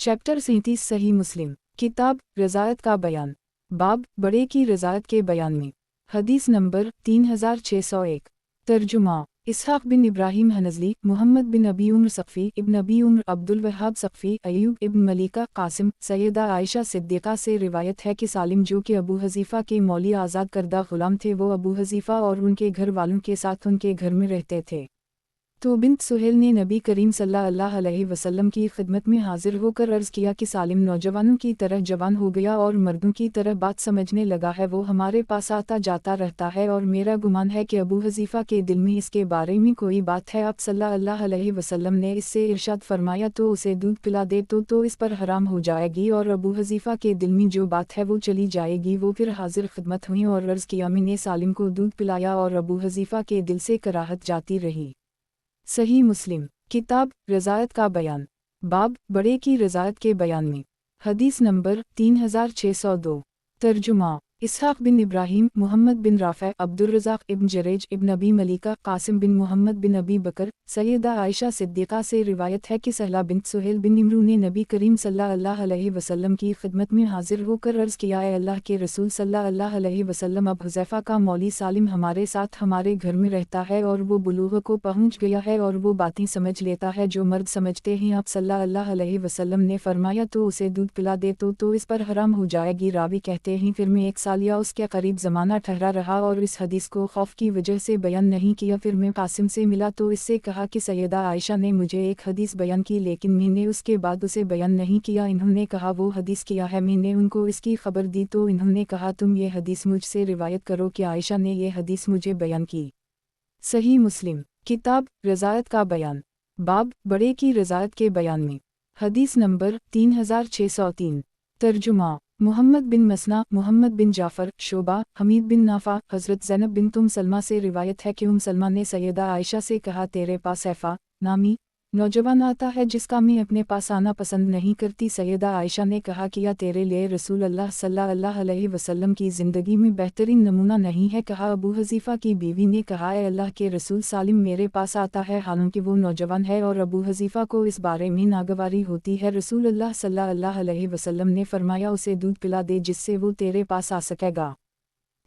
Chapter 37 सही मुस्लिम किताब रज़ायत का बयान बाब बड़े की रज़ायत के बयान में हदीस नंबर 3601 तर्जुमा इसहाक बिन इब्राहिम हनज़ली मोहम्मद बिन अबी उम्र सक़फ़ी इब्न अबी उम्र अब्दुल वहाब सक़फ़ी अय्यूब इब्न मलिका कासिम सैयदा आयशा सिद्दीक़ा से रिवायत है कि सालिम जो कि अबू हज़ीफ़ा के मौली आज़ाद करदा ग़ुलाम थे वो अबू हज़ीफ़ा और उनके घर वालों के साथ उनके घर में रहते थे। तो बिन्त सुहेल ने नबी करीम सल्लल्लाहु अलैहि वसल्लम की खिदमत में हाजिर होकर अर्ज़ किया कि सालिम नौजवानों की तरह जवान हो गया और मर्दों की तरह बात समझने लगा है। वो हमारे पास आता जाता रहता है और मेरा गुमान है कि अबू हज़ीफ़ा के दिल में इसके बारे में कोई बात है। आप सल्लल्लाहु अलैहि वसल्लम ने इससे इरशाद फरमाया तो उसे दूध पिला दे तो इस पर हराम हो जाएगी, और अबू हज़ीफ़ा के दिल में जो बात है वो चली जाएगी। वो फिर हाजिर खिदमत हुई और अर्ज़ किया, मैंने सालिम को दूध पिलाया और अबू हज़ीफ़ा के दिल से कराहत जाती रही। सही मुस्लिम किताब रज़ायत का बयान बाब बड़े की रज़ायत के बयान में हदीस नंबर 3602 तर्जुमा इसहाक बिन इब्राहिम मोहम्मद बिन राफ़े अब्दुल रज़ाक़ इब्न जरेज इब्न अबी मलिका कासिम बिन मोहम्मद बिन अबी बकर सैयदा आयशा सिद्दीक़ा से रिवायत है कि सहला बिन सुहेल बिन इमरू ने नबी करीम सल्लल्लाहु अलैहि वसल्लम की खिदमत में हाजिर होकर अर्ज़ किया, ए अल्लाह के रसूल सल्लल्लाहु अलैहि वसल्लम, अब हुज़ैफ़ा का मौली सालिम हमारे साथ हमारे घर में रहता है और वो बुलूग़ को पहुँच गया है और वो बातें समझ लेता है जो मर्द समझते हैं। आप सल्लल्लाहु अलैहि वसल्लम ने फरमाया तो उसे दूध पिला दे तो इस पर हराम हो जाएगी। रावी कहते हैं फिर मैं 1 साल या उसके करीब ज़माना ठहरा रहा और इस हदीस को खौफ की वजह से बयान नहीं किया। फिर मैं कासिम से मिला तो इससे कहा कि सैयदा आयशा ने मुझे एक हदीस बयान की, लेकिन मैंने उसके बाद उसे बयान नहीं किया। इन्होंने कहा वो हदीस क्या है? मैंने उनको इसकी खबर दी तो इन्होंने कहा तुम ये हदीस मुझसे रिवायत करो कि आयशा ने ये हदीस मुझे बयान की। सही मुस्लिम किताब रज़ायत का बयान बाब बड़े की रज़ायत के बयान में हदीस नंबर 3603 तर्जुमा मोहम्मद बिन मसना मोहम्मद बिन जाफ़र शोबा हमीद बिन नाफ़ा हज़रत ज़ैनब बिन सलमा से रिवायत है कि सलमा ने सैयदा आयशा से कहा, तेरे पास ऐफ़ा नामी नौजवान आता है जिसका मैं अपने पास आना पसंद नहीं करती। सैयदा आयशा ने कहा, किया तेरे लिए रसूल अल्लाह सल्लल्लाहु अलैहि वसल्लम की ज़िंदगी में बेहतरीन नमूना नहीं है? कहा। अबू हज़ीफ़ा की बीवी ने कहा, ए अल्लाह के रसूल, सालिम मेरे पास आता है हालांकि वो नौजवान है। और अबू हज़ीफ़ा को इस बारे में नागवारी होती है। रसूल अल्लाह सल्लल्लाहु अलैहि वसल्लम ने फरमाया, उसे दूध पिला दे जिससे वो तेरे पास आ सकेगा।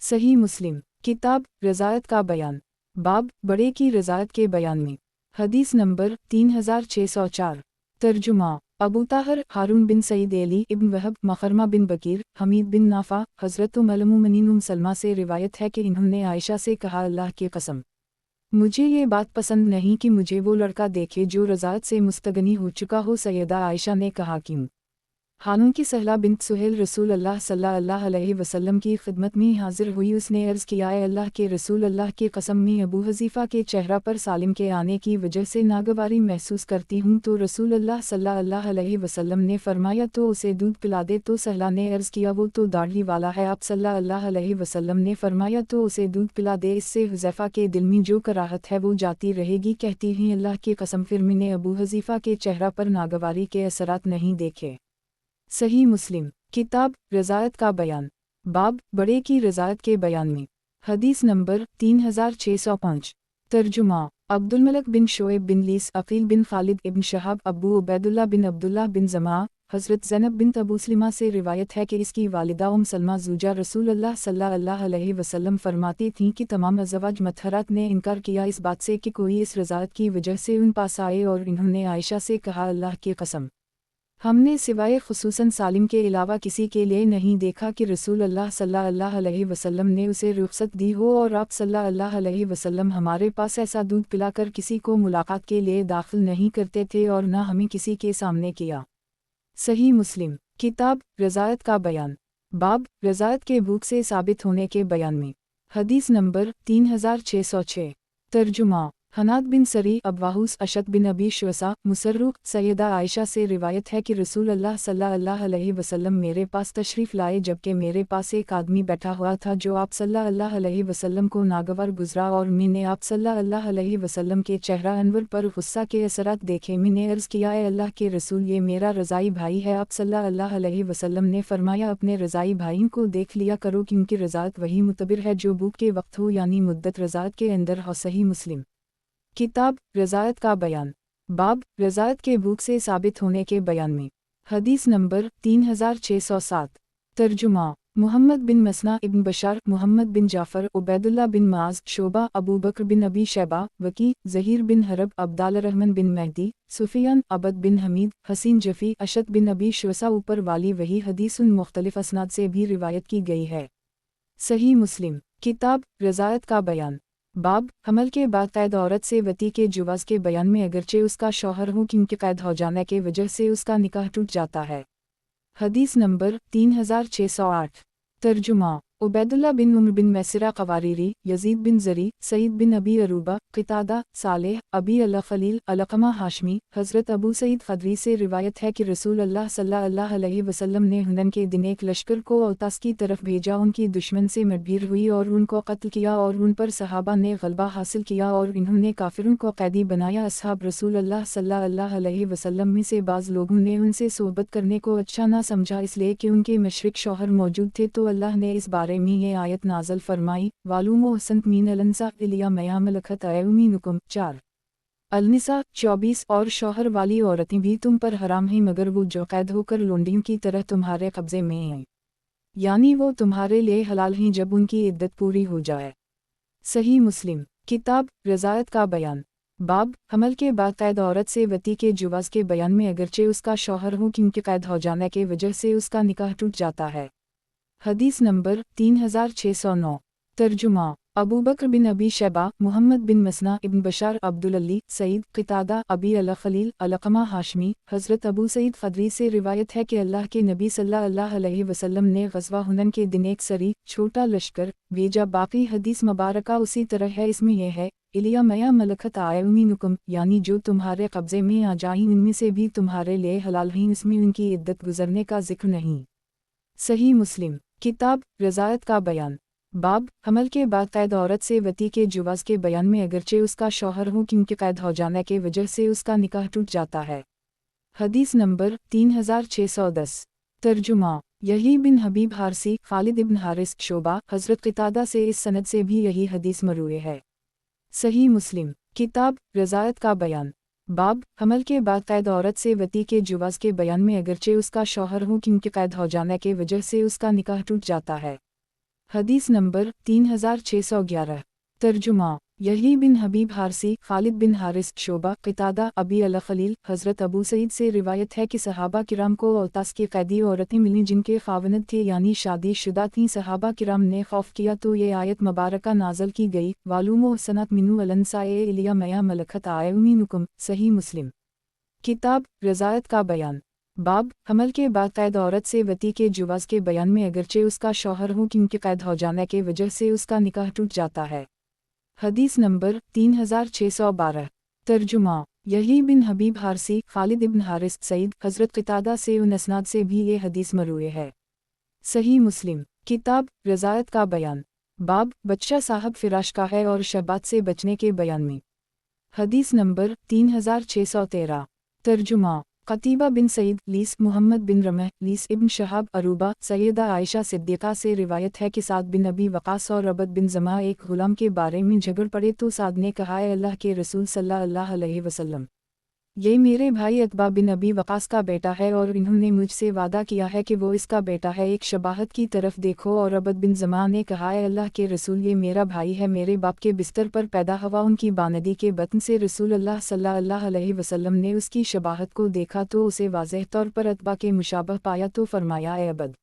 सही मुस्लिम किताब रज़ायत का बयान बाब बड़े की रज़ायत के बयान में हदीस नंबर 3604 तर्जुमा अबू ताहर हारून बिन सईद अली इब्न वहब मखरमा बिन बकीर हमीद बिन नाफ़ा हज़रत उम्मुल सलमा से रिवायत है कि इन्होंने आयशा से कहा, अल्लाह की कसम मुझे ये बात पसंद नहीं कि मुझे वो लड़का देखे जो रज़ायत से मुस्तगनी हो चुका हो। सैयदा आयशा ने कहा, क्यों? हालांकि सहला बिन्त सुहेल रसूल अल्लाह सल्लल्लाहु अलैहि वसल्लम की खिदमत में हाजिर हुई। उसने अर्ज़ किया, ए अल्लाह के रसूल, अल्लाह की कसम में अबू हज़ीफ़ा के चेहरा पर सालिम के आने की वजह से नागवारी महसूस करती हूँ। तो रसूल अल्लाह सल्लल्लाहु अलैहि वसल्लम ने फरमाया तो उसे दूध पिला दे। तो सहला ने अर्ज़ किया, वो तो दाढ़ी वाला है। आप सल्लल्लाहु अलैहि वसल्लम ने फरमाया तो उसे दूध पिला दे, इससे हुज़ैफ़ा के दिल में जो कराहत है वो जाती रहेगी। कहती हैं, अल्लाह की कसम फिर मैंने अबू हज़ीफ़ा के चेहरा पर नागवारी के असरात नहीं देखे। सही मुस्लिम किताब रज़ायत का बयान बाब बड़े की रज़ायत के बयान में हदीस नंबर 3605 तर्जुमा अब्दुल मलक बिन शोएब बिन लीस अकील बिन खालिद इब्न शहाब अबू उबैदुल्लाह बिन अब्दुल्लाह बिन जमा हज़रत ज़ैनब बिन अबू सलमा से रिवायत है कि इसकी वालिदा सलमा ज़ूजा रसूल अल्लाह सल्लल्लाहु अलैहि वसल्लम फरमाती थीं कि तमाम अज़वाज मतहरात ने इनकार किया इस बात से कि कोई इस रज़ायत की वजह से उन पास आए, और इन्होंने आयशा से कहा, अल्लाह की कसम हमने सिवाय खुसूसन सालिम के अलावा किसी के लिए नहीं देखा कि रसूल अल्लाह सल्लल्लाहु अलैहि वसल्लम ने उसे रुख़सत दी हो, और आप सल्लल्लाहु अलैहि वसल्लम हमारे पास ऐसा दूध पिलाकर किसी को मुलाकात के लिए दाखिल नहीं करते थे और न हमें किसी के सामने किया। सही मुस्लिम किताब रज़ायत का बयान बाब रज़ायत के भूख से साबित होने के बयान में हदीस नंबर 3606 तर्जुमा हनाद बिन सरी अब्वाहूस अशद बिन अबी शुअसा मुसर्रुख सैयदा आयशा से रिवायत है कि रसूल अल्लाह सल्लल्लाहु अलैहि वसल्लम मेरे पास तशरीफ़ लाए जबकि मेरे पास एक आदमी बैठा हुआ था जो आप सल्लल्लाहु अलैहि वसल्लम को नागवार गुजरा, और मैंने आप सल्लल्लाहु अलैहि वसल्लम के चेहरा अनवर पर गुस्सा के असरात देखे। मैंने अर्ज़ किया, ए अल्लाह के रसूल, ये मेरा रज़ाई भाई है। आप सल्लल्लाहु अलैहि वसल्लम ने फरमाया, अपने रज़ाई भाई को देख लिया करो क्योंकि रज़ायत वही मुतबिर है जो भूख के वक्त हो, यानी मुद्दत रज़ायत के अंदर हो। सही मुस्लिम किताब रज़ायत का बयान बाब रज़ायत के भूख से साबित होने के बयान में حدیث نمبر 3607 ترجمہ محمد بن مسنا ابن بشار محمد بن جعفر عبیداللہ بن معاذ شعبہ ابو بکر بن ابی شیبہ وکی زہیر بن حرب عبداللہ الرحمن بن مہدی سفیان عبد بن حمید حسین جفی اشد بن ابی شوسا اوپر والی وہی حدیث مختلف اسناد سے بھی روایت کی گئی ہے۔ صحیح مسلم کتاب رضاعت کا بیان باب حمل کے بعد قید عورت سے وطی کے جواز کے بیان میں اگرچہ اس کا شوہر ہو کیونکہ قید ہو جانے کے وجہ سے اس کا نکاح ٹوٹ جاتا ہے۔ حدیث نمبر 3608 ترجمہ عبیداللہ بن عمر بن میسرہ قواریری یزید بن زری سعید بن ابی عروبہ قتادہ صالح ابی اللہ خلیل علقمہ ہاشمی حضرت ابو سعید خدری سے روایت ہے کہ رسول اللہ صلی اللہ علیہ وسلم نے حنین کے دن ایک لشکر کو اوتاس کی طرف بھیجا، ان کی دشمن سے مدبیر ہوئی اور ان کو قتل کیا اور ان پر صحابہ نے غلبہ حاصل کیا اور انہوں نے کافروں کو قیدی بنایا۔ اصحاب رسول اللہ صلی اللہ علیہ وسلم میں سے بعض لوگوں نے ان سے صحبت کرنے کو اچھا نہ سمجھا اس لیے کہ ان کے مشرک شوہر موجود تھے، تو اللہ نے اس بارے میں یہ آیت نازل فرمائی والوم و حسنت مین النساء الیا میام ملکت ایمینکم 4 النساء 24 اور شوہر والی عورتیں بھی تم پر حرام ہیں مگر وہ جو قید ہو کر لونڈیوں کی طرح تمہارے قبضے میں ہیں، یعنی وہ تمہارے لیے حلال ہیں جب ان کی عدت پوری ہو جائے۔ صحیح مسلم کتاب رضاعت کا بیان باب حمل کے بعد قید عورت سے وطی کے جواز کے بیان میں اگرچہ اس کا شوہر ہو کیونکہ قید ہو جانے کے وجہ سے اس کا نکاح ٹوٹ جاتا ہے۔ حدیث نمبر 3609 ترجمہ ابو بکر بن ابی شیبہ محمد بن مسنا ابن بشار عبداللی سعید قتادہ ابی اللہ خلیل علقمہ ہاشمی حضرت ابو سعید خدری سے روایت ہے کہ اللہ کے نبی صلی اللہ علیہ وسلم نے غزوہ حنین کے دن ایک سری چھوٹا لشکر بھیجا۔ باقی حدیث مبارکہ اسی طرح ہے، اس میں یہ ہے الیا میاں ملکت ایمینکم، یعنی جو تمہارے قبضے میں آ جائیں ان میں سے بھی تمہارے لیے حلال ہیں، اس میں ان کی عدت گزرنے کا ذکر نہیں۔ صحیح مسلم کتاب رضاعت کا بیان باب حمل کے بعد قید عورت سے وطی کے جواز کے بیان میں اگرچہ اس کا شوہر ہو کیونکہ قید ہو جانے کے وجہ سے اس کا نکاح ٹوٹ جاتا ہے۔ حدیث نمبر 3610 ترجمہ یحییٰ بن حبیب حارثی خالد ابن حارث شعبہ حضرت قتادہ سے اس سند سے بھی یہی حدیث مروی ہے۔ صحیح مسلم کتاب رضاعت کا بیان باب حمل کے بعد قید عورت سے وطی کے جواز کے بیان میں اگرچہ اس کا شوہر ہو کیونکہ قید ہو جانے کے وجہ سے اس کا نکاح ٹوٹ جاتا ہے۔ حدیث نمبر 3611 ترجمہ یحییٰ بن حبیب حارثی خالد بن حارث شعبہ قتادہ ابی اللہ خلیل حضرت ابو سعید سے روایت ہے کہ صحابہ کرام کو اوتاس کی قیدی عورتیں ملیں جن کے خاوند تھے، یعنی شادی شدہ تھیں۔ صحابہ کرام نے خوف کیا تو یہ آیت مبارکہ نازل کی گئی والوم و حسنات منو النساء الیا میاں ملکت ایمینکم۔ صحیح مسلم کتاب رضاعت کا بیان باب حمل کے بعد قید عورت سے وطی کے جواز کے بیان میں اگرچہ اس کا شوہر ہو کیونکہ قید ہو جانے کے وجہ سے اس کا نکاح ٹوٹ جاتا ہے۔ حدیث نمبر 3612 ترجمہ یحییٰ بن حبیب حارثی خالد ابن حارث سعید حضرت قتادہ سے ان اسناد سے بھی یہ حدیث مروی ہے۔ صحیح مسلم کتاب رضاعت کا بیان باب بچہ صاحب فراش کا ہے اور شبات سے بچنے کے بیان میں۔ حدیث نمبر 3613 ترجمہ قتیبہ بن سعید لیس محمد بن رمح لیس ابن شہاب عروبہ سیدہ عائشہ صدیقہ سے روایت ہے کہ سعد بن ابی وقاص اور عبد بن زمعہ ایک غلام کے بارے میں جھگڑ پڑے تو سعد نے کہا اے اللہ کے رسول صلی اللہ علیہ وسلم، یہ میرے بھائی عتبہ بن ابی وقاص کا بیٹا ہے اور انہوں نے مجھ سے وعدہ کیا ہے کہ وہ اس کا بیٹا ہے، ایک شباہت کی طرف دیکھو۔ اور عبد بن زمعہ نے کہا اے اللہ کے رسول، یہ میرا بھائی ہے، میرے باپ کے بستر پر پیدا ہوا، ان کی باندی کے بطن سے۔ رسول اللہ صلی اللہ علیہ وسلم نے اس کی شباہت کو دیکھا تو اسے واضح طور پر عتبہ کے مشابہ پایا تو فرمایا اے عبد،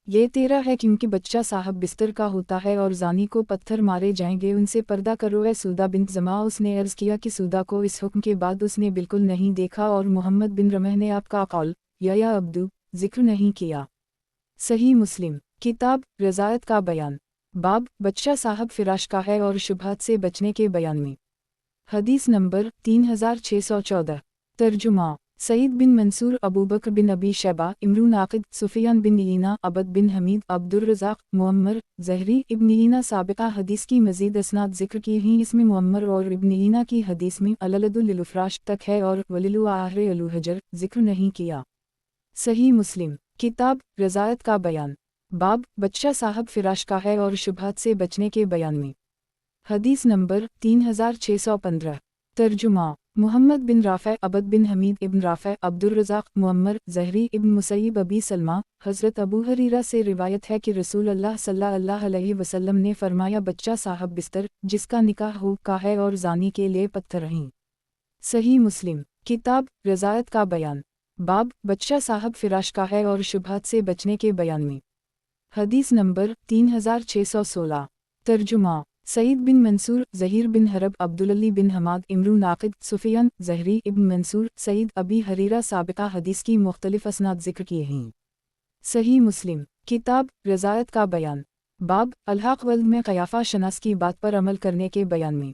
یہ تیرا ہے کیونکہ بچہ صاحب بستر کا ہوتا ہے اور زانی کو پتھر مارے جائیں گے، ان سے پردہ کرو اے سودہ بنت زمعہ۔ اس نے عرض کیا کہ سودہ کو اس حکم کے بعد اس نے بالکل نہیں دیکھا اور محمد بن رمح نے آپ کا قول یا عبدو ذکر نہیں کیا۔ صحیح مسلم کتاب رضاعت کا بیان باب بچہ صاحب فراش کا ہے اور شبہات سے بچنے کے بیان میں۔ حدیث نمبر 3614 ترجمہ سعید بن منصور ابو بکر بن ابی شیبہ امرو ناقد سفیان بن عیینہ عبد بن حمید عبد الرزاق معمر زہری ابن عیینہ سابقہ حدیث کی مزید اسناد ذکر کی ہیں، اس میں معمر اور ابن عیینہ کی حدیث میں الولد للفراش تک ہے اور وللآخر الحجر ذکر نہیں کیا۔ صحیح مسلم کتاب رضاعت کا بیان باب بچہ صاحب فراش کا ہے اور شبہات سے بچنے کے بیان میں۔ حدیث نمبر 3615 ترجمہ محمد بن رافع عبد بن حمید ابن رافع عبدالرزاق معمر زہری ابن مسیب ابی سلمہ حضرت ابو ہریرہ سے روایت ہے کہ رسول اللہ صلی اللہ علیہ وسلم نے فرمایا بچہ صاحب بستر جس کا نکاح ہو کا ہے اور زانی کے لیے پتھر رہیں۔ صحیح مسلم کتاب رضاعت کا بیان باب بچہ صاحب فراش کا ہے اور شبہات سے بچنے کے بیان میں۔ حدیث نمبر 3616 ترجمہ سعید بن منصور زہیر بن حرب عبدالعلی بن حماد امرو ناقد سفیان زہری ابن منصور سعید ابی حریرہ سابقہ حدیث کی مختلف اسناد ذکر کیے ہیں۔ صحیح مسلم کتاب رضاعت کا بیان باب الحاق ولد میں قیافہ شناس کی بات پر عمل کرنے کے بیان میں۔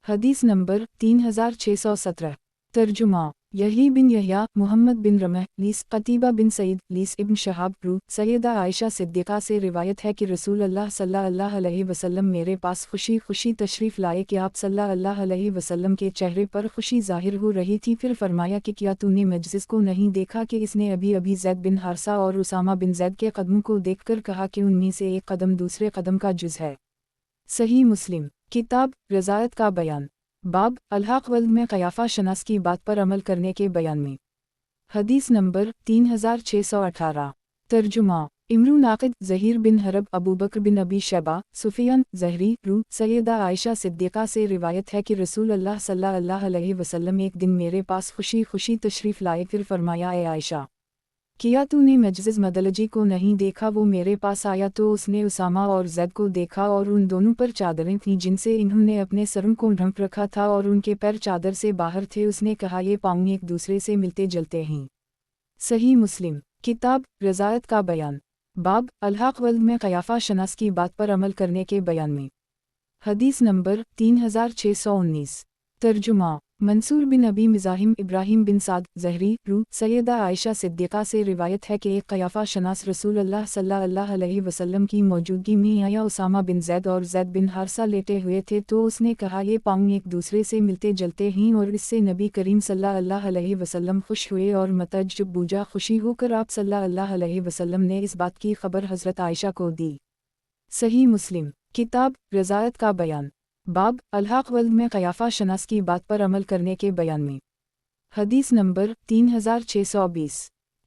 حدیث نمبر 3617 ترجمہ یحیی بن یحییٰ محمد بن رمح لیس قتیبہ بن سعید لیس ابن شہاب رو سیدہ عائشہ صدیقہ سے روایت ہے کہ رسول اللہ صلی اللہ علیہ وسلم میرے پاس خوشی خوشی تشریف لائے کہ آپ صلی اللہ علیہ وسلم کے چہرے پر خوشی ظاہر ہو رہی تھی، پھر فرمایا کہ کیا تو نے مجزز کو نہیں دیکھا کہ اس نے ابھی زید بن حارثہ اور اسامہ بن زید کے قدموں کو دیکھ کر کہا کہ ان میں سے ایک قدم دوسرے قدم کا جز ہے۔ صحیح مسلم کتاب رضاعت کا بیان باب الحاق ولد میں قیافہ شناس کی بات پر عمل کرنے کے بیان میں۔ حدیث نمبر 3618 ترجمہ امرو ناقد زہیر بن حرب ابو بکر بن ابی شیبہ سفیان زہری رو سیدہ عائشہ صدیقہ سے روایت ہے کہ رسول اللہ صلی اللہ علیہ وسلم ایک دن میرے پاس خوشی خوشی تشریف لائے، پھر فرمایا اے عائشہ کیا تو نے مجزز مدلجی کو نہیں دیکھا؟ وہ میرے پاس آیا تو اس نے اسامہ اور زید کو دیکھا اور ان دونوں پر چادریں تھیں جن سے انہوں نے اپنے سروں کو ڈھانپ رکھا تھا اور ان کے پیر چادر سے باہر تھے۔ اس نے کہا یہ پاؤں ایک دوسرے سے ملتے جلتے ہیں۔ صحیح مسلم کتاب رضاعت کا بیان باب الحاق ولد میں قیافہ شناس کی بات پر عمل کرنے کے بیان میں۔ حدیث نمبر 3619 ترجمہ منصور بن ابی مزاحم ابراہیم بن سعد زہری رو سیدہ عائشہ صدیقہ سے روایت ہے کہ ایک قیافہ شناس رسول اللہ صلی اللہ علیہ وسلم کی موجودگی میں آیا۔ اسامہ بن زید اور زید بن حارثہ لیٹے ہوئے تھے تو اس نے کہا یہ پاؤں ایک دوسرے سے ملتے جلتے ہیں، اور اس سے نبی کریم صلی اللہ علیہ وسلم خوش ہوئے اور متعجب بوجھا خوشی ہو کر آپ صلی اللہ علیہ وسلم نے اس بات کی خبر حضرت عائشہ کو دی۔ صحیح مسلم کتاب رضاعت کا بیان باب الحاق ولد میں قیافہ شناس کی بات پر عمل کرنے کے بیان میں۔ حدیث نمبر 3620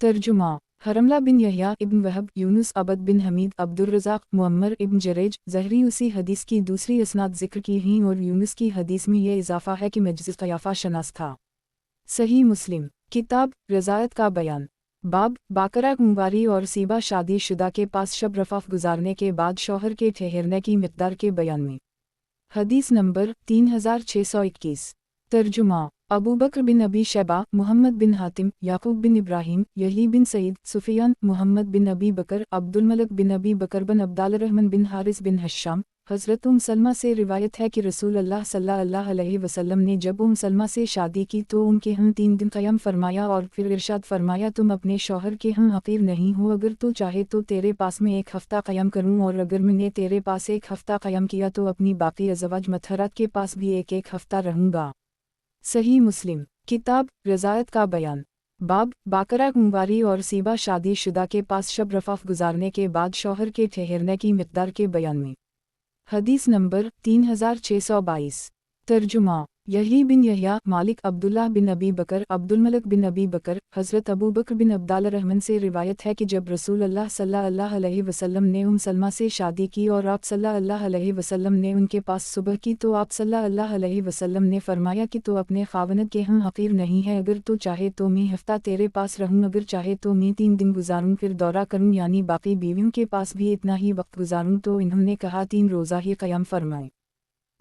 ترجمہ حرملہ بن یحییٰ ابن وہب یونس عبد بن حمید عبدالرزاق معمر ابن جریج زہری اسی حدیث کی دوسری اسناد ذکر کی ہیں، اور یونس کی حدیث میں یہ اضافہ ہے کہ مجزز قیافہ شناس تھا۔ صحیح مسلم کتاب رضاعت کا بیان باب باقرہ کنواری اور سیبہ شادی شدہ کے پاس شب رفاف گزارنے کے بعد شوہر کے ٹھہرنے کی مقدار کے بیان میں۔ حدیث نمبر 3621 ترجمہ ابو بکر بن ابی شیبہ محمد بن حاتم یعقوب بن ابراہیم یحییٰ بن سعید سفیان محمد بن ابی بکر عبدالملک بن ابی بکر بن عبدال الرحمن بن حارث بن حشام حضرت سلمہ سے روایت ہے کہ رسول اللہ صلی اللہ علیہ وسلم نے جب سلمہ سے شادی کی تو ان کے ہاں 3 دن قیام فرمایا اور پھر ارشاد فرمایا تم اپنے شوہر کے ہاں حقیر نہیں ہو، اگر تو چاہے تو تیرے پاس میں 1 ہفتہ قیام کروں، اور اگر میں نے تیرے پاس 1 ہفتہ قیام کیا تو اپنی باقی ازواج مطہرات کے پاس بھی ایک ہفتہ رہوں گا۔ صحیح مسلم کتاب رضاعت کا بیان باب باقرہ کنواری اور سیبہ شادی شدہ کے پاس شب رفاف گزارنے کے بعد شوہر کے ٹھہرنے کی مقدار کے بیان میں۔ حدیث نمبر 3622 ترجمہ یحییٰ بن یحییٰ مالک عبداللہ بن ابی بکر عبدالملک بن ابی بکر حضرت ابو بکر بن عبدال الرحمن سے روایت ہے کہ جب رسول اللہ صلی اللہ علیہ وسلم نے سلمہ سے شادی کی اور آپ صلی اللہ علیہ وسلم نے ان کے پاس صبح کی تو آپ صلی اللہ علیہ وسلم نے فرمایا کہ تو اپنے خاوند کے ہاں حقیر نہیں ہے، اگر تو چاہے تو میں ہفتہ تیرے پاس رہوں، اگر چاہے تو میں 3 دن گزاروں پھر دورہ کروں، یعنی باقی بیویوں کے پاس بھی اتنا ہی وقت گزاروں، تو انہوں نے کہا 3 روزہ ہی قیام فرمائے۔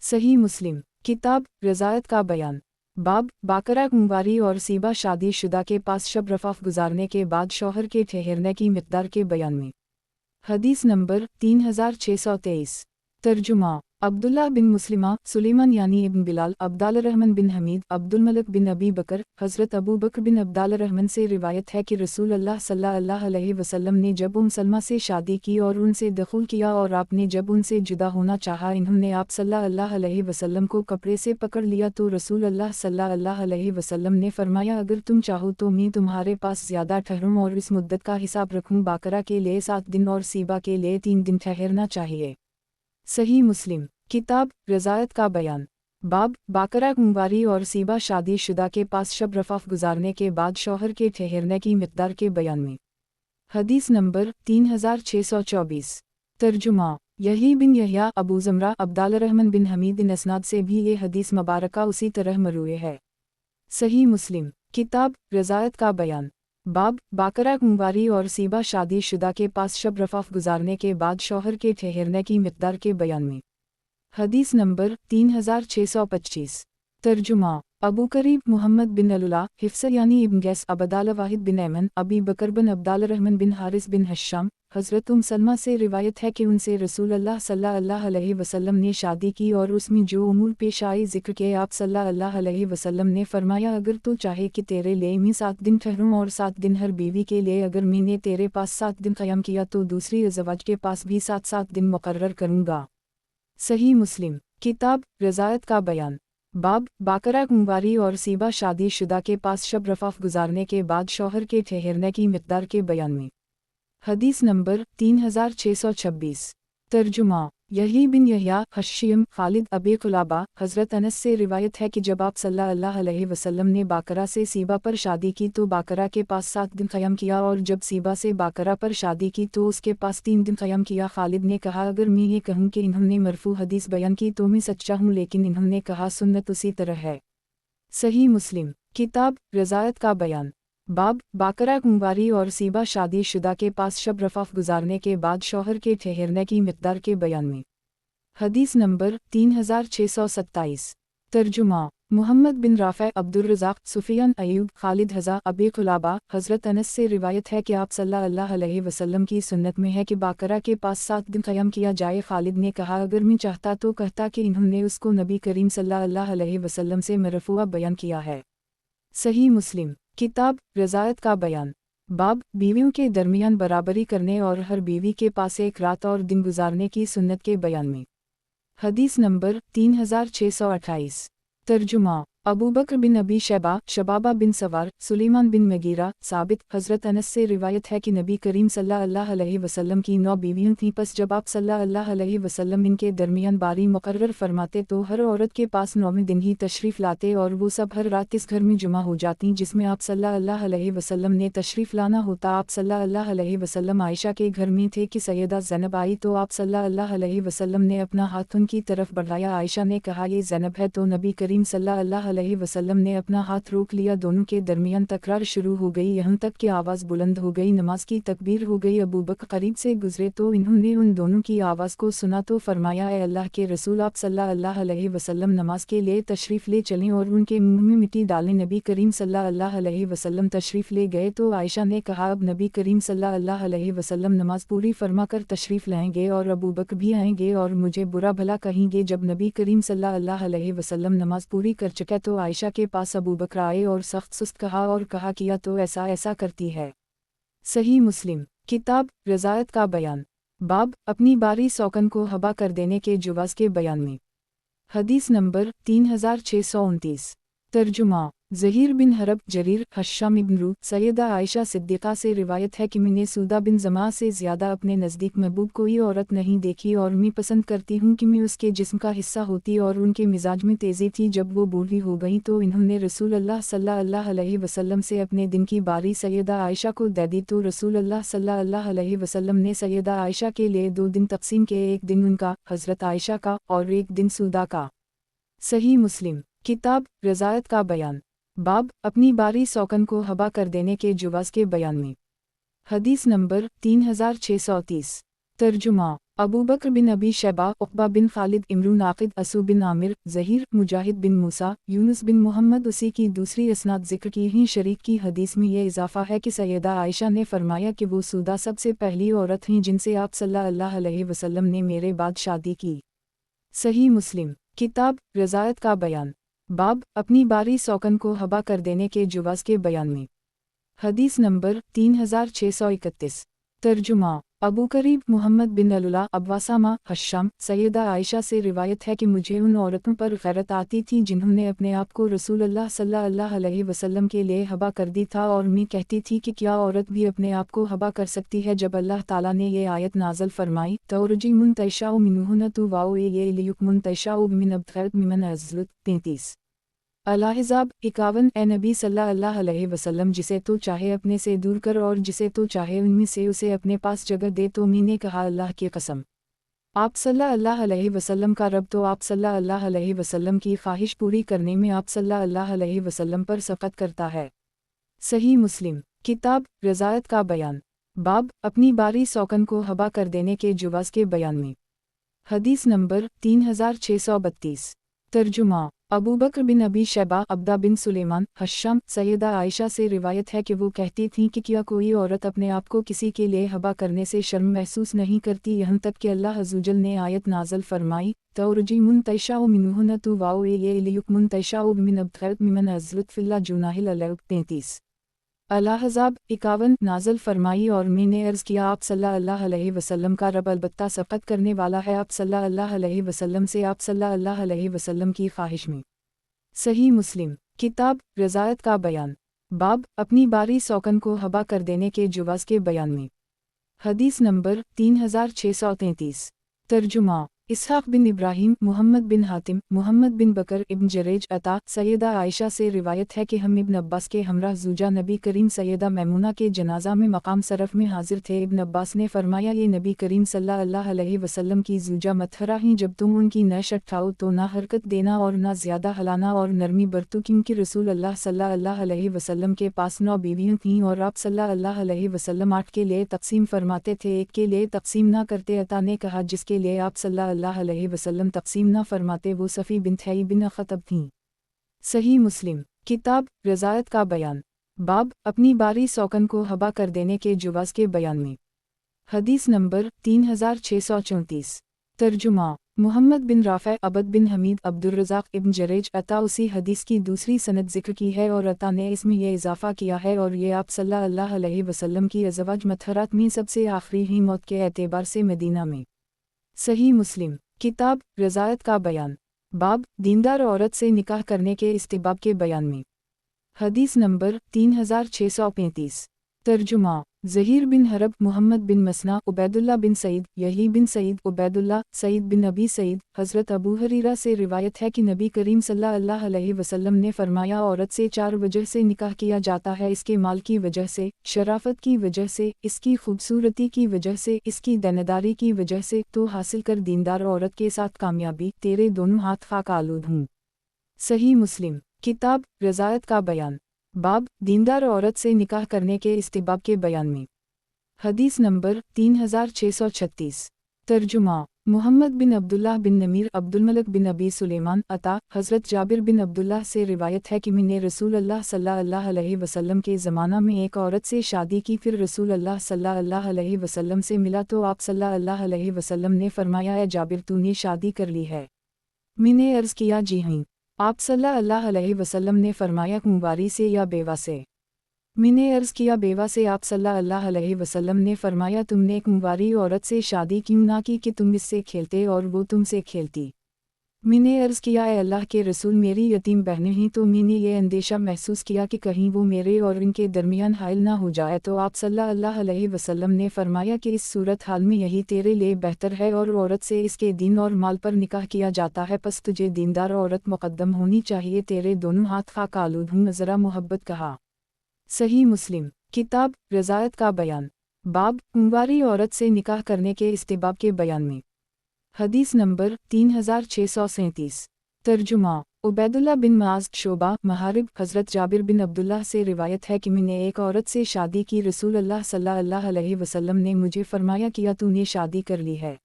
صحیح مسلم کتاب رضاعت کا بیان باب باقرہ کنواری اور سیبہ شادی شدہ کے پاس شب رفاف گزارنے کے بعد شوہر کے ٹھہرنے کی مقدار کے بیان میں۔ حدیث نمبر 3623 ترجمہ عبداللہ بن مسلمہ سلیمان یعنی ابن بلال عبدال الرحمن بن حمید عبدالملک بن ابی بکر حضرت ابو بکر بن عبدال الرحمن سے روایت ہے کہ رسول اللہ صلی اللہ علیہ وسلم نے جب سلمہ سے شادی کی اور ان سے دخول کیا، اور آپ نے جب ان سے جدا ہونا چاہا، انہوں نے آپ صلی اللہ علیہ وسلم کو کپڑے سے پکڑ لیا تو رسول اللہ صلی اللہ علیہ وسلم نے فرمایا اگر تم چاہو تو میں تمہارے پاس زیادہ ٹھہروں اور اس مدت کا حساب رکھوں، باقرہ کے لیے 7 دن اور سیبہ کے لیے 3 دن ٹھہرنا چاہیے۔ صحیح مسلم کتاب رضاعت کا بیان बाब बाकरा कुंवारी और सीबा शादी शुदा के पास शब रफाफ गुजारने के बाद शौहर के ठहरने की मिक़दार के बयान में। हदीस नंबर 3624। तर्जुमा यही बिन यहया अबू ज़मरा अब्दालरहमान बिन हमीद इन असनाद से भी ये हदीस मुबारका उसी तरह मरूए है। सही मुस्लिम किताब रज़ायत का बयान। बाब बाकरा कुंवारी और सीबा शादी शुदा के पास शब रफाफ गुजारने के बाद शौहर के ठहरने की मिक़दार के बयान में। हदीस नंबर 3625। तर्जुमा अबू करीब मोहम्मद बिन अल्ला हिफ्स यानी इब्न गैस अबदाल वाहिद बिन ऐमन अबी बकर बिन अब्दालरहमान बिन हारिस बिन हश्शाम हज़रत सलमा से रिवायत है कि उनसे रसूल अल्लाह सल्लल्लाहु अलैहि वसल्लम ने शादी की और उसमें जो उमूर पेश आई ज़िक्र के आप सल्लल्लाहु अलैहि वसल्लम ने फरमाया अगर तो चाहे कि तेरे लिए मैं 7 दिन ठहरूं और 7 दिन हर बीवी के लिए अगर मैंने तेरे पास 7 दिन क़याम किया तो दूसरी अज़वाज के पास भी 7 दिन मुकर्रर करूँगा। सही मुस्लिम किताब रज़ायत का बयान। बाब बाकरा कुंवारी और सीबा शादी शुदा के पास शब रफाफ गुजारने के बाद शौहर के ठहरने की मिक़दार के बयान में। हदीस नंबर 3626। तर्जुमा यही बिन यहया हश्शियम खालिद अबी कुलाबा हज़रत अनस से रिवायत है कि जब आप सल्लल्लाहु अलैहि वसल्लम ने बाकरा से सीबा पर शादी की तो बाकरा के पास 7 दिन क़याम किया और जब सीबा से बाकरा पर शादी की तो उसके पास 3 दिन क़याम किया। खालिद ने कहा अगर मैं ये कहूँ कि इन्होंने मरफू हदीस बयान की तो मैं सच्चा हूँ, लेकिन इन्होंने कहा सुन्नत उसी तरह है। सही मुस्लिम किताब रज़ायत का बयान। बाब बाकरा कुंवारी और सीबा शादी शुदा के पास शब रफाफ गुजारने के बाद शौहर के ठहरने की मिक़दार के बयान में। हदीस नंबर 3627। तर्जुमा मोहम्मद बिन राफ़े अब्दुर्रज़ाक़ सुफ़ियान अय्यूब खालिद हज़ा अबी कुलाबा हज़रत अनस से रिवायत है कि आप सल्लल्लाहु अलैहि वसल्लम की सुन्नत में है कि बाकरा के पास 7 दिन क़याम किया जाए। खालिद ने कहा अगर मैं चाहता तो कहता कि इन्होंने उसको नबी करीम सल्लल्लाहु अलैहि वसल्लम से मरफ़ूआ बयान किया है। सही मुस्लिम किताब रज़ायत का बयान। बाब बीवियों के दरमियान बराबरी करने और हर बीवी के पास एक रात और दिन गुजारने की सुन्नत के बयान में। हदीस नंबर 3628। तर्जुमा अबू बकर बिन अबी शैबा शबाबा बिन सवार सुलेमान बिन मगीरा साबित हज़रत अनस से रिवायत है कि नबी करीम सल्लल्लाहु अलैहि वसल्लम की 9 बीवियां थीं। पस जब आप सल्लल्लाहु अलैहि वसल्लम इनके दरमियान बारी मुकर्रर फरमाते तो हर औरत के पास 9वें दिन ही तशरीफ़ लाते और वो सब हर रात इस घर में जुमा हो जाती जिसमें आप सल्लल्लाहु अलैहि वसल्लम ने तशरीफ़ लाना होता। आप सल्लल्लाहु अलैहि वसल्लम आयशा के घर में थे कि सैयदा ज़ैनब आई तो आप सल्लल्लाहु अलैहि वसल्लम ने अपना हाथ उनकी तरफ बढ़ाया। आयशा ने कहा ये ज़ैनब है तो नबी करीम सल्लल्लाहु अलैहि वसल्लम ने अपना हाथ रोक लिया। दोनों के दरमियान तकरार शुरू हो गई, यहाँ तक कि आवाज़ बुलंद हो गई, नमाज की तकबीर हो गई। अबू बकर करीब से गुजरे तो इन्होंने उन दोनों की आवाज़ को सुना तो फरमाया ए अल्लाह के रसूल आप सल्लल्लाहु अलैहि वसल्लम नमाज के लिए तशरीफ़ ले चलें और उनके मुँह में मिट्टी डालें। नबी करीम सल्लल्लाहु अलैहि वसल्लम तशरीफ़ ले गए तो आयशा ने कहा अब नबी करीम सल्लल्लाहु अलैहि वसल्लम नमाज पूरी फरमा कर तशरीफ़ लाएंगे और अबू बकर भी आएंगे और मुझे बुरा भला कहेंगे। जब नबी करीम सल्लल्लाहु अलैहि वसल्लम नमाज पूरी कर चुके तो आयशा के पास अबू बकर आए और सख्त सुस्त कहा और कहा किया तो ऐसा ऐसा करती है। सही मुस्लिम किताब रज़ायत का बयान। बाब अपनी बारी सौकन को हबा कर देने के जुवाज़ के बयान में। हदीस नंबर 3629। तर्जुमा ज़हीर बिन हरब जरीर हश्शाम इब्न रू सैयदा आयशा सिद्दीक़ा से रिवायत है कि मैंने सूदा बिन ज़मा से ज़्यादा अपने नज़दीक महबूब कोई औरत नहीं देखी और मैं पसंद करती हूँ कि मैं उसके जिस्म का हिस्सा होती और उनके मिजाज में तेज़ी थी। जब वो बूढ़ी हो गई तो इन्होंने रसूल अल्लाह सल्लल्लाहु अलैहि वसल्लम से अपने दिन की बारी सैयदा आयशा को दे दी तो रसूल अल्लाह सल्लल्लाहु अलैहि वसल्लम ने सैयदा आयशा के लिए 2 दिन तकसीम किए, एक दिन उनका हज़रत आयशा का और एक दिन सूदा का। सही मुस्लिम किताब रज़ायत का बयान। बाब अपनी बारी सौकन को हबा कर देने के जुवाज़ के बयान में। हदीस नंबर 3630। तर्जुमा अबू बकर बिन अबी शैबा उक़बा बिन खालिद इमरू नाक़िद असू बिन आमिर ज़हीर मुजाहिद बिन मूसा यूनुस बिन मोहम्मद उसी की दूसरी असनाद ज़िक्र की ही शरीक की हदीस में ये इजाफ़ा है कि सैयदा आयशा ने फरमाया कि वो सूदा सबसे पहली औरत हैं जिनसे आप सल्लल्लाहु अलैहि वसल्लम ने मेरे बाद शादी की। सही मुस्लिम किताब रज़ायत का बयान। बाब अपनी बारी सौकन को हबा कर देने के जुवाज़ के बयान में। हदीस नंबर 3631। तर्जुमा अबू करीब मोहम्मद बिन अल्लाह अब्वासामा हश्शाम सैयदा आयशा से रिवायत है कि मुझे उन औरतों पर गैरत आती थी जिन्होंने अपने आप को रसूलुल्लाह सल्लल्लाहु अलैहि वसल्लम के लिए हबा कर दी था, और मैं कहती थी कि क्या औरत भी अपने आप को हबा कर सकती है। जब अल्लाह ताला ने ये आयत नाज़िल फरमाई तौरजी मुनतशाउ मिन्हुन तु वाओ ये लियुक मुनतशाउ मिन अब्गैर मिमन अज़लुत 33 अल-अहज़ाब 51 ए नबी सल्लल्लाहु अलैहि वसल्लम जिसे तो चाहे अपने से दूर कर और जिसे तो चाहे उनमें से उसे अपने पास जगह दे। तो मैंने कहा अल्लाह की कसम, आप सल्लल्लाहु अलैहि वसल्लम का रब तो आप सल्लल्लाहु अलैहि वसल्लम की ख्वाहिश पूरी करने में आप सल्लल्लाहु अलैहि वसल्लम पर शफ़क़त करता है। सही मुस्लिम किताब रज़ायत का बयान बाब अपनी बारी सौकन को हबा कर देने के जवाज़ के बयान में। हदीस नंबर 3632 तर्जुमा अबू बकर बिन अबी शैबा अब्दा बिन सुलेमान हश्शाम सैयदा आयशा से रिवायत है कि वो कहती थीं कि क्या कोई औरत अपने आप को किसी के लिए हबा करने से शर्म महसूस नहीं करती, यहाँ तक कि अल्लाह अज़्ज़वजल ने आयत नाज़िल फरमाई तौरजी मुनतशाउ मिन्हुन तु वाओ ये लियुक मुनतशाउ मिन अब्गैर मिमन अज़लुत फिल्ला जुनाहिल अलैह 33 अल-अहज़ाब 51 नाज़िल फरमाई और मैंने अर्ज़ किया आप सल्लल्लाहु अलैहि वसल्लम का रब अलबत्ता शफ़क़त करने वाला है, आप सल्लल्लाहु अलैहि वसल्लम से आप सल्लल्लाहु अलैहि वसल्लम की ख्वाहिश में। सही मुस्लिम किताब रज़ायत का बयान बाब अपनी बारी सौकन को हबा कर देने के जवाज़ के बयान में। हदीस नंबर 3633 तर्जुमा इसहाक़ बिन इब्राहीम मोहम्मद बिन हातिम मोहम्मद बिन बकर इब्न जरेज अता सैयदा आयशा से रिवायत है कि हम इब्न अब्बास के हमरा ज़ूजा नबी करीम सैयदा मैमुना के जनाजा में मकाम सरफ में हाजिर थे। इब्न अब्बास ने फरमाया ये नबी करीम सल्लल्लाहु अलैहि वसल्लम की ज़ूजा मतहरा ही, जब तुम उनकी नश उठाओ तो ना हरकत देना और ना ज़्यादा हलाना और नरमी बरतो, क्योंकि रसूल अल्लाह सल्लल्लाहु अलैहि वसल्लम के पास 9 बीवियाँ थीं और आप सल्लल्लाहु अलैहि वसल्लम 8 के लिए तकसीम फरमाते थे, एक के लिए तकसीम ना करते। अता ने कहा जिसके लिए आप सल्लल्लाहु अलैहि वसल्लम तकसीम न फरमाते वो सफ़ी बिन्त हैई बिन ख़तब थीं। सही मुस्लिम किताब रज़ायत का बयान बाब अपनी बारी सौकन को हबा कर देने के जवाज़ के बयान में। हदीस नंबर 3634 तर्जुमा मोहम्मद बिन राफ़े अबद बिन हमीद अब्दुर्रज़ाक़ इब्न जरेज अता उसी हदीस की दूसरी सनद ज़िक्र की है और अता ने इसमें यह इजाफ़ा किया है और ये आप सल्लल्लाहु अलैहि वसल्लम की अज़वाज मतहरात में सबसे आखिरी ही मौत के एतबार से मदीना में। सही मुस्लिम किताब रज़ायत का बयान बाब दीनदार औरत से निकाह करने के इस्तिहबाब के बयान में। हदीस नंबर 3635 तर्जुमा ज़हीर बिन हरब मोहम्मद बिन मसना उबैदुल्लाह बिन सईद यही बिन सईद उबैदुल्लाह सईद बिन अबी सईद हज़रत अबू हरीरा से रिवायत है कि नबी करीम सल्लल्लाहु अलैहि वसल्लम ने फरमाया औरत से 4 वजह से निकाह किया जाता है, इसके माल की वजह से, शराफत की वजह से, इसकी खूबसूरती की वजह से, इसकी देनदारी की वजह से, तो हासिल कर दीनदार औरत के साथ कामयाबी, तेरे दोनों हाथ खाक आलूद हूँ। सही मुस्लिम किताब रज़ायत का बयान बाब दीनदार औरत से निकाह करने के इस्तिहबाब के बयान में। हदीस नंबर 3636 तर्जुमा मोहम्मद बिन अब्दुल्लाह बिन नमीर अब्दुलमलक बिन अबी सुलेमान अता हज़रत जाबिर बिन अब्दुल्लाह से रिवायत है कि मैंने रसूल अल्लाह सल्लल्लाहु अलैहि वसल्लम के ज़माना में एक औरत से शादी की, फिर रसूल अल्लाह सल्लल्लाहु अलैहि वसल्लम से मिला तो आप सल्लल्लाहु अलैहि वसल्लम ने फरमाया है जाबिर तूने शादी कर ली है? मैंने अर्ज़ किया जी हाँ। आप सल्लल्लाहु अलैहि वसल्लम ने फरमाया कुंवारी से या बेवा से? मैंने अर्ज़ किया बेवा से। आप सल्लल्लाहु अलैहि वसल्लम ने फरमाया तुमने कुंवारी औरत से शादी क्यों ना की कि तुम इससे खेलते और वो तुमसे खेलती? मैंने अर्ज़ किया ए अल्लाह के रसूल मेरी यतीम बहनें हैं, तो मैंने ये अंदेशा महसूस किया कि कहीं वो मेरे और इनके दरमियान हाइल ना हो जाए, तो आप सल्लल्लाहु अलैहि वसल्लम ने फरमाया कि इस सूरत हाल में यही तेरे लिए बेहतर है और औरत से इसके दीन और माल पर निकाह किया जाता है, बस तुझे दीनदार औरत मुक़द्दम होनी चाहिए, तेरे दोनों हाथ खाक आलूद हूँ, ज़रा मोहब्बत कहा। सही मुस्लिम किताब रज़ायत का बयान बाब कुंवारी औरत से निकाह करने के इस्तिहबाब के बयान में। हदीस नंबर 3637 तर्जुमा उबैदुल्लाह बिन माज़ शोबा महारिब हज़रत जाबिर बिन अब्दुल्लाह से रिवायत है कि मैंने एक औरत से शादी की, रसूल अल्लाह सल्लल्लाहु अलैहि वसल्लम ने मुझे फरमाया किया तूने शादी कर ली है?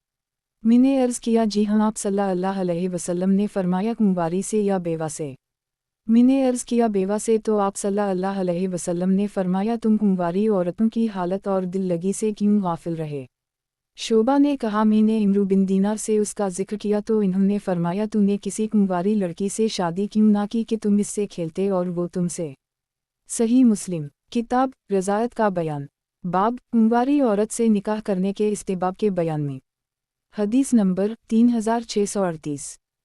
मैंने अर्ज़ किया जी हाँ। आप सल्लल्लाहु अलैहि वसल्लम ने फरमाया कुंवारी से या बेवा से? मैंने अर्ज़ किया बेवा से, तो आप सल्लल्लाहु अलैहि वसल्लम ने फरमाया तुम कुंवारी औरतों की हालत और दिल लगी से क्यों गाफिल रहे? शोबा ने कहा मैंने इमरू बिन दीनार से उसका जिक्र किया तो इन्होंने फरमाया तूने किसी कुंवारी लड़की से शादी क्यों ना की कि तुम इससे खेलते और वो तुमसे? सही मुस्लिम किताब रज़ायत का बयान बाब कुंवारी औरत से निकाह करने के इस्तेहबाब के बयान में। हदीस नंबर 3638।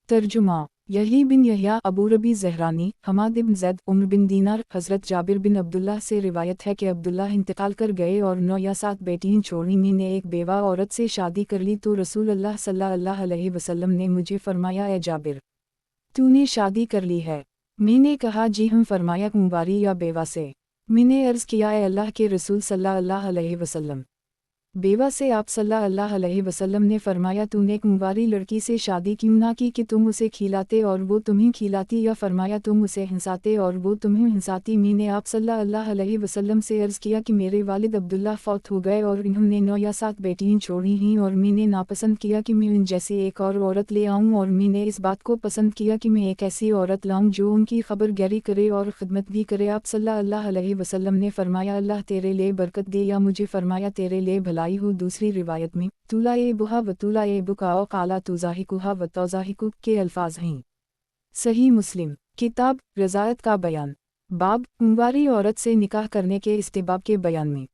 तर्जुमा। यही बिन यहया अबू रबी ज़हरानी, हमाद इब्न ज़ैद, उम्र बिन दीनार, हज़रत जाबिर बिन अब्दुल्लाह से रिवायत है कि अब्दुल्लाह इंतकाल कर गए और 9 या 7 बेटियां छोड़ी। मैंने एक बेवा औरत से शादी कर ली तो रसूल अल्लाह सल्लल्लाहु अलैहि वसल्लम ने मुझे फरमाया, ए जाबिर, तूने शादी कर ली है? मैंने कहा, जी हम। फरमाया, कुंवारी या बेवा से? मैंने अर्ज़ किया, ए अल्लाह के रसूल सल्लल्लाहु अलैहि वसल्लम, बेवा से? आप सल्लल्लाहु अलैहि वसल्लम ने फरमाया, तूने कुंवारी लड़की से शादी क्यों ना की कि तुम उसे खिलाते और वो तुम्हें खिलाती, या फरमाया तुम उसे हिंसाते और वो तुम्हें हिंसाती? मैंने आप सल्लल्लाहु अलैहि वसल्लम से अर्ज़ किया कि मेरे वालिद अब्दुल्ला फौत हो गए और इन्होंने 9 या 7 बेटियां छोड़ी हैं और मैंने नापसंद किया कि मैं उन जैसी एक और औरत ले आऊँ, और मैंने इस बात को पसंद किया कि मैं एक ऐसी औरत लाऊँ जो उनकी खबर गैरी करे और खिदमत भी करे। आप सल्लल्लाहु अलैहि वसल्लम ने फरमाया, अल्लाह तेरे लिए बरकत दे, या मुझे फरमाया तेरे लिए भलाई हो। दूसरी रिवायत में तुला ए बुहा व तुला ए बुका और काला तुजाहिकुहा व तौजाहिकु के अल्फाज हैं। सही मुस्लिम। किताब रज़ायत का बयान। बाब कुंवारी औरत से निकाह करने के इस्तेहबाब के बयान में।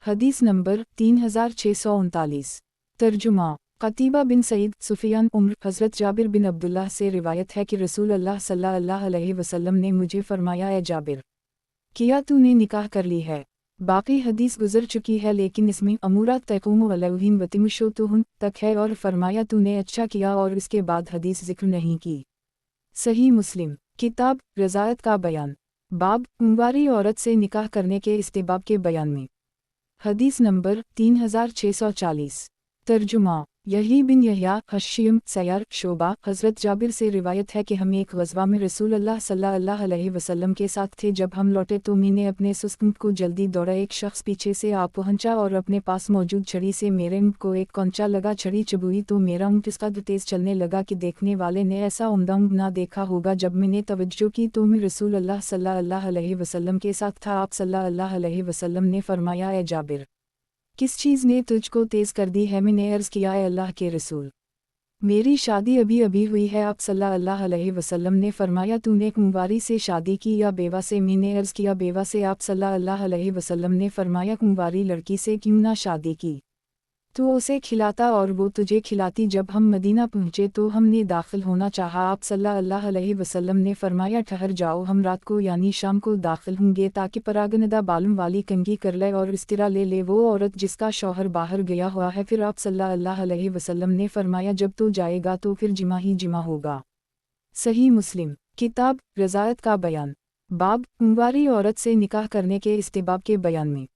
हदीस नंबर 3639। तर्जुमा। कतीबा बिन सईद सुफियान उम्र, हज़रत जाबिर बिन अब्दुल्लाह से रिवायत है कि रसूल अल्लाह सल्लल्लाहु अलैहि वसल्लम ने मुझे फरमाया, ए जाबिर, किया तूने निकाह कर ली है? बाकी हदीस गुजर चुकी है, लेकिन इसमें अमूरात तक़ूमु अलैहिन व तिमुशुतुहुन तक है और फरमाया तूने अच्छा किया, और इसके बाद हदीस जिक्र नहीं की। सही मुस्लिम। किताब रज़ायत का बयान। बाब कुंवारी औरत से निकाह करने के इस्तेहबाब के बयान में। हदीस नंबर 3640। तर्जुमा। यही बिन यहया हश्यम सयार शोबा, हज़रत जाबिर से रिवायत है कि हम एक ग़ज़वा में रसूल अल्लाह सल्लल्लाहु अलैहि वसल्लम के साथ थे। जब हम लौटे तो मैंने अपने सुस्त ऊँट को जल्दी दौड़ा। एक शख्स पीछे से आ पहुंचा और अपने पास मौजूद छड़ी से मेरे ऊँट को एक कौंचा लगा। छड़ी चबुई तो मेरा ऊँट इस कदर तेज़ चलने लगा कि देखने वाले ने ऐसा उम्दा ऊँट ना देखा होगा। जब मैंने तवज्जो की तो मैं रसूल अल्लाह सल्लल्लाहु अलैहि वसल्लम के साथ था। आप सल्लल्लाहु अलैहि वसल्लम ने फरमाया, ए जाबिर, किस चीज़ ने तुझको तेज़ कर दी है? मैंने अर्ज़ किया, ए अल्लाह के रसूल, मेरी शादी अभी अभी हुई है। आप सल्लल्लाहु अलैहि वसल्लम ने फरमाया, तूने कुंवारी से शादी की या बेवा से? मैंने अर्ज़ किया, बेवा से। आप सल्लल्लाहु अलैहि वसल्लम ने फरमाया, कुंवारी लड़की से क्यों ना शादी की? तो उसे खिलाता और वो तुझे खिलाती। जब हम मदीना पहुँचे तो हमने दाखिल होना चाहा। आप सल्लल्लाहु अलैहि वसल्लम ने फरमाया, ठहर जाओ, हम रात को यानी शाम को दाखिल होंगे ताकि परागनदा बालों वाली कंघी कर ले और इस तरह ले वो औरत जिसका शौहर बाहर गया हुआ है। फिर आप सल्लल्लाहु अलैहि वसल्लम ने फरमाया, जब तो जाएगा तो फिर जिमा ही जिमा होगा। सही मुस्लिम। किताब रज़ायत का बयान। बाब कुंवारी औरत से निकाह करने के इस्तेहबाब के बयान में।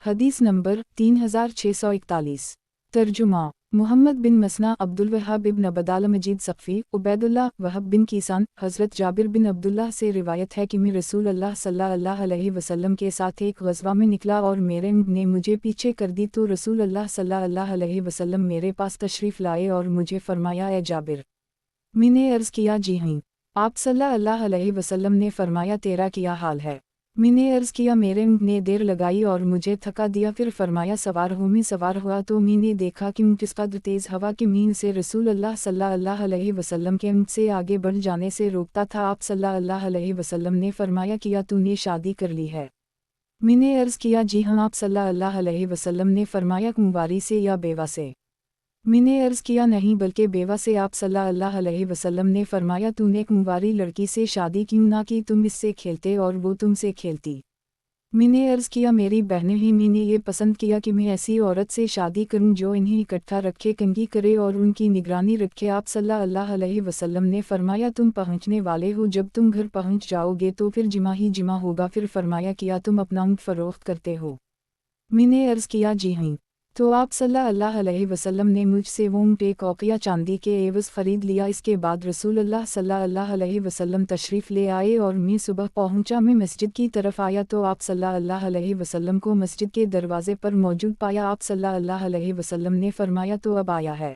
हदीस नंबर 3641। तर्जुमा। मुहम्मद बिन मसना, अब्दुल वहाब इब्न अबदाल मजीद सक़फ़ी, उबैदुल्लाह, वहब बिन कीसान, हज़रत जाबिर बिन अब्दुल्लाह से रिवायत है कि मैं रसूल अल्लाह सल्लल्लाहु अलैहि वसल्लम के साथ एक ग़ज़वा में निकला और मेरे ऊँट ने मुझे पीछे कर दी तो रसूल अल्लाह सल्लल्लाहु अलैहि वसल्लम मेरे पास तशरीफ़ लाए और मुझे फरमाया, ए जाबिर। मैंने अर्ज़ किया, जी हाँ। आप सल्लल्लाहु अलैहि वसल्लम ने फरमाया, तेरा क्या हाल है? मैंने अर्ज़ किया, मेरे ऊँट ने देर लगाई और मुझे थका दिया। फिर फरमाया, सवार हो। मैं सवार हुआ तो मैंने देखा कि ऊँट इस कदर तेज़ हवा की मीन से रसूल अल्लाह सल्लल्लाहु अलैहि वसल्लम के ऊँट से आगे बढ़ जाने से रोकता था। आप सल्लल्लाहु अलैहि वसल्लम ने फरमाया, किया तूने शादी कर ली है? मैंने अर्ज़ किया, जी हाँ। आप सल्लल्लाहु अलैहि वसल्लम ने फरमाया, कुंवारी से या बेवा से? मैंने अर्ज़ किया, नहीं बल्कि बेवा से। आप सल्लल्लाहु अलैहि वसल्लम ने फरमाया, तूने कुंवारी लड़की से शादी क्यों ना की? तुम इससे खेलते और वो तुमसे खेलती। मैंने अर्ज़ किया, मेरी बहनें ही, मैंने ये पसंद किया कि मैं ऐसी औरत से शादी करूं जो इन्हें इकट्ठा रखे, कंघी करे और उनकी निगरानी रखे। आप सल्लल्लाहु अलैहि वसल्लम ने फरमाया, तुम पहुंचने वाले हो, जब तुम घर पहुंच जाओगे तो फिर जिमा ही जिमा होगा। फिर फरमाया, किया तुम अपना ऊँट फ़रोख्त करते हो? मैंने अर्ज़ किया, जी हाँ। तो आप सल्लल्लाहु अलैहि वसल्लम ने मुझसे वो ऊँट एक औक़िया चांदी के एवज़ ख़रीद लिया। इसके बाद रसूल अल्लाह सल्लल्लाहु अलैहि वसल्लम तशरीफ़ ले आए और मैं सुबह पहुँचा। मैं मस्जिद की तरफ आया तो आप सल्लल्लाहु अलैहि वसल्लम को मस्जिद के दरवाज़े पर मौजूद पाया। आप सल्लल्लाहु अलैहि वसल्लम ने फरमाया, तो अब आया है?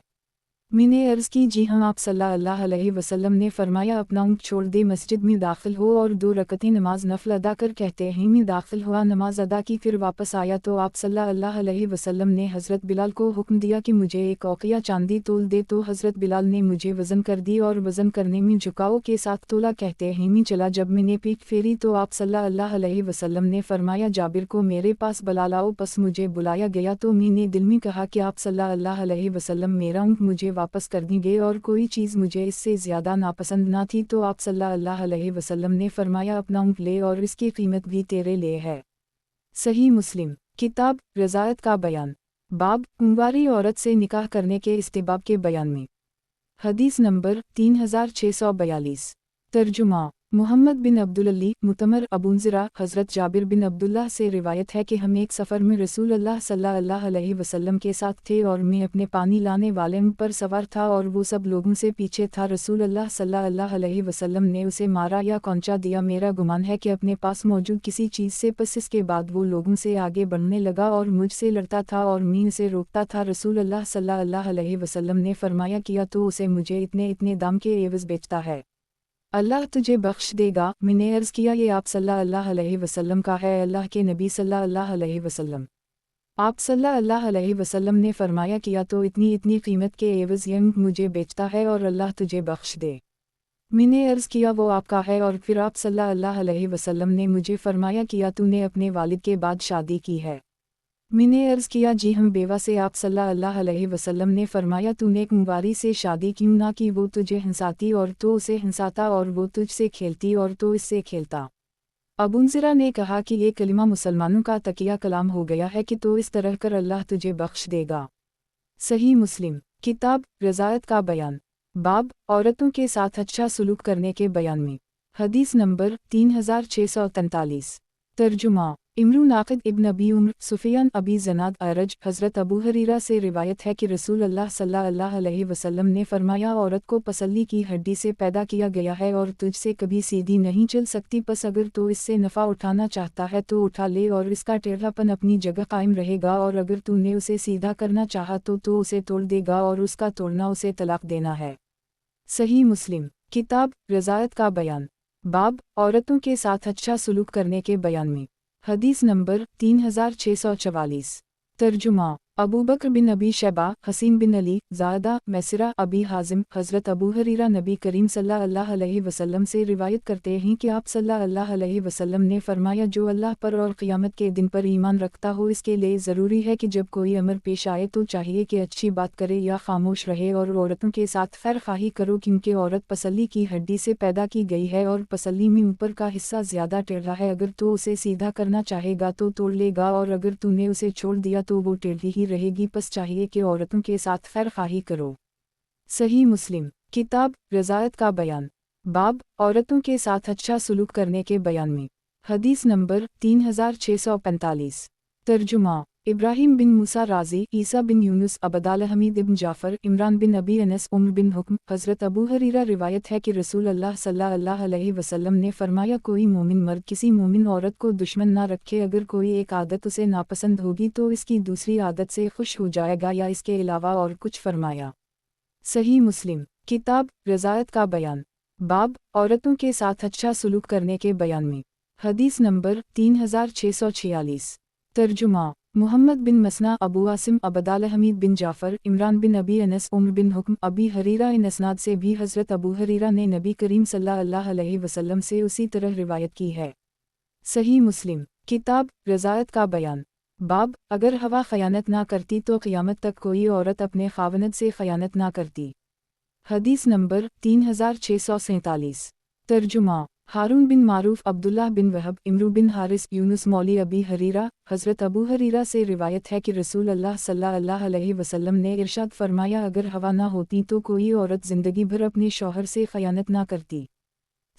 मैंने अर्ज़ की जी हाँ, आप सल्लल्लाहु अलैहि वसल्लम ने फरमाया अपना ऊँट छोड़ दे, मस्जिद में दाखिल हो और 2 रकअतें नमाज नफल अदा कर कहते हैं मैं दाखिल हुआ, नमाज अदा की, फिर वापस आया तो आप सल्लल्लाहु अलैहि वसल्लम ने हज़रत बिलाल को हुक्म दिया कि मुझे एक औक़िया चांदी तोल दे, तो हज़रत बिलाल ने मुझे वज़न कर दी और वज़न करने में झुकाव के साथ तोला, कहते हैं मैं चला, जब मैंने पीठ फेरी तो आप सल्लल्लाहु अलैहि वसल्लम ने फरमाया जाबिर को मेरे पास बुला लाओ, बस मुझे बुलाया गया तो मैंने दिल में कहा कि आप सल्लल्लाहु अलैहि वसल्लम मेरा ऊँट मुझे वापस कर देंगे और कोई चीज़ मुझे इससे ज़्यादा नापसंद ना थी, तो आप सल्लल्लाहु अलैहि वसल्लम ने फरमाया अपना ऊँट ले और इसकी कीमत भी तेरे लिए है। सही मुस्लिम किताब रज़ायत का बयान, बाब कुंवारी औरत से निकाह करने के इस्तिहबाब के बयान में। हदीस नंबर 3642। तर्जुमा मोहम्मद बिन अब्दुल्लाह मुतमर अबूज़रा हज़रत जाबिर बिन अब्दुल्लाह से रिवायत है कि हम एक सफ़र में रसूल अल्लाह सल्लल्लाहु अलैहि वसल्लम के साथ थे और मैं अपने पानी लाने वाले ऊँट पर सवार था और वो सब लोगों से पीछे था। रसूल अल्लाह सल्लल्लाहु अलैहि वसल्लम ने उसे मारा या कौंचा दिया, मेरा गुमान है कि अपने पास मौजूद किसी चीज़ से, बस इसके बाद वो लोगों से आगे बढ़ने लगा और मुझसे लड़ता था और मैं उसे रोकता था। रसूल अल्लाह सल्लल्लाहु अलैहि वसल्लम ने फरमाया किया तो उसे मुझे इतने इतने दाम के एवज़ बेचता है, अल्लाह तुझे बख्श देगा। मैंने अर्ज़ किया ये आप सल्लल्लाहु अलैहि वसल्लम का है, अल्लाह के नबी सल्लल्लाहु अलैहि वसल्लम। आप सल्लल्लाहु अलैहि वसल्लम ने फरमाया किया तो इतनी इतनी कीमत के एवज़ ये ऊँट मुझे बेचता है और अल्लाह तुझे बख्श दे। मैंने अर्ज़ किया वो आपका है, और फिर आप सल्लल्लाहु अलैहि वसल्लम ने मुझे फरमाया किया तूने अपने वालिद के बाद शादी की है। मैंने अर्ज़ किया जी हम बेवा से। आप सल्लल्लाहु अलैहि वसल्लम ने फरमाया तूने कुंवारी से शादी क्यों ना की, वो तुझे हंसाती और तो उसे हंसाता और वो तुझसे खेलती और तो इससे खेलता। अबूज़रा ने कहा कि ये कलिमा मुसलमानों का तकिया कलाम हो गया है कि तो इस तरह कर अल्लाह तुझे बख्श देगा। सही मुस्लिम किताब रज़ायत का बयान, बाब औरतों के साथ अच्छा सलूक करने के बयान में। हदीस नंबर 3643। तर्जुमा इमरू नाक़िद इब्न अबी उम्र सुफियान अबी ज़नाद अरज हज़रत अबू हरीरा से रिवायत है कि रसूल अल्लाह सल्लल्लाहु अलैहि वसल्लम ने फरमाया औरत को पसली की हड्डी से पैदा किया गया है और तुझसे कभी सीधी नहीं चल सकती, बस अगर तो इससे नफ़ा उठाना चाहता है तो उठा ले और इसका टेढ़ापन अपनी जगह कायम रहेगा, और अगर तूने उसे सीधा करना चाहा तो उसे तोड़ देगा और उसका तोड़ना उसे तलाक देना है। सही मुस्लिम किताब रज़ायत का बयान, बाब औरतों के साथ अच्छा सलूक करने के बयान में। हदीस नंबर 3644। तर्जुमा अबू बकर बिन अबी शैबा, हसीन बिन अली, ज़ायदा, मैसरा, अबी हाजिम, हज़रत अबू हरीरा नबी करीम सल्लल्लाहु अलैहि वसल्लम से रिवायत करते हैं कि आप सल्लल्लाहु अलैहि वसल्लम ने फरमाया जो अल्लाह पर और क़यामत के दिन पर ईमान रखता हो इसके लिए ज़रूरी है कि जब कोई अमर पेश आए तो चाहिए कि अच्छी बात करे या खामोश रहे और औरतों के साथ खैर खाही करो, क्योंकि औरत पसली की हड्डी से पैदा की गई है और पसली में ऊपर का हिस्सा ज़्यादा टेढ़ा है, अगर तो उसे सीधा करना चाहेगा तो तोड़ लेगा और अगर तूने उसे छोड़ दिया तो वो टेढ़ी ही रहेगी, बस चाहिए कि औरतों के साथ खैर खाही करो। सही मुस्लिम किताब रज़ायत का बयान, बाब औरतों के साथ अच्छा सलूक करने के बयान में। हदीस नंबर 3645। तर्जुमा इब्राहिम बिन मूसा राज़ी, ईसा बिन यूनुस, अबदाल हमीद इब्न जाफ़र, इमरान बिन अबी अनस, उम्र बिन हुक्म, हज़रत अबू हरीरा रिवायत है कि रसूल अल्लाह सल्लल्लाहु अलैहि वसल्लम ने फरमाया कोई मोमिन मर्द किसी मोमिन औरत को दुश्मन ना रखे, अगर कोई एक आदत उसे नापसंद होगी तो इसकी दूसरी आदत से खुश हो जाएगा या इसके अलावा और कुछ फरमाया। सही मुस्लिम किताब रज़ायत का बयान, बाब औरतों के साथ अच्छा सलूक करने के बयान में। हदीस नंबर 3646। तर्जुमा मोहम्मद बिन मसना, अबू आसिम, अबदाल हमीद बिन जाफ़र, इमरान बिन अबी अनस, उम्र बिन हुक्म, अबी हरीरा, इन असनाद से भी हज़रत अबू हरीरा ने नबी करीम सल्लल्लाहु अलैहि वसल्लम से उसी तरह रिवायत की है। सही मुस्लिम किताब रज़ायत का बयान, बाब अगर हवा ख़यानत ना करती तो क़यामत तक कोई औरत अपने ख़ावनद से ख़यानत ना करती। हदीस नंबर 3647। तर्जुमा हारून बिन मारूफ, अब्दुल्लाह बिन वहब, इमरू बिन हारिस, यूनुस मौली अबी हरीरा, हज़रत अबू हरीरा से रिवायत है कि रसूल अल्लाह सल्लल्लाहु अलैहि वसल्लम ने इरशाद फरमाया अगर हवा ना होती तो कोई औरत ज़िंदगी भर अपने शौहर से ख़यानत ना करती।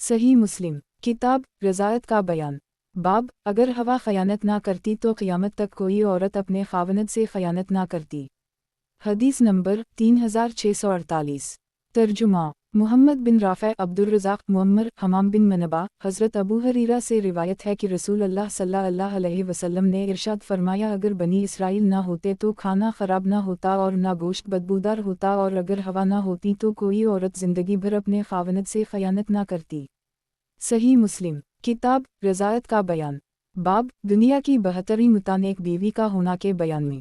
सही मुस्लिम किताब रज़ायत का बयान, बाब अगर हवा ख़यानत ना करती तो क़यामत तक कोई औरत अपने ख़ावनद से ख़यानत ना करती। हदीस नंबर 3648। तर्जुमा محمد بن رافع عبدالرزاق معمر حمام بن منبع حضرت ابو ہریرہ سے روایت ہے کہ رسول اللہ صلی اللہ علیہ وسلم نے ارشاد فرمایا اگر بنی اسرائیل نہ ہوتے تو کھانا خراب نہ ہوتا اور نہ گوشت بدبودار ہوتا اور اگر ہوا نہ ہوتی تو کوئی عورت زندگی بھر اپنے خاوند سے خیانت نہ کرتی۔ صحیح مسلم کتاب رضاعت کا بیان باب دنیا کی 72 متانیک بیوی کا ہونا کے بیان میں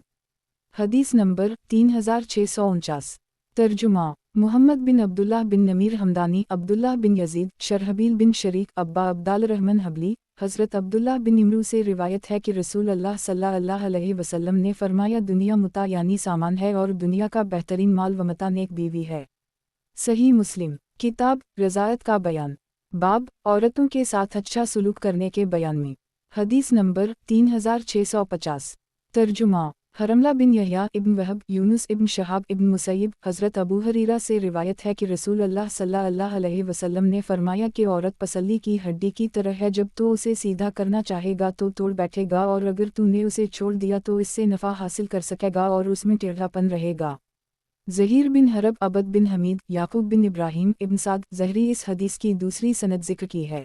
حدیث نمبر 3649 ترجمہ محمد بن عبداللہ بن نمیر حمدانی عبداللہ بن یزید شرحبیل بن شریک ابا عبدال الرحمن حبلی حضرت عبداللہ بن عمرو سے روایت ہے کہ رسول اللہ صلی اللہ علیہ وسلم نے فرمایا دنیا متاع یعنی سامان ہے اور دنیا کا بہترین مال و متاع نیک بیوی ہے۔ صحیح مسلم کتاب رضاعت کا بیان باب عورتوں کے ساتھ اچھا سلوک کرنے کے بیان میں حدیث نمبر 3650 ترجمہ حرملہ بن یحییٰ ابن وہب یونس ابن شہاب ابن مسیب حضرت ابو ہریرہ سے روایت ہے کہ رسول اللہ صلی اللہ علیہ وسلم نے فرمایا کہ عورت پسلی کی ہڈی کی طرح ہے، جب تو اسے سیدھا کرنا چاہے گا تو توڑ بیٹھے گا اور اگر تو نے اسے چھوڑ دیا تو اس سے نفع حاصل کر سکے گا اور اس میں ٹیڑھا پن رہے گا۔ زہیر بن حرب عبد بن حمید یعقوب بن ابراہیم ابن سعد زہری اس حدیث کی دوسری سند ذکر کی ہے۔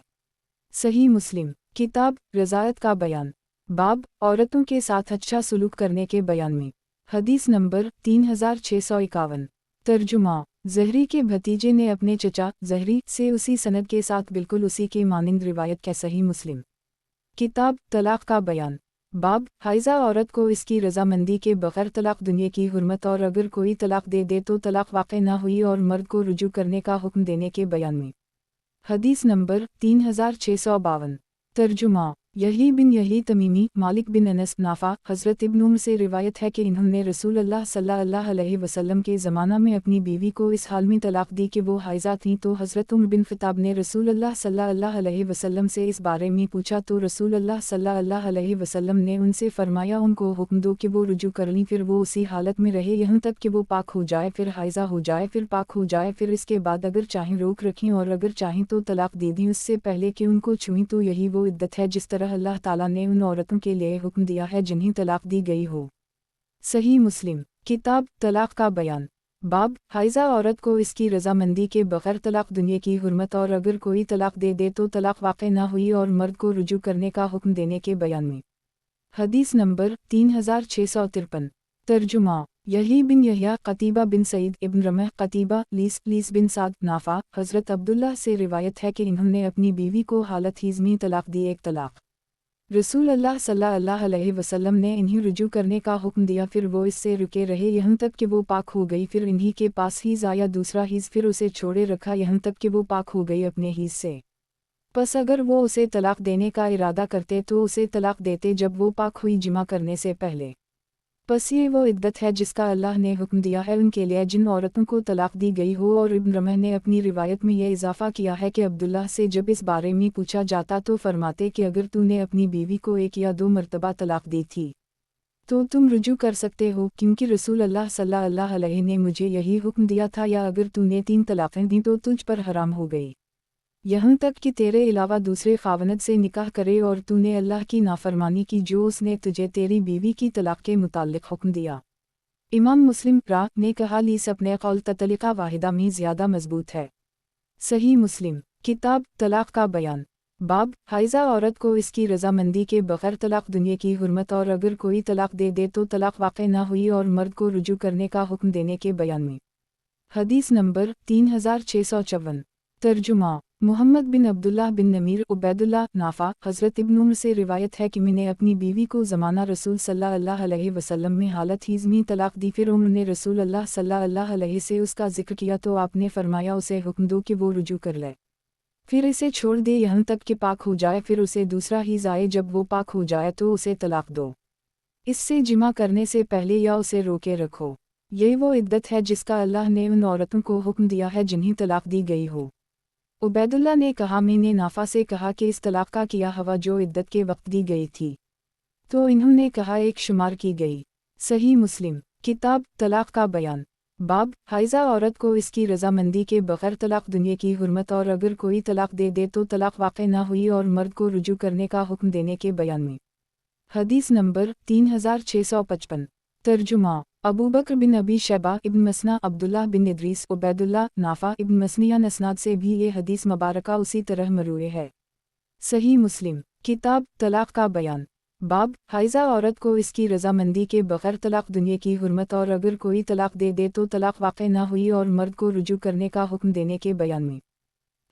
صحیح مسلم کتاب رضاعت کا بیان باب عورتوں کے ساتھ اچھا سلوک کرنے کے بیان میں حدیث نمبر 3651 ترجمہ زہری کے بھتیجے نے اپنے چچا زہری سے اسی سند کے ساتھ بالکل اسی کے مانند روایت کے صحیح مسلم کتاب طلاق کا بیان باب حائضہ عورت کو اس کی رضامندی کے بغیر طلاق دنیا کی حرمت اور اگر کوئی طلاق دے دے تو طلاق واقع نہ ہوئی اور مرد کو رجوع کرنے کا حکم دینے کے بیان میں حدیث نمبر 3652 ترجمہ یحییٰ بن یحییٰ تمیمی مالک بن انس نافع حضرت ابن عمر سے روایت ہے کہ انہوں نے رسول اللہ صلی اللہ علیہ وسلم کے زمانہ میں اپنی بیوی کو اس حال میں طلاق دی کہ وہ حائضہ تھیں، تو حضرت عمر بن خطاب نے رسول اللہ صلی اللہ علیہ وسلم سے اس بارے میں پوچھا تو رسول اللہ صلی اللہ علیہ وسلم نے ان سے فرمایا ان کو حکم دو کہ وہ رجوع کر لیں، پھر وہ اسی حالت میں رہے یہاں تک کہ وہ پاک ہو جائے، پھر حائضہ ہو جائے، پھر پاک ہو جائے، پھر اس کے بعد اگر چاہیں روک رکھیں اور اگر چاہیں تو طلاق دے دیں اس سے پہلے کہ ان کو چھوئیں، تو یہی وہ عدت ہے جس طرح اللہ تعالیٰ نے ان عورتوں کے لیے حکم دیا ہے جنہیں طلاق دی گئی ہو۔ صحیح مسلم کتاب طلاق کا بیان باب حائضہ عورت کو اس کی رضامندی کے بغیر طلاق دنیا کی حرمت اور اگر کوئی طلاق دے دے تو طلاق واقع نہ ہوئی اور مرد کو رجوع کرنے کا حکم دینے کے بیان میں حدیث نمبر 3653 ترجمہ یحییٰ بن یحییٰ قتیبہ بن سعید ابن رمح قتیبہ لیس بن سعد نافع حضرت عبداللہ سے روایت ہے کہ انہوں نے اپنی بیوی کو حالت حیض میں طلاق دی۔ ایک طلاق رسول اللہ صلی اللہ علیہ وسلم نے انہیں رجوع کرنے کا حکم دیا، پھر وہ اس سے رکے رہے یہاں تک کہ وہ پاک ہو گئی، پھر انہی کے پاس حیض آیا دوسرا حیض، پھر اسے چھوڑے رکھا یہاں تک کہ وہ پاک ہو گئی اپنے حیض سے۔ پس اگر وہ اسے طلاق دینے کا ارادہ کرتے تو اسے طلاق دیتے جب وہ پاک ہوئی جمع کرنے سے پہلے۔ پس یہ وہ عدت ہے جس کا اللہ نے حکم دیا ہے ان کے لیے جن عورتوں کو طلاق دی گئی ہو۔ اور ابن رمح نے اپنی روایت میں یہ اضافہ کیا ہے کہ عبداللہ سے جب اس بارے میں پوچھا جاتا تو فرماتے کہ اگر تو نے اپنی بیوی کو 1 یا 2 مرتبہ طلاق دی تھی تو تم رجوع کر سکتے ہو، کیونکہ رسول اللہ صلی اللہ علیہ نے مجھے یہی حکم دیا تھا، یا اگر تو نے 3 طلاقیں دیں تو تجھ پر حرام ہو گئی یہاں تک کہ تیرے علاوہ دوسرے خاوند سے نکاح کرے، اور تو نے اللہ کی نافرمانی کی جو اس نے تجھے تیری بیوی کی طلاق کے متعلق حکم دیا۔ امام مسلم نے کہا لیس اپنے قول تطلیقہ واحدہ میں زیادہ مضبوط ہے۔ صحیح مسلم کتاب طلاق کا بیان باب حائضہ عورت کو اس کی رضامندی کے بغیر طلاق دنیا کی حرمت اور اگر کوئی طلاق دے دے تو طلاق واقع نہ ہوئی اور مرد کو رجوع کرنے کا حکم دینے کے بیان میں حدیث نمبر 3654 ترجمہ محمد بن عبداللہ بن نمیر عبید اللہ نافع حضرت ابن عمر سے روایت ہے کہ میں نے اپنی بیوی کو زمانہ رسول صلی اللہ علیہ وسلم میں حالت حیض میں طلاق دی، پھر عمر نے رسول اللہ صلی اللہ علیہ سے اس کا ذکر کیا تو آپ نے فرمایا اسے حکم دو کہ وہ رجوع کر لے، پھر اسے چھوڑ دے یہاں تک کہ پاک ہو جائے، پھر اسے دوسرا حیض آئے، جب وہ پاک ہو جائے تو اسے طلاق دو، اس سے جمع کرنے سے پہلے یا اسے روکے رکھو۔ یہ وہ عدت ہے جس کا اللہ نے ان عورتوں کو حکم دیا ہے جنہیں طلاق دی گئی ہو۔ عبید اللہ نے کہا میں نے نافع سے کہا کہ اس طلاق کا کیا ہوا جو عدت کے وقت دی گئی تھی، تو انہوں نے کہا 1 شمار کی گئی۔ صحیح مسلم کتاب طلاق کا بیان باب حائضہ عورت کو اس کی رضامندی کے بغیر طلاق دنیا کی حرمت اور اگر کوئی طلاق دے دے تو طلاق واقع نہ ہوئی اور مرد کو رجوع کرنے کا حکم دینے کے بیان میں حدیث نمبر 3655 ترجمہ अबू बकर बिन अबी शैबा इब्न मसना अब्दुल्लाह बिन इदरीस उबैदुल्लाह नाफा इब्न मसनियान असनाद से भी ये हदीस मुबारका उसी तरह मरूए है। सही मुस्लिम किताब तलाक का बयान। बाब हाइजा औरत को इसकी रजामंदी के बगैर तलाक दुनिया की हुर्मत और अगर कोई तलाक दे तो तलाक वाक़ न हुई और मर्द को रुजू करने का हुक्म देने के बयान में।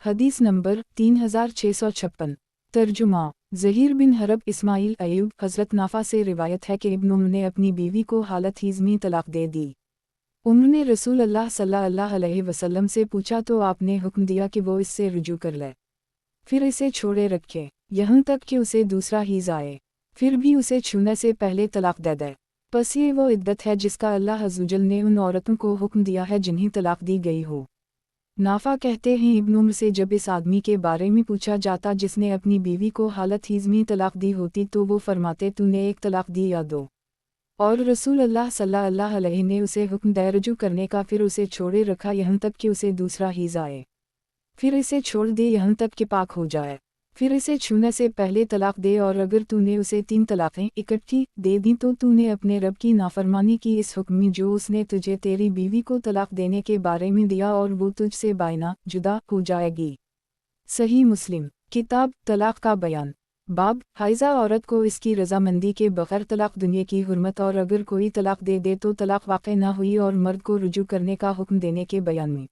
हदीस नंबर 3656। तर्जुमा ज़हीर बिन हरब इस्माइल अयूब हज़रत नाफा से रिवायत है कि इब्न उम्र ने अपनी बीवी को हालत हीज़ में तलाक दे दी। उम्र ने रसूल अल्लाह सल्लल्लाहु अलैहि वसल्लम से पूछा तो आपने हुक्म दिया कि वो इससे रुजू कर ले, फिर इसे छोड़े रखे यहाँ तक कि उसे दूसरा हीज़ आए, फिर भी उसे छूने से पहले तलाक दे दे। बस ये वो इद्दत है जिसका अल्लाह अज़्ज़वजल ने उन औरतों को हुक्म दिया है जिन्हें तलाक दी गई हो। नाफा कहते हैं इब्न उम्र से जब इस आदमी के बारे में पूछा जाता जिसने अपनी बीवी को हालत हीज़ में तलाक दी होती तो वो फरमाते तूने एक तलाक दी या दो, और रसूल अल्लाह सल्लल्लाहु अलैहि ने उसे हुक्म दे रुजू करने का, फिर उसे छोड़े रखा यहाँ तक कि उसे दूसरा हीज़ आए, फिर इसे छोड़ दे यहाँ तक कि पाक हो जाए, फिर इसे छूने से पहले तलाक दे, और अगर तूने उसे 3 तलाक़ें इकट्ठी दे दी तो तूने अपने रब की नाफरमानी की इस हुक्म में जो उसने तुझे तेरी बीवी को तलाक देने के बारे में दिया और वो तुझसे बायना जुदा हो जाएगी। सही मुस्लिम किताब तलाक का बयान। बाब हाइजा औरत को इसकी रजामंदी के बगैर तलाक दुनिया की हुर्मत और अगर कोई तलाक दे तो तलाक वाक़ न हुई और मर्द को रुजू करने का हुक्म देने के बयान में।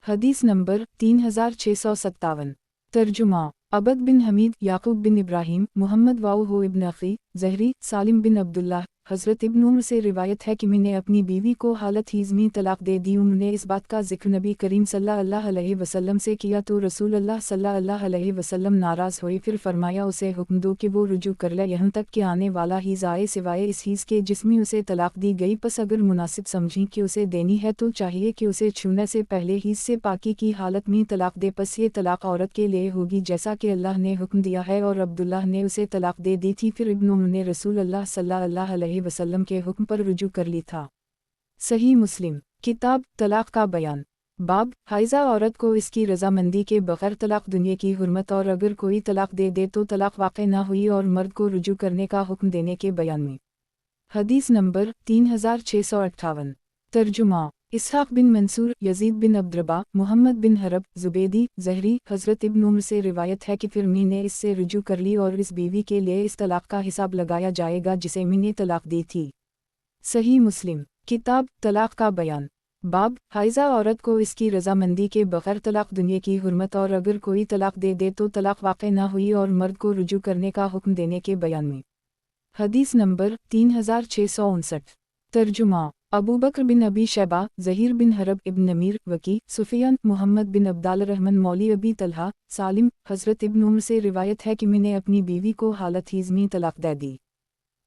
हदीस नंबर 3657। तर्जुमा अबद बिन हमीद याकूब बिन इब्राहिम मोहम्मद वाऊ हो इब्न अखी ज़हरी सालिम बिन अब्दुल्लाह हज़रत इब्न उम्र से रिवायत है कि मैंने अपनी बीवी को हालत हीज़ में तलाक दे दी। उन्होंने इस बात का जिक्र नबी करीम सल्लल्लाहु अलैहि वसल्लम से किया तो रसूल अल्लाह सल्लल्लाहु अलैहि वसल्लम नाराज़ हुए, फिर फरमाया उसे हुक्म दो कि वो रुजू कर ले यहाँ तक कि आने वाला हीज़ आए सिवाय इस हीज़ के जिसमें उसे तलाक दी गई। बस अगर मुनासिब समझें कि उसे देनी है तो चाहिए कि उसे छूने से पहले हीज़ से पाकी की हालत में तलाक दे। बस ये तलाक औरत के लिए होगी जैसा कि अल्लाह ने हुक्म दिया है, और अब्दुल्लाह ने उसे तलाक दे दी थी, फिर इब्न उम्र ने रसूल अल्लाह सल्लल्लाहु अलैहि वसल्लम के हुक्म पर रुजू कर ली था। सही मुस्लिम किताब तलाक का बयान। बाब हाइजा औरत को इसकी रजामंदी के बगैर तलाक दुनिया की हुर्मत और अगर कोई तलाक दे तो तलाक वाक़ न हुई और मर्द को रुजू करने का हुक्म देने के बयान में। हदीस नंबर 3658। तर्जुमा इसहाक़ बिन मंसूर यजीद बिन अब्दरबा मोहम्मद बिन हरब ज़ुबैदी ज़हरी हज़रत इब्न उम्र से रिवायत है कि फिर मैंने इससे रुजू कर ली और इस बीवी के लिए इस तलाक का हिसाब लगाया जाएगा जिसे मैंने तलाक दी थी। सही मुस्लिम किताब तलाक का बयान। बाब हाइजा औरत को इसकी रजामंदी के बगैर तलाक दुनिया की हुर्मत और अगर कोई तलाक दे तो तलाक वाक़ न हुई और मर्द को रुजू करने का हुक्म देने के बयान में। हदीस नंबर 3659। तर्जुमा अबू बकर बिन अबी शैबा ज़हीर बिन हरब इब्न नमीर वकी सुफियान मोहम्मद बिन अब्दाल रहमान मौली अबी तलहा सालिम हज़रत इब्न उम्र से रिवायत है कि मैंने अपनी बीवी को हालत हीज़ में तलाक दे दी।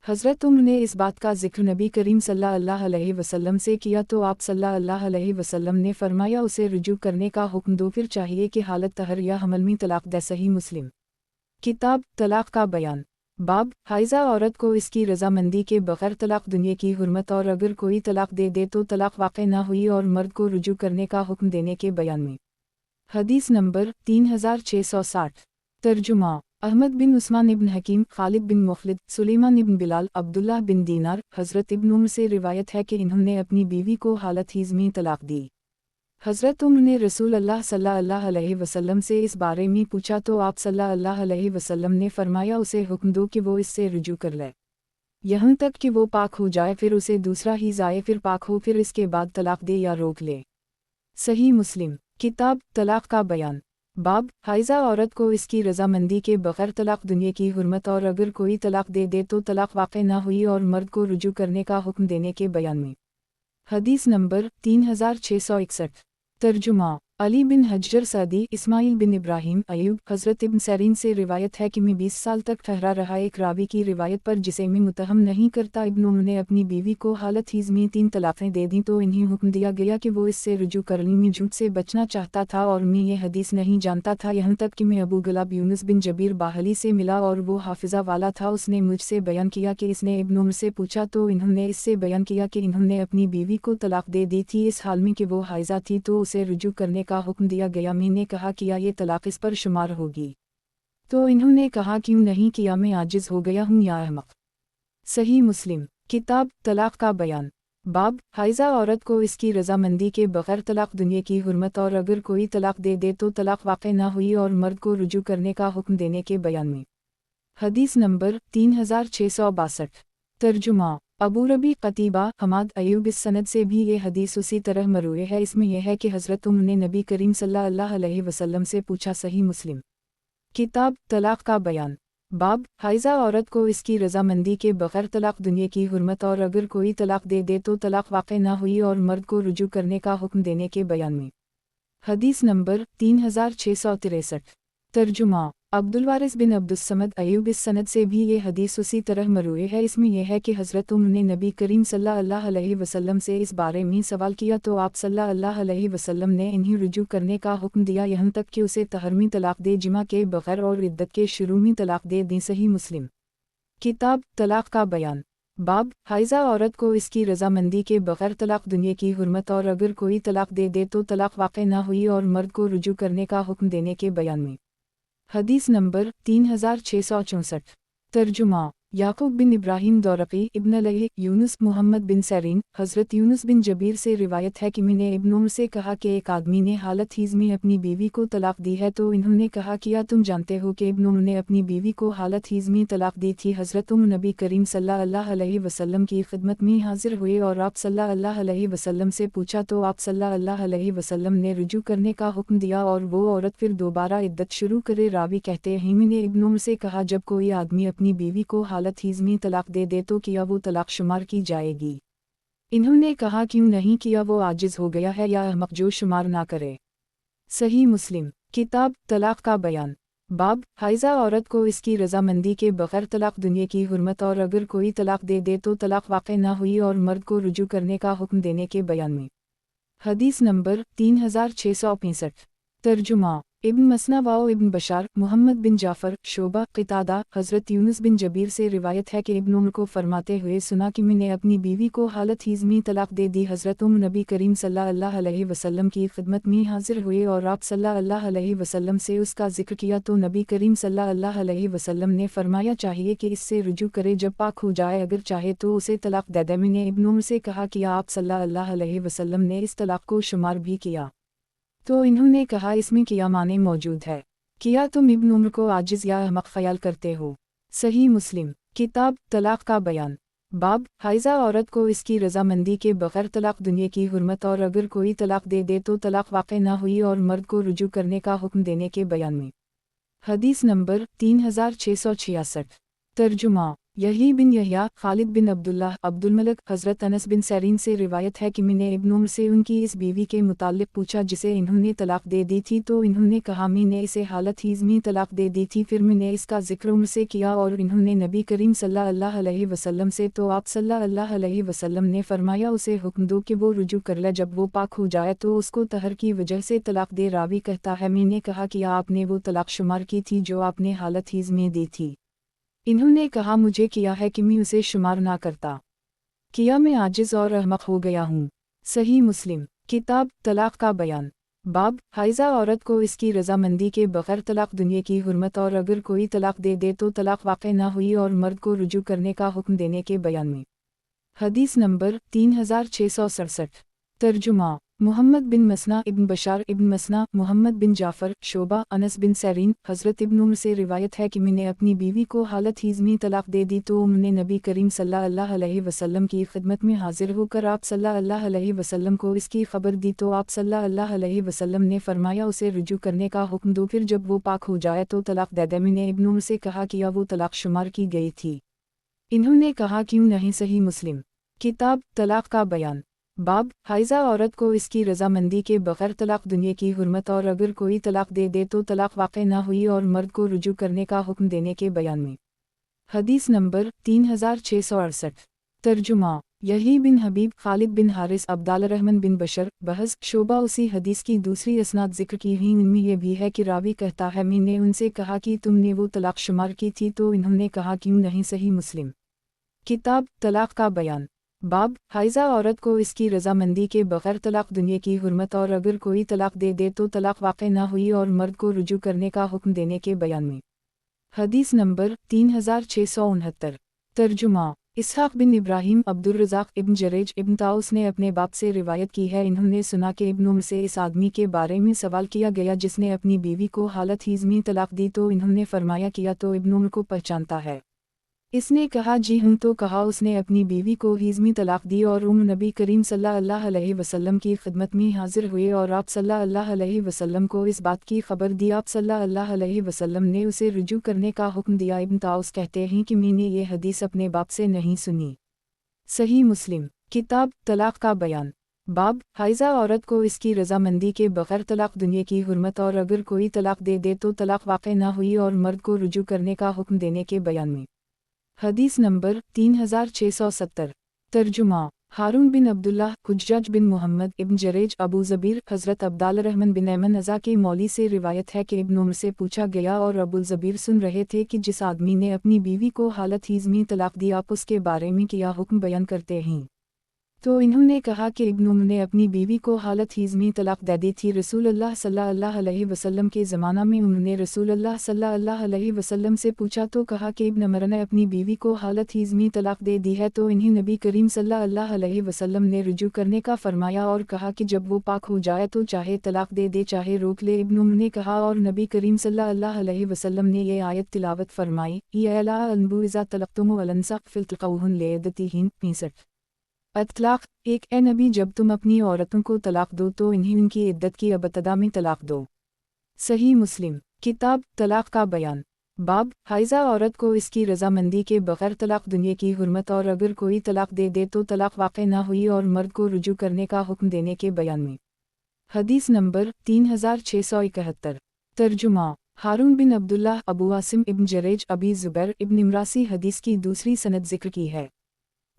हज़रत उम्र ने इस बात का जिक्र नबी करीम सल्लल्लाहु अलैहि वसल्लम से किया तो आप सल्लल्लाहु अलैहि वसल्लम ने फरमाया उसे रुजू करने का हुक्म दो, फिर चाहिए कि हालत तहर या हमल में तलाक दे। सही मुस्लिम किताब तलाक का बयान। बाब हाइजा औरत को इसकी रजामंदी के बगैर तलाक दुनिया की हुर्मत और अगर कोई तलाक दे तो तलाक वाक़ न हुई और मर्द को रुजू करने का हुक्म देने के बयान में। हदीस नंबर 3660। तर्जुमा अहमद बिन उस्मान इब्न हकीम खालिद बिन मुखलिद सुलेमान इब्न बिलाल अब्दुल्लाह बिन दीनार हज़रत इब्न उम्र से रिवायत है कि इन्होंने अपनी बीवी को हालत हीज़ में तलाक दी। हज़रत उम्र ने रसूल अल्लाह सल्लल्लाहु अलैहि वसल्लम से इस बारे में पूछा तो आप सल्लल्लाहु अलैहि वसल्लम ने फरमाया उसे हुक्म दो कि वो इससे रुजू कर ले यहाँ तक कि वो पाक हो जाए, फिर उसे दूसरा हीज़ आए, फिर पाक हो, फिर इसके बाद तलाक दे या रोक ले। सही मुस्लिम किताब तलाक का बयान। बाब हाइजा औरत को इसकी रजामंदी के बगैर तलाक दुनिया की हुर्मत और अगर कोई तलाक दे तो तलाक वाक़ न हुई और मर्द को रुजू करने का हुक्म देने के बयान में। हदीस नंबर 3661। तर्जुमा अली बिन हज्जर सदी इस्माइल बिन इब्राहिम अयूब हज़रत इब्न सरीन से रिवायत है कि मैं 20 साल तक ठहरा रहा एक रावी की रिवायत पर जिसे मैं मुतहम नहीं करता। इब्न उम्र ने अपनी बीवी को हालत हीज़ में 3 तलाक़ें दे दी तो इन्हें हुक्म दिया गया कि वो इससे रुजू करने में झूठ से बचना चाहता था और मैं ये हदीस नहीं जानता था, यहाँ तक कि मैं अबू गुलाब यूनुस बिन जबीर बाहली से मिला और वो हाफिज़ा वाला था। उसने मुझसे बयान किया कि इसने इब्न उम्र से पूछा तो इन्होंने इससे बयान किया कि इन्होंने अपनी बीवी को तलाक दे दी थी इस हाल में कि वो हाइज़ा थी तो उसे रुजू करने का हुक्म दिया गया। मैंने कहा किया ये तलाक इस पर शुमार होगी? तो इन्होंने कहा क्यों नहीं किया, मैं आजिज़ हो गया हूँ या अहमक। सही मुस्लिम किताब तलाक का बयान। बाब हाइजा औरत को इसकी रजामंदी के बगैर तलाक दुनिया की हुर्मत और अगर कोई तलाक दे तो तलाक वाक़ ना हुई और मर्द को रुजू करने का हुक्म देने के बयान में। हदीस नंबर 3662। तर्जुमा अबू रबी क़तीबा हमाद अयूब। इस सनद से भी ये हदीस उसी तरह मरूए है। इसमें यह है कि हज़रत उम्म ने नबी करीम सल्लल्लाहु अलैहि वसल्लम से पूछा। सही मुस्लिम किताब तलाक का बयान। बाब हाइजा औरत को इसकी रजामंदी के बगैर तलाक दुनिया की हुर्मत और अगर कोई तलाक दे तो तलाक वाक़ ना हुई और मर्द को रुजू करने का हुक्म देने के बयान में। हदीस नंबर 3663। तर्जुमा अब्दुल वारिस बिन अब्दुस्समद अयूब। इस सनद से भी ये हदीस उसी तरह मरूए है। इसमें यह है कि हज़रत उम्म ने नबी करीम सल्लल्लाहु अलैहि वसल्लम से इस बारे में सवाल किया तो आप सल्लल्लाहु अलैहि वसल्लम ने इन्हें रुजू करने का हुक्म दिया, यहाँ तक कि उसे तहरमी तलाक दे जिमा के बगैर और इद्दत के शुरू में तलाक दे दी। सही मुस्लिम किताब तलाक का बयान। बाब हाइजा औरत को इसकी रजामंदी के बगैर तलाक दुनिया की हुर्मत और अगर कोई तलाक दे तो तलाक वाक़ ना हुई और मर्द को रुजू करने का हुक्म देने के बयान में। हदीस नंबर 3664। तर्जुमा याकूब बिन इब्राहिम दौरक़ी इब्न लही यूनुस मोहम्मद बिन सरीन। हज़रत यूनुस बिन जबीर से रिवायत है कि मैंने इब्न उम्र से कहा कि एक आदमी ने हालत हीज़ में अपनी बीवी को तलाक दी है तो इन्होंने कहा क्या तुम जानते हो कि इब्न उम्र ने अपनी बीवी को हालत हीज़ में तलाक दी थी। हज़रत उम्र नबी करीम सल्लल्लाहु अलैहि वसल्लम की खिदमत में हाजिर हुए और आप सल्लल्लाहु अलैहि वसल्लम से पूछा तो आप सल्लल्लाहु अलैहि वसल्लम ने रुजू करने का हुक्म दिया और वो औरत फिर दोबारा इद्दत शुरू करे। रावी कहते हैं मैंने इब्न उम्र से कहा जब कोई आदमी अपनी बीवी को हालत हीज़ में तलाक दे तो क्या वो तलाक शुमार की जाएगी। इन्होंने कहा क्यों नहीं, किया वो आजिज़ हो गया है या अहमक जो शुमार ना करे। सही मुस्लिम किताब तलाक का बयान। बाब हाइजा औरत को इसकी रजामंदी के बगैर तलाक दुनिया की हुर्मत और अगर कोई तलाक दे तो तलाक वाक़ ना हुई और मर्द को रुजू करने का हुक्म देने के बयान में। हदीस नंबर 3665। तर्जुमा इब्न मसना वाओ इब्न बशार मोहम्मद बिन जाफ़र शोबा क़ितादा। हज़रत यूनुस बिन जबीर से रिवायत है कि इब्न उम्र को फरमाते हुए सुना कि मैंने अपनी बीवी को हालत हीज़ में तलाक दे दी। हज़रत उम्र नबी करीम सल्लल्लाहु अलैहि वसल्लम की खिदमत में हाजिर हुए और आप सल्लल्लाहु अलैहि वसल्लम से उसका जिक्र किया तो नबी करीम सल्लल्लाहु अलैहि वसल्लम ने फरमाया चाहिए कि इससे रुजू करे, जब पाक हो जाए अगर चाहे तो उसे तलाक दे दे। मैंने इब्न उम्र से कहा कि आप सल्लल्लाहु अलैहि वसल्लम ने इस तलाक को शुमार भी किया तो इन्होंने कहा इसमें क्या माने मौजूद है, किया तुम इब्न उम्र को आजिज़ या अहमक ख्याल करते हो। सही मुस्लिम किताब तलाक का बयान। बाब हाइजा औरत को इसकी रजामंदी के बगैर तलाक दुनिया की हुर्मत और अगर कोई तलाक दे तो तलाक वाक़ ना हुई और मर्द को रुजू करने का हुक्म देने के बयान में। हदीस नंबर 3666। तर्जुमा यही बिन यहया खालिद बिन अब्दुल्लाह अब्दुल मलक। हज़रत अनस बिन सरीन से रिवायत है कि मैंने इब्न उम्र से उनकी इस बीवी के मुताल्लिक़ पूछा जिसे इन्होंने तलाक दे दी थी तो इन्होंने कहा मैंने इसे हालत हीज़ में तलाक दे दी थी। फिर मैंने इसका जिक्र उम्र से किया और इन्होंने नबी करीम सल्लल्लाहु अलैहि वसल्लम से तो आप सल्लल्लाहु अलैहि वसल्लम ने फरमाया उसे हुक्म दो कि वो रुजू कर ले, जब वो पाक हो जाए तो उसको तहर की वजह से तलाक दे। रावी कहता है मैंने कहा कि आपने वो तलाक शुमार की थी जो आपने हालत हीज़ में दी थी। इन्होंने कहा मुझे किया है कि मैं उसे शुमार ना करता, किया मैं आजिज़ और अहमक हो गया हूँ। सही मुस्लिम किताब तलाक का बयान। बाब हाइजा औरत को इसकी रजामंदी के बगैर तलाक दुनिया की हुर्मत और अगर कोई तलाक दे तो तलाक वाक़ ना हुई और मर्द को रुजू करने का हुक्म देने के बयान में। हदीस नंबर 3667। तर्जुमा मोहम्मद बिन मसना इब्न बशार इब्न मसना मोहम्मद बिन जाफ़र शोबा अनस बिन सरीन। हज़रत इब्न उम्र से रिवायत है कि मैंने अपनी बीवी को हालत हीज़ में तलाक दे दी तो उन्होंने नबी करीम सल्लल्लाहु अलैहि वसल्लम की खिदमत में हाजिर होकर आप सल्लल्लाहु अलैहि वसल्लम को इसकी खबर दी तो आप सल्लल्लाहु अलैहि वसल्लम ने फरमाया उसे रुजू करने का हुक्म दो, फिर जब वो पाक हो जाए तो तलाक दे दे। मैंने इब्न उम्र से कहा किया वो तलाक शुमार की गई थी। इन्होंने कहा क्यों नहीं। सही मुस्लिम किताब तलाक का बयान। बाब हाइजा औरत को इसकी रजामंदी के बगैर तलाक दुनिया की हुर्मत और अगर कोई तलाक दे तो तलाक वाक़ ना हुई और मर्द को रुजू करने का हुक्म देने के बयान में। हदीस नंबर 3668। तर्जुमा यही बिन हबीब खालिद बिन हारिस अब्दाल रहमान बिन बशर बहस शोबा। उसी हदीस की दूसरी असनाद जिक्र की हुई उनमें यह भी है कि रावी कहता है मैंने उनसे कहा कि तुमने वो तलाक शुमार की थी तो इन्होंने कहा क्यों नहीं। सही मुस्लिम किताब तलाक का बयान। बाब हाइजा औरत को इसकी रजामंदी के बगैर तलाक दुनिया की हुर्मत और अगर कोई तलाक दे तो तलाक वाक़ ना हुई और मर्द को रुजू करने का हुक्म देने के बयान में। हदीस नंबर 3669। तर्जुमा इसहाक बिन इब्राहीम अब्दुर्रज़ाक इब्न जरेज इब्न ताउस ने अपने बाप से रिवायत की है, इन्होंने सुना कि इब्न उम्र से इस आदमी के बारे में सवाल किया गया जिसने अपनी बीवी को हालत हिज़मी तलाक दी, तो इन्होंने फरमाया किया तो इब्न उम्र को पहचानता है। इसने कहा जी हूँ, तो कहा उसने अपनी बीवी को हिज़मी तलाक दी और नबी करीम सल्लल्लाहु अलैहि वसल्लम की खिदमत में हाजिर हुए और आप सल्लल्लाहु अलैहि वसल्लम को इस बात की खबर दी। आप सल्लल्लाहु अलैहि वसल्लम ने उसे रुजू करने का हुक्म दिया। इब्न ताउस कहते हैं कि मैंने ये हदीस अपने बाप से नहीं सुनी। सही मुस्लिम किताब तलाक का बयान। बाब हाइजा औरत को इसकी रजामंदी के बगैर तलाक दुनिया की हुर्मत, और अगर कोई तलाक दे तो तलाक वाक़ न हुई और मर्द को रुजू करने का हुक्म देने के बयान में। हदीस नंबर 3670। तर्जुमा हारून बिन अब्दुल्लाह हुज्जाज बिन मोहम्मद इब्न जरेज अबू ज़बीर हज़रत अब्दाल-रहमान बिन ऐमन अज़ा के मौली से रिवायत है कि इब्न उम्र से पूछा गया और अबू ज़बीर सुन रहे थे कि जिस आदमी ने अपनी बीवी को हालत हिज़मी तलाक दी, आप उसके बारे में क्या हुक्म बयान करते हैं। तो इन्होंने कहा कि इब्न उम्र ने अपनी बीवी को हालत हिज़मी तलाक दे दी थी। रसूलुल्लाह सल्लल्लाहु अलैहि वसल्लम के ज़माना में उन्होंने रसूलुल्लाह सल्लल्लाहु अलैहि वसल्लम से पूछा तो कहा कि इब्न उम्र ने अपनी बीवी को हालत हिज़मी तलाक दे दी है, तो इन्हें नबी करीम सल्लल्लाहु अलैहि वसल्लम ने रुजू करने का फरमाया और कहा कि जब वो पाक हो जाए तो चाहे तलाक दे चाहे रोक ले। इब्न उम्र ने कहा और नबी करीम सल्लल्लाहु अलैहि वसल्लम ने ये आयत तिलावत फरमाई, या अला अनबु इज़ा तलक़्तुमु अलनसा फ़िल्तक़ऊहुन लिइद्दतिहिन 65। अतलाक एक ए नबी, जब तुम अपनी औरतों को तलाक दो तो इन्हें उनकी इद्दत की अबतदा में तलाक दो। सही मुस्लिम किताब तलाक का बयान। बाब हाइजा औरत को इसकी रजामंदी के बगैर तलाक दुनिया की हुर्मत, और अगर कोई तलाक दे तो तलाक वाक़ न हुई और मर्द को रुजू करने का हुक्म देने के बयान में। हदीस नंबर 3671। तर्जुमा हारून बिन अब्दुल्लाह अबू आसिम इब्न जरेज अबी ज़ुबैर इब्न इमरासी हदीस की दूसरी सनद जिक्र की है।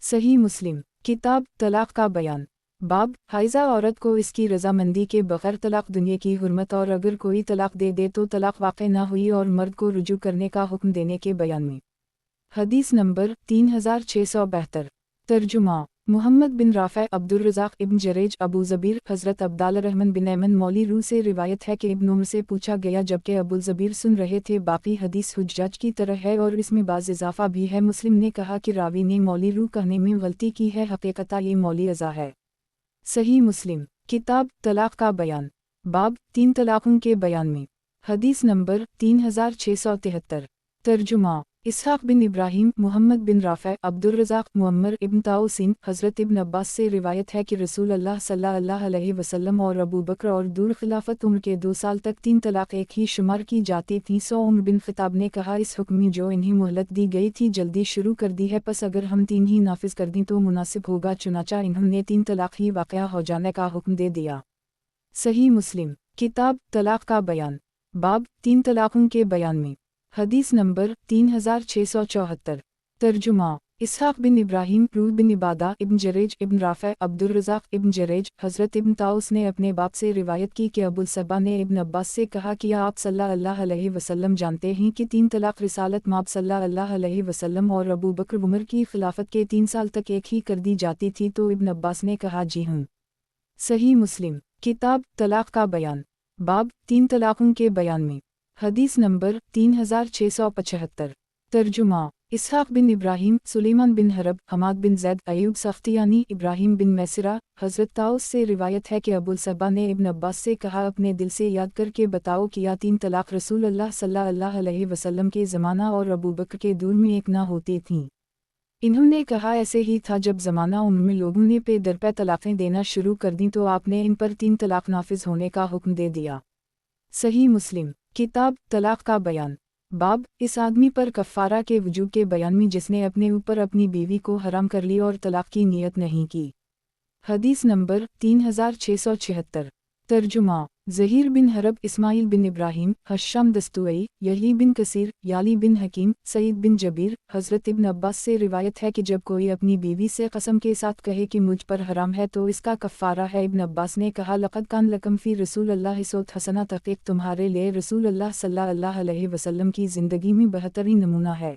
सही मुस्लिम किताब तलाक का बयान। बाब हाइजा औरत को इसकी रजामंदी के बगैर तलाक दुनिया की हुर्मत, और अगर कोई तलाक दे तो तलाक वाक़ न हुई और मर्द को रुजू करने का हुक्म देने के बयान में। हदीस नंबर 3672। तर्जुमा मुहम्मद बिन राफ़े अब्दुर्रज़ाक इब्न जरेज अबू ज़बीर हज़रत अब्दाल-रहमान बिन ऐमन मौली रू से रिवायत है कि इब्न उम्र से पूछा गया जबकि अबू ज़बीर सुन रहे थे। बाकी हदीस हुज्जाज की तरह है और इसमें बाज़ इजाफ़ा भी है। मुस्लिम ने कहा कि रावी ने मौली रू कहने में गलती की है, हक़ीक़ता ये मौली अज़ा है। सही मुस्लिम किताब तलाक का बयान। बाब 3 तलाक़ों के बयान में। हदीस नंबर 3673। तर्जुमा इसहाक बिन इब्राहीम मुहम्मद बिन राफ़े अब्दुर्रज़ाक मुअम्मर इब्न ताउसीन हज़रत इब्न अब्बास से रिवायत है कि रसूलुल्लाह सल्लल्लाहु अलैहि वसल्लम और अबू बकर और दूर खिलाफत उम्र के 2 साल तक 3 तलाक एक ही शुमार की जाती थीं। उमर बिन ख़िताब ने कहा, इस हुक्म में जो इन्हें मोहलत दी गई थी जल्दी शुरू कर दी है, बस अगर हम 3 ही नाफिज कर दें तो मुनासिब होगा। चुनाचा इन्होंने 3 तलाक ही वाक़या हो जाने का हुक्म दे दिया। सही मुस्लिम किताब तलाक का बयान। बाब 3 तलाक़ों के बयान में। हदीस नंबर 3674। तर्जुमा इसहाक बिन इब्राहीम रूह बिन इबादा इब्न जरेज इब्न राफ़े अब्दुर्रज़ाक इब्न जरेज हज़रत इब्न ताउस ने अपने बाप से रिवायत की कि अबुल सबा ने इब्न अब्बास से कहा कि आप सल्लल्लाहु अलैहि वसल्लम जानते हैं कि 3 तलाक रिसालत माब सल्लल्लाहु अलैहि वसल्लम और अबू बकर उमर की खिलाफत के 3 साल तक एक ही कर दी जाती थी। तो इब्न अब्बास ने कहा, जी हूँ। सही मुस्लिम किताब तलाक का बयान। बाब 3 तलाक़ों के बयान में। हदीस नंबर 3675। तर्जुमा इसहाक बिन इब्राहीम सुलेमान बिन हरब हमाद बिन ज़ैद अयूब सख्तियानी इब्राहीम बिन मैसरा हज़रत ताउस से रिवायत है कि अबुल सबा ने इब्न अब्बास से कहा, अपने दिल से याद करके बताओ कि या 3 तलाक रसूलुल्लाह सल्लल्लाहु अलैहि वसल्लम के ज़माना और अबू बकर के दौर में एक ना होती थीं। इन्होंने कहा, ऐसे ही था जब ज़माना उम्र में लोगों ने पे दर पे तलाक़ें देना शुरू कर दी तो आपने इन पर 3 तलाक नाफिज होने का हुक्म दे दिया। सही मुस्लिम किताब तलाक का बयान। बाब इस आदमी पर कफ़ारा के वजूब के बयान में जिसने अपने ऊपर अपनी बीवी को हराम कर ली और तलाक की नियत नहीं की। हदीस नंबर 3676। तर्जुमा ज़हीर बिन हरब इस्माइल बिन इब्राहीम हश्शाम दस्तुई यही बिन कसीर याली बिन हकीम सईद बिन जबीर हज़रत इब्न अब्बास से रिवायत है कि जब कोई अपनी बीवी से कसम के साथ कहे कि मुझ पर हराम है तो इसका कफ़ारा है। इब्न अब्बास ने कहा, लक़द कान लकम फ़ी रसूलिल्लाहि उस्वतुन हसना, तहक़ीक़ तुम्हारे लिए रसूलुल्लाह सल्लल्लाहु अलैहि वसल्लम की ज़िंदगी में बेहतरीन नमूना है।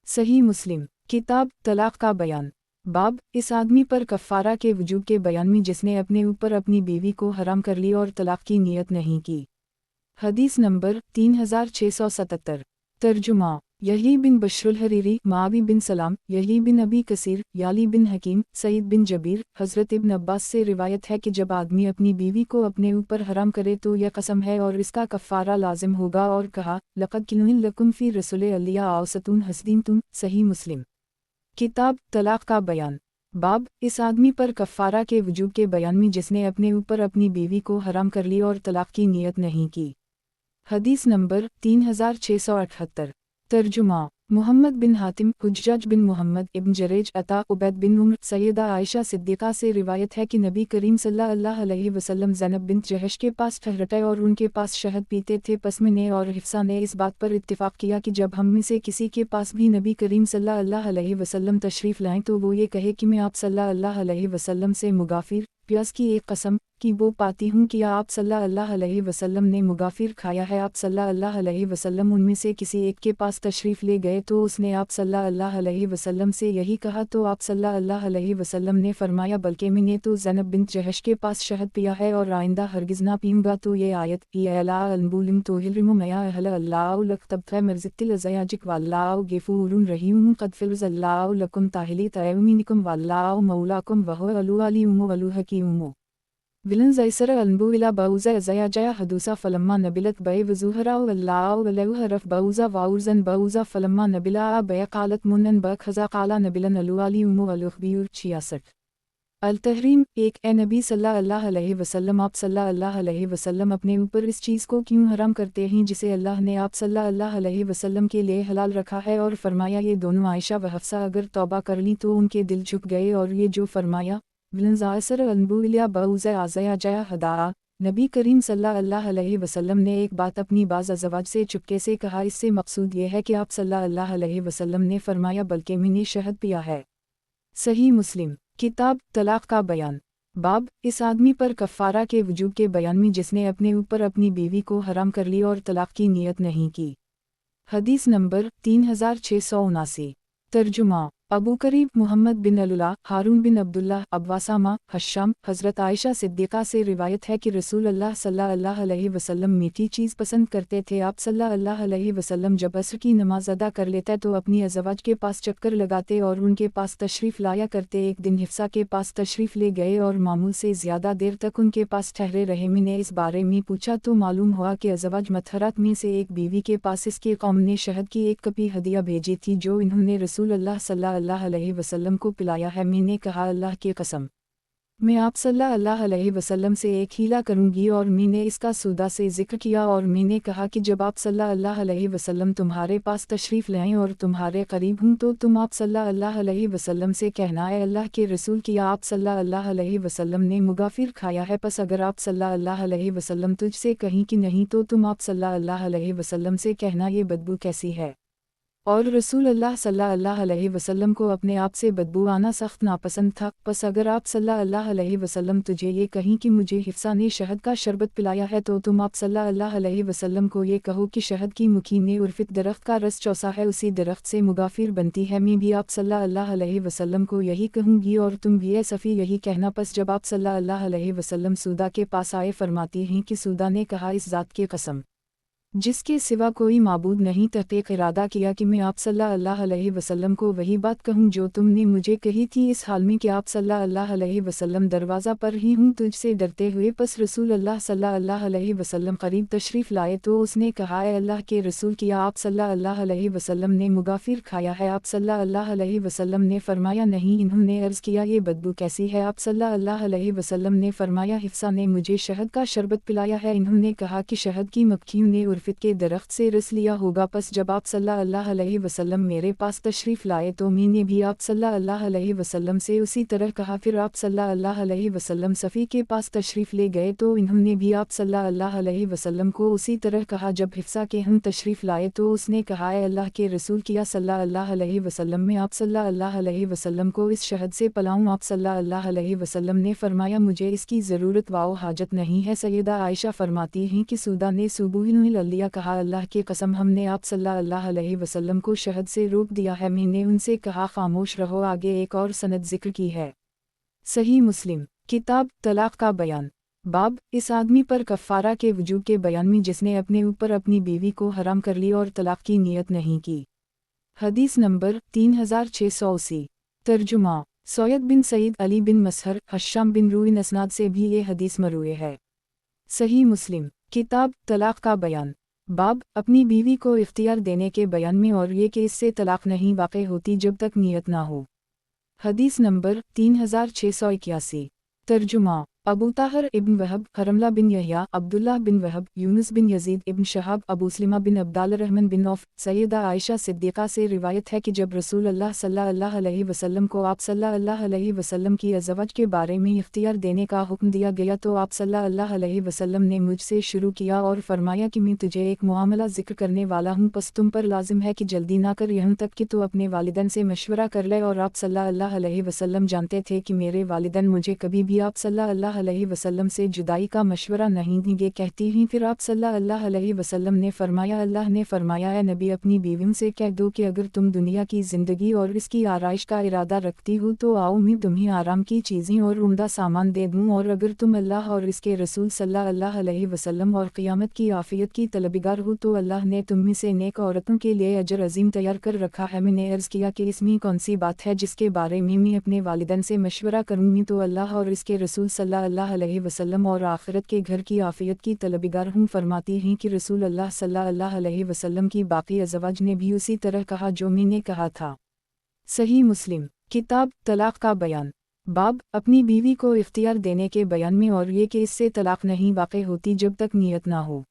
सही मुस्लिम किताब तलाक का बयान। बाब इस आदमी पर कफ़ारा के वजूब के बयान में जिसने अपने ऊपर अपनी बीवी को हराम कर ली और तलाक की नियत नहीं की। हदीस नंबर 3677। तर्जुमा यही बिन बशरुल हरीरी, मावी बिन सलाम, यही बिन अबी कसीर, याली बिन हकीम, सईद बिन जबीर। हज़रत इब्न अब्बास से रिवायत है कि जब आदमी अपनी बीवी को अपने ऊपर हराम करे तो यह कसम है और इसका कफ़ारा लाजिम होगा, और कहा लक़द किन लकुम फ़ी रसूल अल्लिया आवसतून हसदीन तुम। सही मुस्लिम। किताब तलाक़ का बयान। बाब, इस आदमी पर कफ़ारा के वजूब के बयान में जिसने अपने ऊपर अपनी बीवी को हराम कर ली और तलाक़ की नीयत नहीं की। हदीस नंबर 3678। तर्जुमा। मुहम्मद बिन हातिम, हुज्जाज बिन मुहम्मद इब्न जरेज, अता, उबैद बिन उम्र, सैयदा आयशा सिद्दीक़ा से रिवायत है कि नबी करीम सल्लल्लाहु अलैहि वसल्लम ज़ैनब बिन्त जहश के पास ठहरते और उनके पास शहद पीते थे। पस मैंने और हिफ्सा ने इस बात पर इत्तिफ़ाक़ किया कि जब हम में से किसी के पास भी नबी करीम सल्लल्लाहु अलैहि वसल्लम तशरीफ़ लाएं तो वो ये कहे कि मैं आप सल्लल्लाहु अलैहि वसल्लम से मुगाफ़िर प्यास की एक कसम कि वो पाती हूँ कि आप सल्लल्लाहु अलैहि वसल्लम ने मुगाफ़िर खाया है। आप सल्लल्लाहु अलैहि वसल्लम उनमें से किसी एक के पास तशरीफ़ ले गए तो उसने आप सल्लल्लाहु अलैहि वसल्लम से यही कहा तो आप सल्लल्लाहु अलैहि वसल्लम ने फरमाया बल्कि मैंने तो ज़ैनब बिन्त जहश के पास शहद पिया है और आइंदा हरगिज़ ना पीऊँगा। तो ये आयत या अलबुलिम तोहिलरिमु मया अहल अल्लाह लक़तब मर्ज़ितिल अज़याजिक वल्लाहु गफ़ूरुर रहीम क़द फ़रज़ल्लाहु लकुम ताहिली तयमीनिकुम वल्लाहु मौलाकुम वहुव अलुअलीम वलुहकीम। विलन ज़ैसर अलबू इला बाउज़ा अज़या जया हदूसा फलम्मा नबिलत बय वज़ूहरा वल्लाहु वलहु हरफ बाउज़ा वाउरज़न बाउज़ा फलम्मा नबिला बय क़ालत मुन्नन ब खज़ा क़ाला नबिलन अलुअलीम वलुहबीर। 66। अल-तहरीम। एक, ए नबी सल्लल्लाहु अलैहि वसल्लम, आप सल्लल्लाहु अलैहि वसल्लम अपने ऊपर इस चीज़ को क्यों हराम करते हैं जिसे अल्लाह ने आप सल्लल्लाहु अलैहि वसल्लम के लिए हलाल रखा है। और फरमाया ये दोनों आयशा व हफ्सा अगर तौबा कर लीं तो उनके दिल झुक गए। और ये जो फरमाया विलनज़ासर अनबुलिया बाउज़ आज़या जया हदा, नबी करीम सल्लल्लाहु अलैहि वसल्लम ने एक बात अपनी बाज़ अज़वाज से चुपके से कहा। इससे मकसूद ये है कि आप सल्लल्लाहु अलैहि वसल्लम ने फरमाया बल्कि मैंने शहद पिया है। सही मुस्लिम। किताब तलाक़ का बयान। बाब, इस आदमी पर कफ़ारा के वजूब के बयान में जिसने अपने ऊपर अपनी बीवी को हराम कर ली और तलाक़ की नीयत नहीं की। हदीस नंबर 3679। तर्जुमा। अबू करीब मुहम्मद बिन अल्ला, हारून बिन अब्दुल्लाह, अब्वासामा, हश्शाम। हज़रत आयशा सिद्दीक़ा से रिवायत है कि रसूल अल्लाह सल्लल्लाहु अलैहि वसल्लम मीठी चीज़ पसंद करते थे। आप सल्लल्लाहु अलैहि वसल्लम जब असर की नमाज अदा कर लेते तो अपनी अज़वाज के पास चक्कर लगाते और उनके पास तशरीफ़ लाया करते। एक दिन हिफ्सा के पास तशरीफ़ ले गए और मामूल से ज़्यादा देर तक उनके पास ठहरे रहे। मैंने इस बारे में पूछा तो मालूम हुआ कि अज़वाज मतहरात में से एक बीवी के पास इसके कौम ने शहद की एक कपी हदिया भेजी थी जो इन्होंने रसूल अल्लाह सल्लल्लाहु अलैहि वसल्लम को पिलाया है। मैंने कहा अल्लाह की कसम, मैं आप सल्लल्लाहु अलैहि वसल्लम से एक हीला करूंगी। और मैंने इसका सौदा से जिक्र किया और मैंने कहा कि जब आप सल्लल्लाहु अलैहि वसल्लम तुम्हारे पास तशरीफ़ लाएं और तुम्हारे करीब हूँ तो तुम आप सल्लल्लाहु अलैहि वसल्लम से कहना है अल्लाह के रसूल की आप सल्लल्लाहु अलैहि वसल्लम ने मुगाफ़िर खाया है। बस अगर आप सल्लल्लाहु अलैहि वसल्लम तुझसे कहीं कि नहीं तो तुम आप सल्लल्लाहु अलैहि वसल्लम से कहना ये बदबू कैसी है। और रसूल अल्लाह सल्लल्लाहु अलैहि वसल्लम को अपने आप से बदबू आना सख्त नापसंद था। बस अगर आप सल्लल्लाहु अलैहि वसल्लम तुझे ये कहीं कि मुझे हिफ्सा ने शहद का शरबत पिलाया है तो तुम आप सल्लल्लाहु अलैहि वसल्लम को ये कहो कि शहद की मुखी ने उर्फित दरख्त का रस चौसा है, उसी दरख्त से मुगाफिर बनती है। मैं भी आप सल्लल्लाहु अलैहि वसल्लम को यही कहूँगी और तुम भी सफ़ी यही कहना। बस जब आप सल्लल्लाहु अलैहि वसल्लम सूदा के पास आए फरमाती हैं कि सूदा ने कहा इस ज़ात की कसम जिसके सिवा कोई माबूद नहीं, तहक़ीक़ इरादा किया कि मैं आप सल्लल्लाहु अलैहि वसल्लम को वही बात कहूँ जो तुमने मुझे कही थी, इस हाल में कि आप सल्लल्लाहु अलैहि वसल्लम दरवाज़ा पर ही हूँ तुझसे डरते हुए। बस रसूल अल्लाह सल्लल्लाहु अलैहि वसल्लम करीब तशरीफ़ लाए तो उसने कहा ए अल्लाह के रसूल किया आप सल्लल्लाहु अलैहि वसल्लम ने मुगाफिर खाया है। आप सल्लल्लाहु अलैहि वसल्लम ने फरमाया नहीं। इन्होंने अर्ज़ किया ये बदबू कैसी है। आप सल्लल्लाहु अलैहि वसल्लम ने फरमाया हिफ्सा ने मुझे शहद का शरबत पिलाया है। इन्होंने कहा कि शहद की मक्खियों ने उर्फित के दरख्त से रस लिया होगा। बस जब आप सल्लल्लाहु अलैहि वसल्लम मेरे पास तशरीफ़ लाए तो मैंने भी आप सल्लल्लाहु अलैहि वसल्लम से उसी तरह कहा। फिर आप सल्लल्लाहु अलैहि वसल्लम सफ़ी के पास तशरीफ़ ले गए तो इन्होंने भी आप सल्लल्लाहु अलैहि वसल्लम को उसी तरह कहा। जब हिफ्सा के हम तशरीफ़ लाए तो उसने कहा ए अल्लाह के रसूल किया सल्लल्लाहु अलैहि वसल्लम में आप सल्लल्लाहु अलैहि वसल्लम को इस शहद से पिलाऊं। आप सल्लल्लाहु अलैहि वसल्लम ने फरमाया मुझे इसकी ज़रूरत व हाजत नहीं है। सैयदा आयशा फरमाती हैं कि सूदा ने सुबुहुल अलिया कहा अल्लाह की कसम हमने आप सल्लल्लाहु अलैहि वसल्लम को शहद से रोक दिया है। मैंने उनसे कहा खामोश रहो। आगे एक और सनद जिक्र की है। सही मुस्लिम किताब तलाक़ का बयान। बाब, इस आदमी पर कफ़ारा के वजूब के बयान में जिसने अपने ऊपर अपनी बीवी को हराम कर ली और तलाक़ की नीयत नहीं की। حدیث نمبر 3680 ترجمہ سید بن سعید علی بن مسہر ہشام بن روئن اسناد سے بھی یہ حدیث مروی ہے۔ صحیح مسلم کتاب طلاق کا بیان باب اپنی بیوی کو اختیار دینے کے بیان میں اور یہ کہ اس سے طلاق نہیں واقع ہوتی جب تک نیت نہ ہو۔ حدیث نمبر 3681 ترجمہ ابو طاہر ابن وہب حرملہ بن یحییٰ عبداللہ بن وہب یونس بن یزید ابن شہاب ابو سلمہ بن عبد الرحمن بن عوف سیدہ عائشہ صدیقہ سے روایت ہے کہ جب رسول اللہ صلی اللہ علیہ وسلم کو آپ صلی اللہ علیہ وسلم کی ازواج کے بارے میں اختیار دینے کا حکم دیا گیا تو آپ صلی اللہ علیہ وسلم نے مجھ سے شروع کیا اور فرمایا کہ میں تجھے ایک معاملہ ذکر کرنے والا ہوں، پس تم پر لازم ہے کہ جلدی نہ کر یہاں تک کہ تو اپنے والدین سے مشورہ کر لے۔ اور آپ صلی اللہ علیہ وسلم جانتے تھے کہ میرے والدین مجھے کبھی بھی آپ صلی اللہ علیہ وسلم سے جدائی کا مشورہ نہیں دیں گے۔ کہتی ہیں پھر آپ صلی اللہ علیہ وسلم نے فرمایا اللہ نے فرمایا اے نبی اپنی بیویوں سے کہہ دو کہ اگر تم دنیا کی زندگی اور اس کی آرائش کا ارادہ رکھتی ہو تو آؤ میں تمہیں آرام کی چیزیں اور عمدہ سامان دے دوں، اور اگر تم اللہ اور اس کے رسول صلی اللہ علیہ وسلم اور قیامت کی عافیت کی طلبگار ہو تو اللہ نے تم میں سے نیک عورتوں کے لیے اجر عظیم تیار کر رکھا ہے۔ میں نے عرض کیا کہ اس میں کون سی بات ہے جس کے بارے میں اپنے والدین سے مشورہ کروں گی؟ تو اللہ اور اس کے رسول صلی اللہ علیہ وسلم اور آخرت کے گھر کی عافیت کی طلبگار ہوں۔ فرماتی ہیں کہ رسول اللہ صلی اللہ علیہ وسلم کی باقی ازواج نے بھی اسی طرح کہا جو میں نے کہا تھا۔ صحیح مسلم کتاب طلاق کا بیان باب اپنی بیوی کو اختیار دینے کے بیان میں اور یہ کہ اس سے طلاق نہیں واقع ہوتی جب تک نیت نہ ہو۔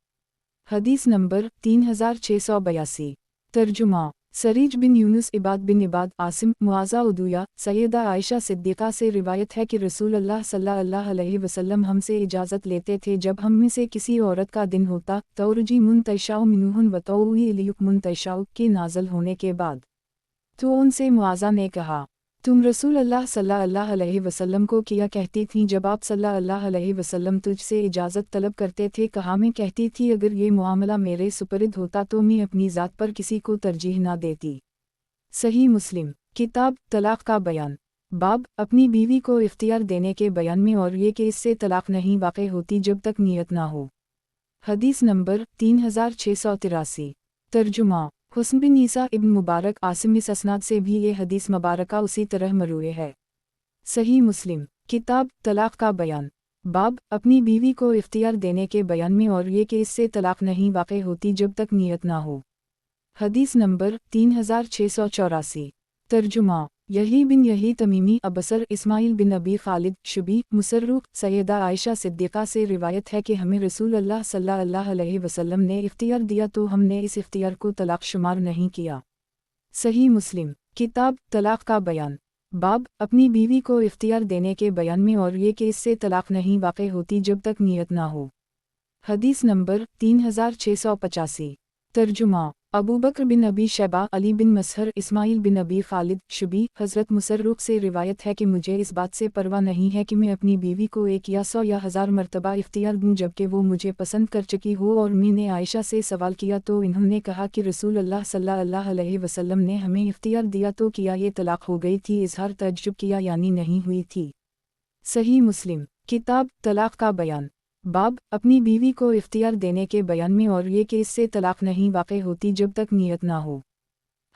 حدیث نمبر 3682 ترجمہ سریج بن یونس عباد بن عباد عاصم معاذہ عدویہ سیدہ عائشہ صدیقہ سے روایت ہے کہ رسول اللہ صلی اللہ علیہ وسلم ہم سے اجازت لیتے تھے جب ہم میں سے کسی عورت کا دن ہوتا تورجی منتشاء منہن وتوئی الیک منتشاء کے نازل ہونے کے بعد، تو ان سے معاذہ نے کہا تم رسول اللہ صلی اللہ علیہ وسلم کو کیا کہتی تھیں جب آپ صلی اللہ علیہ وسلم تجھ سے اجازت طلب کرتے تھے؟ کہا میں کہتی تھی اگر یہ معاملہ میرے سپرد ہوتا تو میں اپنی ذات پر کسی کو ترجیح نہ دیتی۔ صحیح مسلم کتاب طلاق کا بیان باب اپنی بیوی کو اختیار دینے کے بیان میں اور یہ کہ اس سے طلاق نہیں واقع ہوتی جب تک نیت نہ ہو۔ حدیث نمبر 3683 ترجمہ حسن بن عیسیٰ ابن مبارک عاصم اس اسناد سے بھی یہ حدیث مبارکہ اسی طرح مروی ہے۔ صحیح مسلم کتاب طلاق کا بیان باب اپنی بیوی کو اختیار دینے کے بیان میں اور یہ کہ اس سے طلاق نہیں واقع ہوتی جب تک نیت نہ ہو۔ حدیث نمبر 3684 ترجمہ یحییٰ بن یحییٰ تمیمی ابصر اسماعیل بن ابی خالد شبی مسروق سیدہ عائشہ صدیقہ سے روایت ہے کہ ہمیں رسول اللہ صلی اللہ علیہ وسلم نے اختیار دیا تو ہم نے اس اختیار کو طلاق شمار نہیں کیا۔ صحیح مسلم کتاب طلاق کا بیان باب اپنی بیوی کو اختیار دینے کے بیان میں اور یہ کہ اس سے طلاق نہیں واقع ہوتی جب تک نیت نہ ہو۔ حدیث نمبر 3685 ترجمہ ابو بکر بن ابی شیبہ علی بن مسہر اسماعیل بن ابی خالد شبی حضرت مسروق سے روایت ہے کہ مجھے اس بات سے پرواہ نہیں ہے کہ میں اپنی بیوی کو 1 یا 100 یا 1000 مرتبہ اختیار دوں جبکہ وہ مجھے پسند کر چکی ہو۔ اور میں نے عائشہ سے سوال کیا تو انہوں نے کہا کہ رسول اللہ صلی اللہ علیہ وسلم نے ہمیں اختیار دیا تو کیا یہ طلاق ہو گئی تھی؟ اظہار تعجب کیا یعنی نہیں ہوئی تھی۔ صحیح مسلم کتاب طلاق کا بیان باب اپنی بیوی کو اختیار دینے کے بیان میں اور یہ کہ اس سے طلاق نہیں واقع ہوتی جب تک نیت نہ ہو۔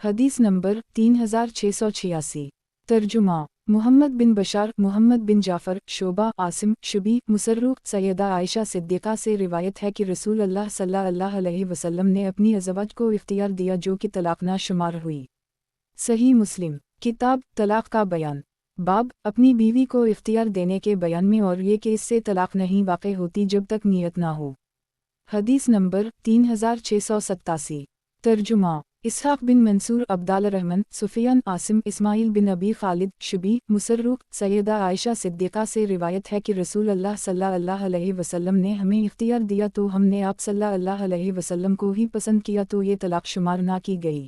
حدیث نمبر 3686 ترجمہ محمد بن بشار محمد بن جعفر شعبہ عاصم شبی مسروق سیدہ عائشہ صدیقہ سے روایت ہے کہ رسول اللہ صلی اللہ علیہ وسلم نے اپنی ازواج کو اختیار دیا جو کہ طلاق نہ شمار ہوئی۔ صحیح مسلم کتاب طلاق کا بیان باب اپنی بیوی کو اختیار دینے کے بیان میں اور یہ کہ اس سے طلاق نہیں واقع ہوتی جب تک نیت نہ ہو۔ حدیث نمبر 3687 ترجمہ اسحاق بن منصور عبد الرحمن سفیان عاصم اسماعیل بن ابی خالد شبی مسروق سیدہ عائشہ صدیقہ سے روایت ہے کہ رسول اللہ صلی اللہ علیہ وسلم نے ہمیں اختیار دیا تو ہم نے آپ صلی اللہ علیہ وسلم کو ہی پسند کیا تو یہ طلاق شمار نہ کی گئی۔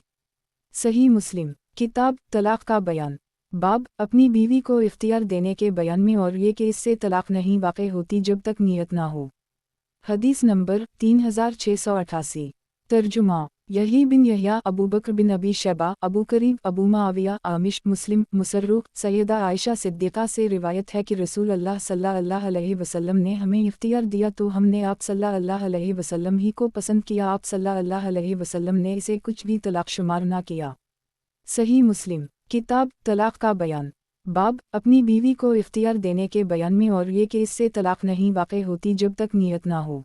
صحیح مسلم کتاب طلاق کا بیان باب اپنی بیوی کو اختیار دینے کے بیان میں اور یہ کہ اس سے طلاق نہیں واقع ہوتی جب تک نیت نہ ہو۔ حدیث نمبر 3688 ترجمہ یحییٰ بن یحییٰ ابو بکر بن ابی شیبہ ابو کریب ابو معاویہ عامش مسلم مسروق سیدہ عائشہ صدیقہ سے روایت ہے کہ رسول اللہ صلی اللہ علیہ وسلم نے ہمیں اختیار دیا تو ہم نے آپ صلی اللہ علیہ وسلم ہی کو پسند کیا۔ آپ صلی اللہ علیہ وسلم نے اسے کچھ بھی طلاق شمار نہ کیا۔ सही मुस्लिम किताब तलाक का बयान। बाब अपनी बीवी को इख्तियार देने के बयान में और ये कि इससे तलाक नहीं वाक़ई होती जब तक नियत ना हो।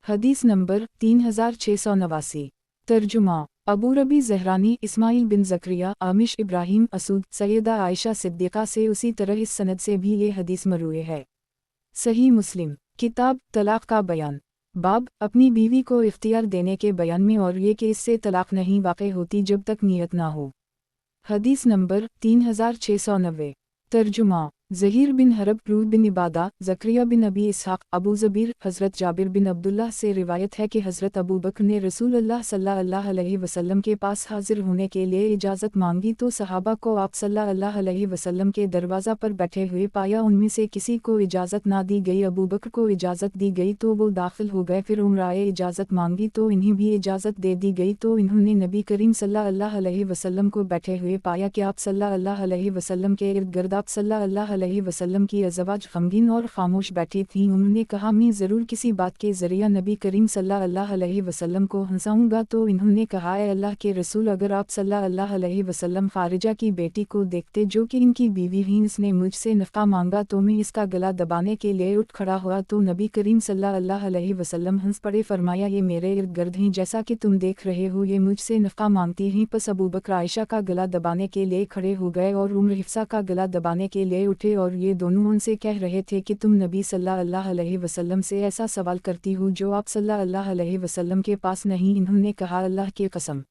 हदीस नंबर 3689। तर्जुमा अबू रबी ज़हरानी इस्माइल बिन ज़करिया आमिश इब्राहिम असूद सैयदा आयशा सिद्दीक़ा से उसी तरह इस सनद से भी ये हदीस मरवी है। सही मुस्लिम किताब तलाक का बयान। बाब अपनी बीवी को इख्तियार देने के बयान में और ये कि इससे तलाक नहीं वाक़ई होती जब तक नियत ना हो। हदीस नंबर 3690। तर्जुमा ज़हीर बिन हरब रूद बिन इबादा ज़करिया बिन अबी इसहाक़ अबू ज़बीर हज़रत जाबिर बिन अब्दुल्लाह से रिवायत है कि हज़रत अबू बकर ने रसूलुल्लाह सल्लल्लाहु अलैहि वसल्लम के पास हाजिर होने के लिए इजाज़त मांगी तो सहाबा को आप सल्लल्लाहु अलैहि वसल्लम के दरवाज़ा पर बैठे हुए पाया। उनमें से किसी को इजाज़त ना दी गई। अबू बकर को इजाज़त दी गई तो वो दाखिल हो गए। फिर उमर आए इजाज़त मांगी तो इन्हें भी इजाज़त दे दी गई तो इन्होंने नबी करीम सल्लल्लाहु अलैहि वसल्लम को बैठे हुए पाया कि आप सल्लल्लाहु अलैहि वसल्लम के इर्द गिर्द आप सल्लल्लाहु अलैहि वसल्लम की अज़वाज गमगीन और खामोश बैठी थीं। उन्होंने कहा मैं ज़रूर किसी बात के ज़रिया नबी करीम सल्लल्लाहु अलैहि वसल्लम को हंसाऊंगा। तो इन्होंने कहा ए अल्लाह के रसूल अगर आप सल्लल्लाहु अलैहि वसल्लम खारिजा की बेटी को देखते जो कि इनकी बीवी ही इसने मुझसे नफ़ा मांगा तो मैं इसका गला दबाने के लिए उठ खड़ा हुआ तो नबी करीम सल्लल्लाहु अलैहि वसल्लम हंस पड़े। फरमाया ये मेरे इर्द गिर्द हैं जैसा कि तुम देख रहे हो ये मुझसे नफ़ा मांगती हैं। पस अबू बकर आयशा का गला दबाने के लिए खड़े हो गए और उम्र हिफ्सा का गला दबाने के लिए उठे और ये दोनों उनसे कह रहे थे कि तुम नबी सल्लल्लाहु अलैहि वसल्लम से ऐसा सवाल करती हो जो आप सल्लल्लाहु अलैहि वसल्लम के पास नहीं। इन्होंने कहा अल्लाह की कसम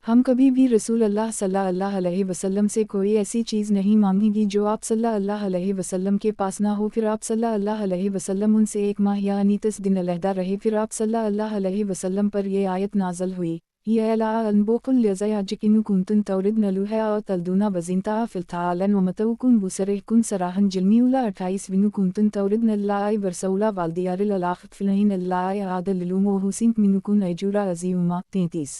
हम कभी भी रसूल अल्लाह सल्लल्लाहु अलैहि वसल्लम से कोई ऐसी चीज़ नहीं मांगेंगी जो आप सल्लल्लाहु अलैहि वसल्लम के पास ना हो। फिर आप सल्लल्लाहु अलैहि वसल्लम उनसे एक माह यानी 10 दिन अलहदा रहे। फिर आप सल्लल्लाहु अलैहि वसल्लम पर ये आयत नाज़ल हुई या ला अनबुकुल लज़याजिकिन कुंतुन तौरिदन लुहा और तलदुना वज़िनता फ़िलतालन वमतउकुन बुसरकुन सराहन जलमीउला 28 विनु कुंतुन तौरिदन अल्लाह वरसौला वालदियारिल अलाख़त फ़िलहीन अल्लाह आदल लुमो हुसिन मिनुकुन अजूरा अज़ीमा 33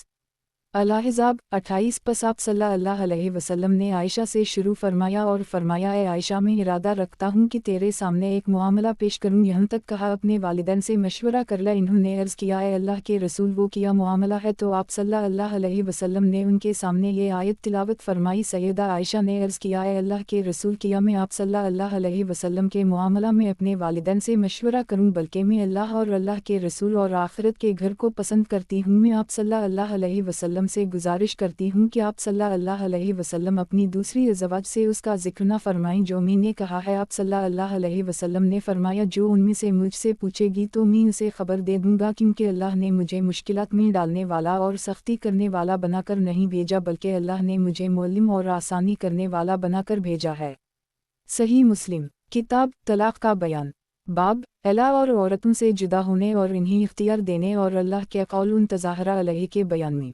अल-अहज़ाब 28। पस आप सल्लल्लाहु अलैहि वसल्लम ने आयशा से शुरू फरमाया और फरमाया ए आयशा मैं इरादा रखता हूँ कि तेरे सामने एक मुआमला पेश करूँ। यहाँ तक कहा अपने वालिदैन से मशवरा कर ले। इन्होंने अर्ज़ किया ए अल्लाह के रसूल वो क्या मुआमला है। तो आप सल्लल्लाहु अलैहि वसल्लम ने उनके सामने ये आयत तिलावत फरमाई। सैयदा आयशा ने अर्ज़ किया ए अल्लाह के रसूल किया मैं आप सल्लल्लाहु अलैहि वसल्लम के मुआमला में अपने वालिदैन से मशवरा करूँ बल्कि मैं अल्लाह और अल्लाह के रसूल और आखिरत के घर को पसंद करती हूँ। मैं आप सल्लल्लाहु अलैहि वसल्लम से गुजारिश करती हूँ कि आप सल्लल्लाहु अलैहि वसल्लम अपनी दूसरी अज़वाज से उसका जिक्र न फरमाएं जो मैंने कहा है। आप सल्लल्लाहु अलैहि वसल्लम ने फरमाया जो उनमें से मुझसे पूछेगी तो मैं उसे खबर दे दूंगा क्योंकि अल्लाह ने मुझे मुश्किलात में डालने वाला और सख्ती करने वाला बनाकर नहीं भेजा बल्कि अल्लाह ने मुझे मुअल्लिम और आसानी करने वाला बनाकर भेजा है। सही मुस्लिम किताब तलाक का बयान। बाब अला और औरतों से जुदा होने और इन्हें इख्तियार देने और अल्लाह के कौल उन तज़ाहरा अलैहि के बयान में।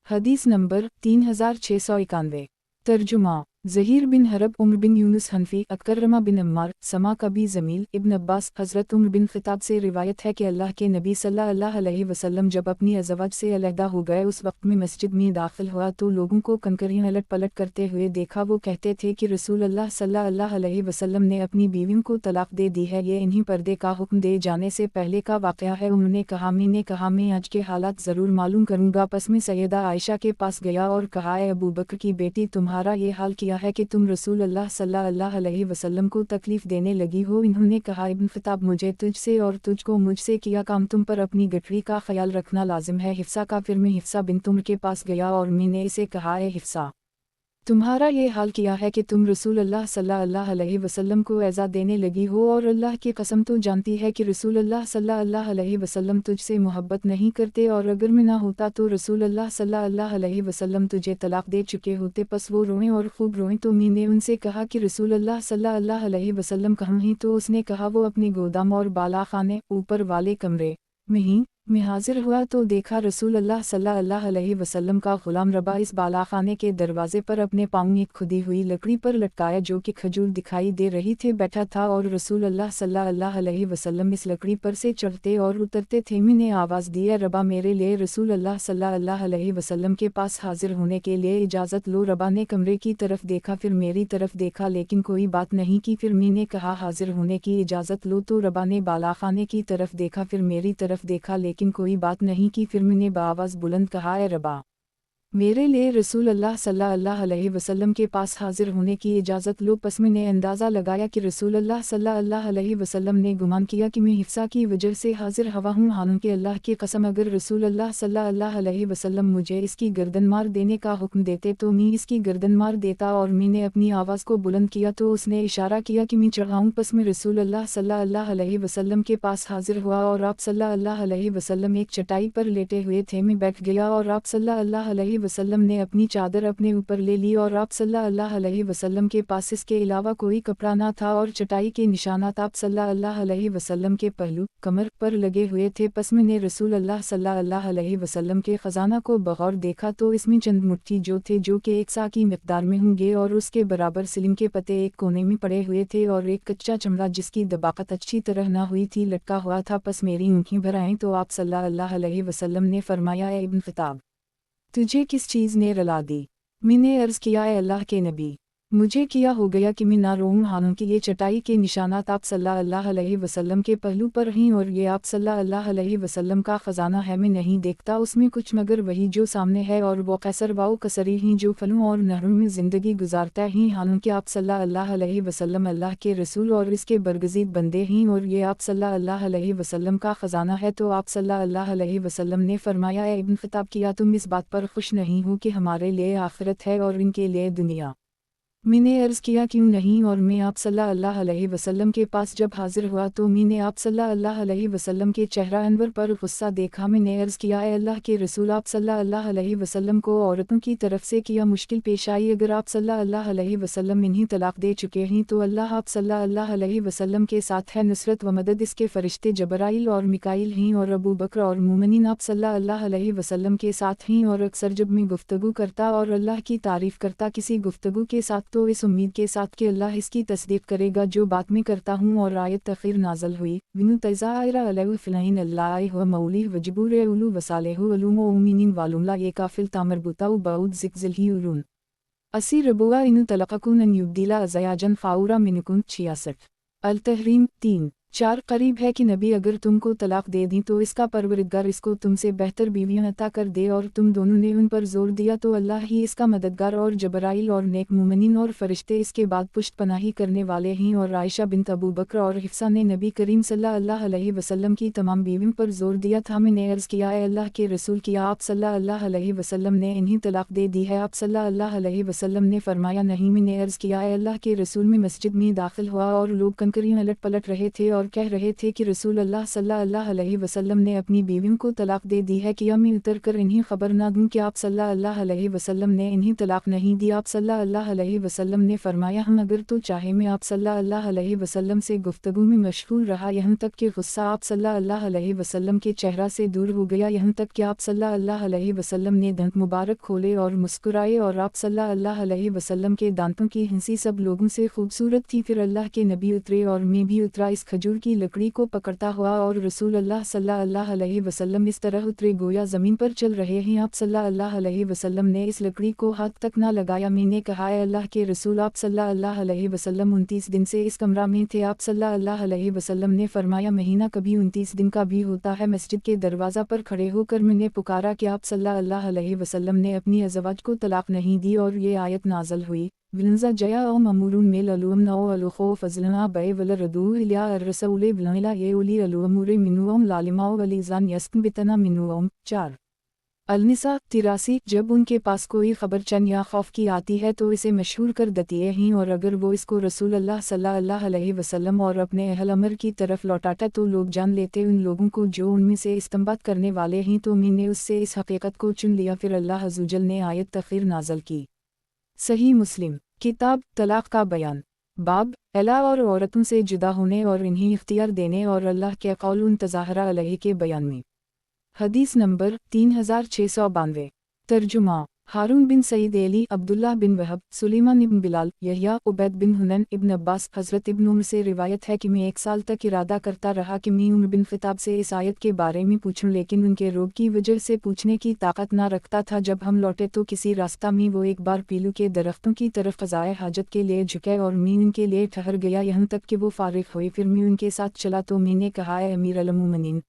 हदीस नंबर 3691। तर्जुमा ज़हीर बिन हरब उम्र बिन यूनुस हनफी अकरमा बिन अम्मार समा कबी ज़मील इब्न अब्बास हज़रत उम्र बिन ख़िताब से रिवायत है कि अल्लाह के नबी सल्लल्लाहु अलैहि वसल्लम जब अपनी अज़वाज से अलहदा हो गए उस वक्त में मस्जिद में दाखिल हुआ तो लोगों को कनकरियाँ अलट पलट करते हुए देखा। वो कहते थे कि रसूल अल्लाह सल्लल्लाहु अलैहि वसल्लम ने अपनी बीवियों को तलाक दे दी है। ये इन्हीं पर्दे का हुक्म दे जाने से पहले का वाक़या है। उन्होंने कहा मैंने कहा मैं आज के हालात ज़रूर मालूम करूँगा। पस में सैयदा आयशा के पास गया और कहा ए अबू बकर की बेटी तुम्हारा ये हाल किया है कि तुम रसूल अल्लाह सल्लल्लाहु अलैहि वसल्लम को तकलीफ़ देने लगी हो। इन्होंने कहा इब्न ख़िताब मुझे तुझसे और तुझको मुझसे किया काम तुम पर अपनी गठरी का ख्याल रखना लाजिम है। हिफ्सा का फिर मैं हिफ्सा बिन तुमर के पास गया और मैंने इसे कहा ए हिफ्सा तुम्हारा ये हाल किया है कि तुम रसूल अल्लाह सल्लल्लाहु अलैहि वसल्लम को ऐज़ा देने लगी हो और अल्लाह की कसम तो जानती है कि रसूल अल्लाह सल्लल्लाहु अलैहि वसल्लम तुझसे मोहब्बत नहीं करते और अगर मैं ना होता तो रसूल अल्लाह सल्लल्लाहु अलैहि वसल्लम तुझे तलाक दे चुके होते। पस वो रोएं और खूब रोएं तो मैंने उनसे कहा कि रसूल अल्लाह सल्लल्लाहु अलैहि वसल्लम कहाँ हैं। तो उसने कहा वो अपने गोदाम और बाला खाने ऊपर वाले कमरे में ही। मैं हाजिर हुआ तो देखा रसूल अल्लाह सल्लल्लाहु अलैहि वसल्लम का ग़ुलाम रबा इस बालाखाने के दरवाज़े पर अपने पाँव एक खुदी हुई लकड़ी पर लटकाया जो कि खजूर दिखाई दे रही थी बैठा था और रसूल अल्लाह सल्लल्लाहु अलैहि वसल्लम इस लकड़ी पर से चढ़ते और उतरते थे। मैंने आवाज़ दी रबा मेरे लिए रसूल अल्लाह सल्लल्लाहु अलैहि वसल्लम के पास हाजिर होने के लिए इजाज़त लो। रबा ने कमरे की तरफ देखा फिर मेरी तरफ देखा लेकिन कोई बात नहीं की। फिर मैंने कहा हाजिर होने की इजाज़त लो तो रबा ने बालाखाने की तरफ देखा फिर मेरी तरफ देखा लेकिन कोई बात नहीं की। फिर मैंने बाआवाज़ बुलंद कहा ए रबा میرے لیے رسول اللہ صلی اللہ علیہ وسلم کے پاس حاضر ہونے کی اجازت لو۔ پس میں نے اندازہ لگایا کہ رسول اللہ صلی اللہ علیہ وسلم نے گمان کیا کہ میں حفصہ کی وجہ سے حاضر ہوا ہوں، حالانکہ اللہ کی قسم اگر رسول اللہ صلی اللہ علیہ وسلم مجھے اس کی گردن مار دینے کا حکم دیتے تو میں اس کی گردن مار دیتا، اور میں نے اپنی آواز کو بلند کیا تو اس نے اشارہ کیا کہ میں چڑھاؤں۔ پس میں رسول اللہ صلی اللہ علیہ وسلم کے پاس حاضر ہوا اور آپ صلی اللہ علیہ وسلم ایک چٹائی پر لیٹے ہوئے تھے۔ میں بیٹھ گیا اور آپ صلی اللہ علیہ وسلم نے اپنی چادر اپنے اوپر لے لی، اور آپ صلی اللہ علیہ وسلم کے پاس اس کے علاوہ کوئی کپڑا نہ تھا، اور چٹائی کے نشانات آپ صلی اللہ علیہ وسلم کے پہلو کمر پر لگے ہوئے تھے۔ پس میں نے رسول اللہ صلی اللہ علیہ وسلم کے خزانہ کو بغور دیکھا تو اس میں چند مٹھی جو تھے جو کہ 1 سا کی مقدار میں ہوں گے، اور اس کے برابر سلم کے پتے ایک کونے میں پڑے ہوئے تھے، اور ایک کچا چمڑا جس کی دباقت اچھی طرح نہ ہوئی تھی لٹکا ہوا تھا۔ پس میری آنکھیں بھر آئیں تو آپ صلی اللہ علیہ وسلم نے فرمایا، اے ابن خطاب، تجھے کس چیز نے رلا دی؟ میں نے عرض کیا، اے اللہ کے نبی، مجھے کیا ہو گیا کہ میں نہ روؤں، حالانکہ یہ چٹائی کے نشانات آپ صلی اللہ علیہ وسلم کے پہلو پر ہیں، اور یہ آپ صلی اللہ علیہ وسلم کا خزانہ ہے۔ میں نہیں دیکھتا اس میں کچھ مگر وہی جو سامنے ہے، اور وہ قیصر و کسری ہیں جو پھلوں اور نہروں میں زندگی گزارتا ہیں، حالانکہ آپ صلی اللہ علیہ وسلم اللہ کے رسول اور اس کے برگزید بندے ہیں، اور یہ آپ صلی اللہ علیہ وسلم کا خزانہ ہے۔ تو آپ صلی اللہ علیہ وسلم نے فرمایا، اے ابن خطاب، کیا تم اس بات پر خوش نہیں ہو کہ ہمارے لیے آخرت ہے اور ان کے لیے دنیا؟ میں نے عرض کیا، کیوں نہیں، اور میں آپ صلی اللہ علیہ وسلم کے پاس جب حاضر ہوا تو میں نے آپ صلی اللہ علیہ وسلم کے چہرہ انور پر غصہ دیکھا۔ میں نے عرض کیا، اے اللہ کے رسول، آپ صلی اللہ علیہ وسلم کو عورتوں کی طرف سے کیا مشکل پیش آئی؟ اگر آپ صلی اللہ علیہ وسلم انہیں طلاق دے چکے ہیں تو اللہ آپ صلی اللہ علیہ وسلم کے ساتھ ہے، نصرت و مدد اس کے فرشتے جبرائیل اور میکائیل ہیں، اور ابو بکر اور مومنین آپ صلی اللہ علیہ وسلم کے ساتھ ہیں۔ اور اکثر جب میں گفتگو کرتا اور اللہ کی تعریف کرتا کسی گفتگو کے ساتھ تو اس امید کے ساتھ کہ اللہ اس کی تصدیق کرے گا جو بات میں کرتا ہوں، اور آیت تخیر نازل ہوئی، وَنُ تَزَائِرَ عَلَيْهُ فِلَعِنَ اللَّهِ وَمَوْلِهُ وَجِبُورِ اولو وَصَالِحُ علوم وَمُؤْمِنِينَ وَالُمْلَا يَكَافِلْ تَامَرْبُوتَ وَبَعُود ذِكْزِلْهِ يُرُونَ اسی ربوع ان تلقکون ان یبدیلا ازیاجن فاورا منکن 66 التحریم 3 4 قریب ہے کہ نبی اگر تم کو طلاق دے دیں تو اس کا پروردگار اس کو تم سے بہتر بیویاں عطا کر دے، اور تم دونوں نے ان پر زور دیا تو اللہ ہی اس کا مددگار، اور جبرائیل اور نیک مومنین اور فرشتے اس کے بعد پشت پناہی کرنے والے ہیں۔ اور عائشہ بنت ابو بکر اور حفصہ نے نبی کریم صلی اللہ علیہ وسلم کی تمام بیویوں پر زور دیا تھا۔ میں نے عرض کیا، اے اللہ کے رسول، کیا آپ صلی اللہ علیہ وسلم نے انہیں طلاق دے دی ہے؟ آپ صلی اللہ علیہ وسلم نے فرمایا، نہیں۔ میں نے عرض کیا، اے اللہ کے رسول، میں مسجد میں داخل ہوا اور لوگ کنکریاں الٹ پلٹ رہے تھے اور کہہ رہے تھے کہ رسول اللہ صلی اللہ علیہ وسلم نے اپنی بیویوں کو طلاق دے دی ہے، کیا میں اتر کر انہیں خبر نہ دوں کہ آپ صلی اللہ علیہ وسلم نے انہیں طلاق نہیں دی؟ آپ صلی اللہ علیہ وسلم نے فرمایا، ہم اگر تو چاہے۔ میں آپ صلی اللہ علیہ وسلم سے گفتگو میں مشغول رہا یہاں تک کہ غصہ آپ صلی اللہ علیہ وسلم کے چہرہ سے دور ہو گیا، یہاں تک کہ آپ صلی اللہ علیہ وسلم نے دانت مبارک کھولے اور مسکرائے، اور آپ صلی اللہ علیہ وسلم کے دانتوں کی ہنسی سب لوگوں سے خوبصورت تھی۔ پھر اللہ کے نبی اترے اور میں بھی اترا اس کھجور کی لکڑی کو پکڑتا ہوا، اور رسول اللہ صلی اللہ علیہ وسلم اس طرح اترے گویا زمین پر چل رہے ہیں۔ آپ صلی اللہ علیہ وسلم نے اس لکڑی کو ہاتھ تک نہ لگایا۔ میں نے کہا، اے اللہ کے رسول، آپ صلی اللہ علیہ وسلم 29 دن سے اس کمرہ میں تھے؟ آپ صلی اللہ علیہ وسلم نے فرمایا، مہینہ کبھی 29 دن کا بھی ہوتا ہے۔ مسجد کے دروازہ پر کھڑے ہو کر میں نے پکارا کہ آپ صلی اللہ علیہ وسلم نے اپنی ازواج کو طلاق نہیں دی، اور یہ آیت نازل ہوئی، ولنزا جیا او مامورون میل علوم نو الخو فضلنا بے ولردو الیا الرسول بلنلا یہ اولی الامور منوم لالما ولیزان یسکن بتنا منوم 4 النساء 83 جب ان کے پاس کوئی خبر چن یا خوف کی آتی ہے تو اسے مشہور کر دیتے ہیں، اور اگر وہ اس کو رسول اللہ صلی اللہ علیہ وسلم اور اپنے اہل امر کی طرف لوٹاتا تو لوگ جان لیتے ان لوگوں کو جو ان میں سے استنباط کرنے والے ہیں، تو میں نے اس سے اس حقیقت کو چن لیا۔ پھر اللہ عزوجل نے آیت تخیر نازل کی۔ صحیح مسلم کتاب طلاق کا بیان، باب الا اور عورتوں سے جدا ہونے اور انہیں اختیار دینے اور اللہ کے قول ان تظاہرہ علیہ کے بیان میں۔ حدیث نمبر 3692 ترجمہ ہارون بن سعید ایلی، عبداللہ بن وہب، سلیمان ابن بلال، یحییٰ، عبید بن حنین، ابن عباس، حضرت ابن عمر سے روایت ہے کہ میں 1 سال تک ارادہ کرتا رہا کہ میں عمر بن خطاب سے اس آیت کے بارے میں پوچھوں، لیکن ان کے روگ کی وجہ سے پوچھنے کی طاقت نہ رکھتا تھا۔ جب ہم لوٹے تو کسی راستہ میں وہ ایک بار پیلو کے درختوں کی طرف قضائے حاجت کے لیے جھکے اور میں ان کے لیے ٹھہر گیا یہاں تک کہ وہ فارغ ہوئے۔ پھر میں ان کے ساتھ چلا تو میں نے کہا، اے امیر المومنین،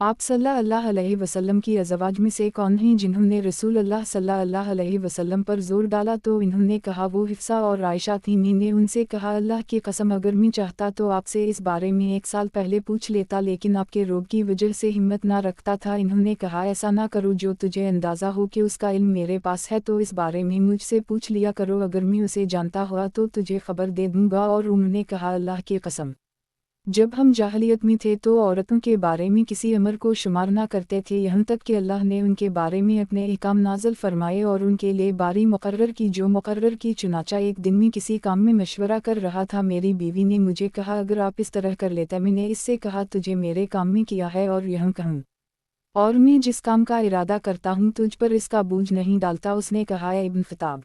आप सल्लल्लाहु अलैहि वसल्लम की अज़वाज में से कौन हैं जिन्होंने रसूल अल्लाह सल्लल्लाहु अलैहि वसल्लम पर जोर डाला? तो इन्होंने कहा वो हिफ्सा और आयशा थी। मैंने उनसे कहा अल्लाह की कसम अगर मैं चाहता तो आपसे इस बारे में 1 साल पहले पूछ लेता, लेकिन आपके रोग की वजह से हिम्मत ना रखता था। इन्होंने कहा ऐसा ना करो, जो तुझे अंदाज़ा हो कि उसका इल्म मेरे पास है तो इस बारे में मुझसे पूछ लिया करो, अगर मैं उसे जानता हुआ तो तुझे खबर दे दूंगा। और उन्होंने कहा अल्लाह की कसम जब हम जाहलियत में थे तो औरतों के बारे में किसी अमर को शुमार ना करते थे, यहाँ तक कि अल्लाह ने उनके बारे में अपने अहकाम नाज़िल फरमाए और उनके लिए बारी मुकर्रर की जो मुकर्रर की। चुनाचा एक दिन में किसी काम में मशवरा कर रहा था, मेरी बीवी ने मुझे कहा अगर आप इस तरह कर लेते। मैंने इससे कहा तुझे मेरे काम में किया है और यहाँ कहूँ, और मैं जिस काम का इरादा करता हूँ तुझ पर इसका बोझ नहीं डालता। उसने कहा ए इब्न ख़त्ताब,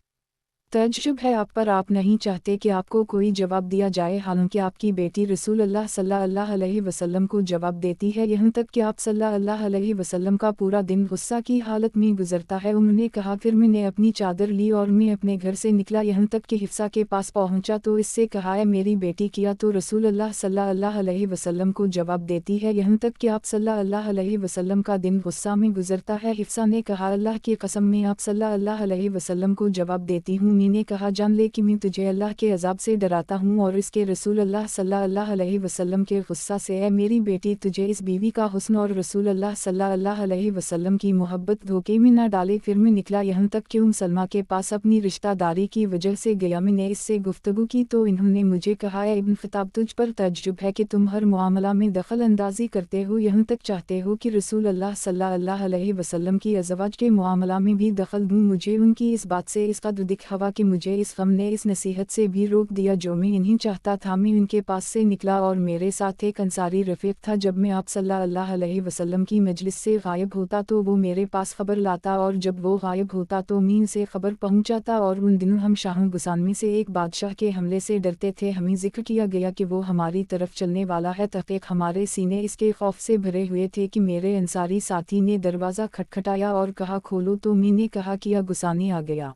तअज्जुब है आप पर, आप नहीं चाहते कि आपको कोई जवाब दिया जाए, हालांकि आपकी बेटी रसूल अल्लाह सल्लल्लाहु अलैहि वसल्लम को जवाब देती है, यहाँ तक कि आप सल्लल्लाहु अलैहि वसल्लम का पूरा दिन गुस्सा की हालत में गुजरता है। उन्होंने कहा फिर मैंने अपनी चादर ली और मैं अपने घर से निकला, यहाँ तक कि हिफ्सा के पास पहुँचा तो इससे कहा है मेरी बेटी किया, तो रसूल अल्लाह सल्लल्लाहु अलैहि वसल्लम को जवाब देती है, यहाँ तक कि आप सल्लल्लाहु अलैहि वसल्लम का दिन गुस्सा में गुजरता है। हिफ्सा ने कहा अल्लाह की कसम में आप सल्लल्लाहु अलैहि वसल्लम को जवाब देती हूँ। मैंने कहा जान ले कि मैं तुझे अल्लाह के अजाब से डराता हूँ और इसके रसूल अल्लाह सल्लल्लाहु अलैहि वसल्लम के गुस्सा से। है मेरी बेटी तुझे इस बीवी का हुस्न और रसूल अल्लाह सल्लल्लाहु अलैहि वसल्लम की मोहब्बत धोखे में न डाले। फिर मैं निकला, यहाँ तक कि सलमा के पास अपनी रिश्तेदारी की वजह से गया। मैंने इससे गुफ्तगू की तो इन्होंने मुझे कहा है इब्न ख़त्ताब तुझ पर तअज्जुब है कि तुम हर मामला में दखल अंदाजी करते हो, यहाँ तक चाहते हो कि रसूल अल्लाह सल्लल्लाहु अलैहि वसल्लम की अज़वाज के मामला में भी दखल दूँ। मुझे उनकी इस बात से इस कदर दिख हवा कि मुझे इस गम ने इस नसीहत से भी रोक दिया जो मैं इन्हीं चाहता था। मैं उनके पास से निकला और मेरे साथ एक अंसारी रफ़ीक था। जब मैं आप सल्लल्लाहु अलैहि वसल्लम की मजलिस से गायब होता तो वो मेरे पास खबर लाता और जब वो गायब होता तो मैं से खबर पहुंचाता। और उन दिनों हम शाह गुसान में से एक बादशाह के हमले से डरते थे। हमें जिक्र किया गया कि वो हमारी तरफ चलने वाला है, तहक़ीक़ हमारे सीने इसके खौफ से भरे हुए थे कि मेरे अंसारी साथी ने दरवाज़ा खटखटाया और कहा खोलो, तो मैंने कहा किया गुसानी आ गया।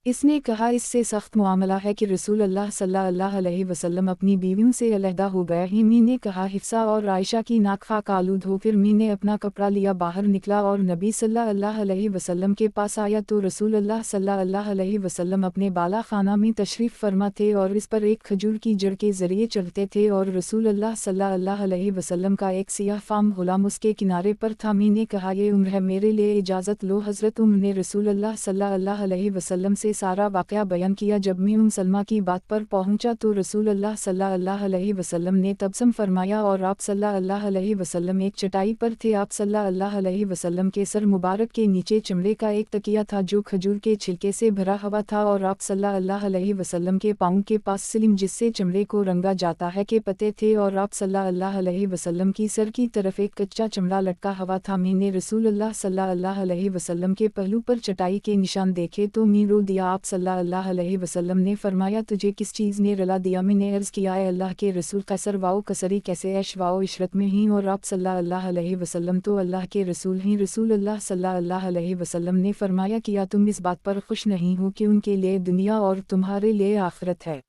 इसने कहा इससे सख्त मामला है कि रसूल अल्लाह सल्लल्लाहु अलैहि वसल्लम अपनी बीवियों से अलहदा हो गया ही। मैंने कहा हिफ्सा और आयशा की नाक खाक आलूद हो। फिर मैंने अपना कपड़ा लिया, बाहर निकला और नबी सल्लल्लाहु अलैहि वसल्लम के पास आया तो रसूल अल्लाह सल्लल्लाहु अलैहि वसल्लम अपने बाला खाना में तशरीफ़ फरमा थे और इस पर एक खजूर की जड़ के ज़रिए चढ़ते थे और रसूल अल्लाह सल्लल्लाहु अलैहि वसल्लम का एक सियाह फाम गुलाम उसके किनारे पर था। मैंने कहा ये उम्र है, मेरे लिए इजाज़त लो। हज़रत उम्र ने रसूल अल्लाह सल्लल्लाहु अलैहि वसल्लम से सारा वाक़या बयान किया। जब मैं सलमा की बात पर पहुंचा तो रसूल अल्लाह सल्लल्लाहु अलैहि वसल्लम ने तबसम फरमाया और आप सल्लल्लाहु अलैहि वसल्लम एक चटाई पर थे। आप सल्लल्लाहु अलैहि वसल्लम के सर मुबारक के नीचे चमड़े का एक तकिया था जो खजूर के छिलके से भरा हुआ था और आप सल्लल्लाहु अलैहि वसल्लम के पाँव के पास सिलिम जिससे चमड़े को रंगा जाता है के पत्ते थे और आप सल्लल्लाहु अलैहि वसल्लम की सर की तरफ एक कच्चा चमड़ा लटका हुआ था। मैंने रसूल अल्लाह सल्लल्लाहु अलैहि वसल्लम के पहलू पर चटाई के निशान देखे तो मैं रो दिया। आप सल्लल्लाहु अलैहि वसल्लम ने फरमाया तुझे किस चीज़ ने रुला दिया? मैंने अर्ज़ किया है अल्लाह के रसूल कसर वाओ कसरी कैसे ऐश वाओ इशरत में ही और आप सल्लल्लाहु अलैहि वसल्लम तो अल्लाह के रसूल हैं। रसूल अल्लाह सल्लल्लाहु अलैहि वसल्लम ने फरमाया किया तुम इस बात पर खुश नहीं हो कि उनके लिए दुनिया और तुम्हारे लिए आखिरत है।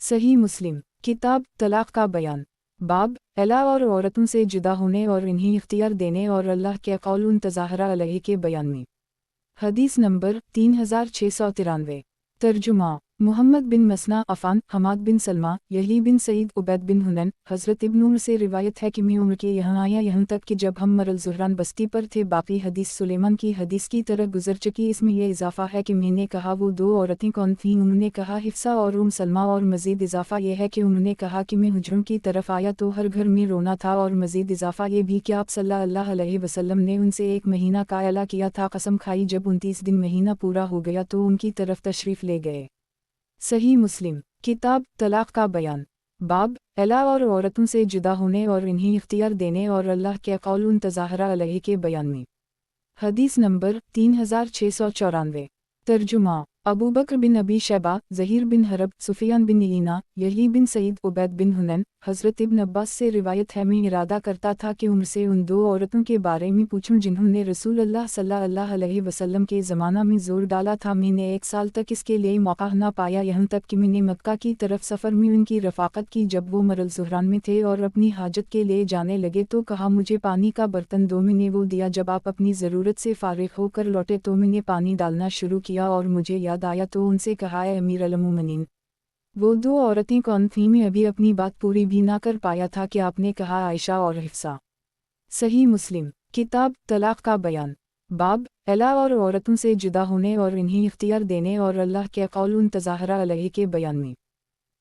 सही मुस्लिम किताब तलाक़ का बयान बाब अला और औरतों से जुदा होने और इन्हें इख्तियार देने और अल्लाह के कौल उन तज़ाहरा अलैहि के बयान में। हदीस नंबर 3693। तर्जुमा मोहम्मद बिन मसना अफ़ान हमाद बिन सलमा यही बिन सईद उबैद बिन हुनैन हज़रत इब्न उमर से रिवायत है कि मैं उम्र के यहाँ आया, यहाँ तक कि जब हम मरल ज़ुहरान बस्ती पर थे। बाकी हदीस सुलेमान की हदीस की तरह गुजर चुकी। इसमें यह इजाफ़ा है कि मैंने कहा वो दो औरतें कौन थीं? उन्होंने कहा हिफ्सा और सलमा। और मज़ीद इजाफ़ा यह है कि उन्होंने कहा कि मैं हुजरों की तरफ आया तो हर घर में रोना था। और मज़ीद इजाफ़ा ये भी कि आप सल्लल्लाहु अलैहि वसल्लम ने उनसे 1 महीना का अला किया था, कसम खाई। जब 29 दिन महीना पूरा हो गया तो उनकी तरफ तशरीफ़ ले गए। सही मुस्लिम किताब तलाक़ का बयान बाब अला और औरतों से जुदा होने और इन्हें इख्तियार देने और अल्लाह के कौल उन तज़ाहरा अलैहि के बयान में। हदीस नंबर 3694। तर्जुमा अबू बकर बिन अबी शैबा, ज़हीर बिन हरब, सुफियान बिन ईना, यही बिन सईद, उबैद बिन हुनैन। हज़रत इब्न अब्बास से रिवायत है, मैं इरादा करता था कि उम्र से उन दो औरतों के बारे में पूछूं जिन्होंने रसूल अल्लाह सल्लल्लाहु अलैहि वसल्लम के ज़माना में ज़ोर डाला था। मैंने 1 साल तक इसके लिए मौका न पाया, यहाँ तक कि मैंने मक्का की तरफ सफ़र में उनकी रफ़ाकत की जब वो मरल ज़ुहरान में थे और अपनी हाजत के लिए जाने लगे तो कहा मुझे पानी का बर्तन दो। मैंने वो दिया। जब आप अपनी ज़रूरत से फ़ारिग होकर लौटे तो मैंने पानी डालना शुरू किया और मुझे याद आया तो उनसे कहा, ए अमीर अल मोमिनीन। वो दो औरतें कौन थीं? मैं अभी अपनी बात पूरी भी ना कर पाया था कि आपने कहा आयशा और हिफ्सा। सही मुस्लिम किताब तलाक का बयान। बाब अल्लाह और औरतों से जुदा होने और इन्हें इख्तियार देने और अल्लाह के कौल उन तज़ाहरा अलैहि के बयान में।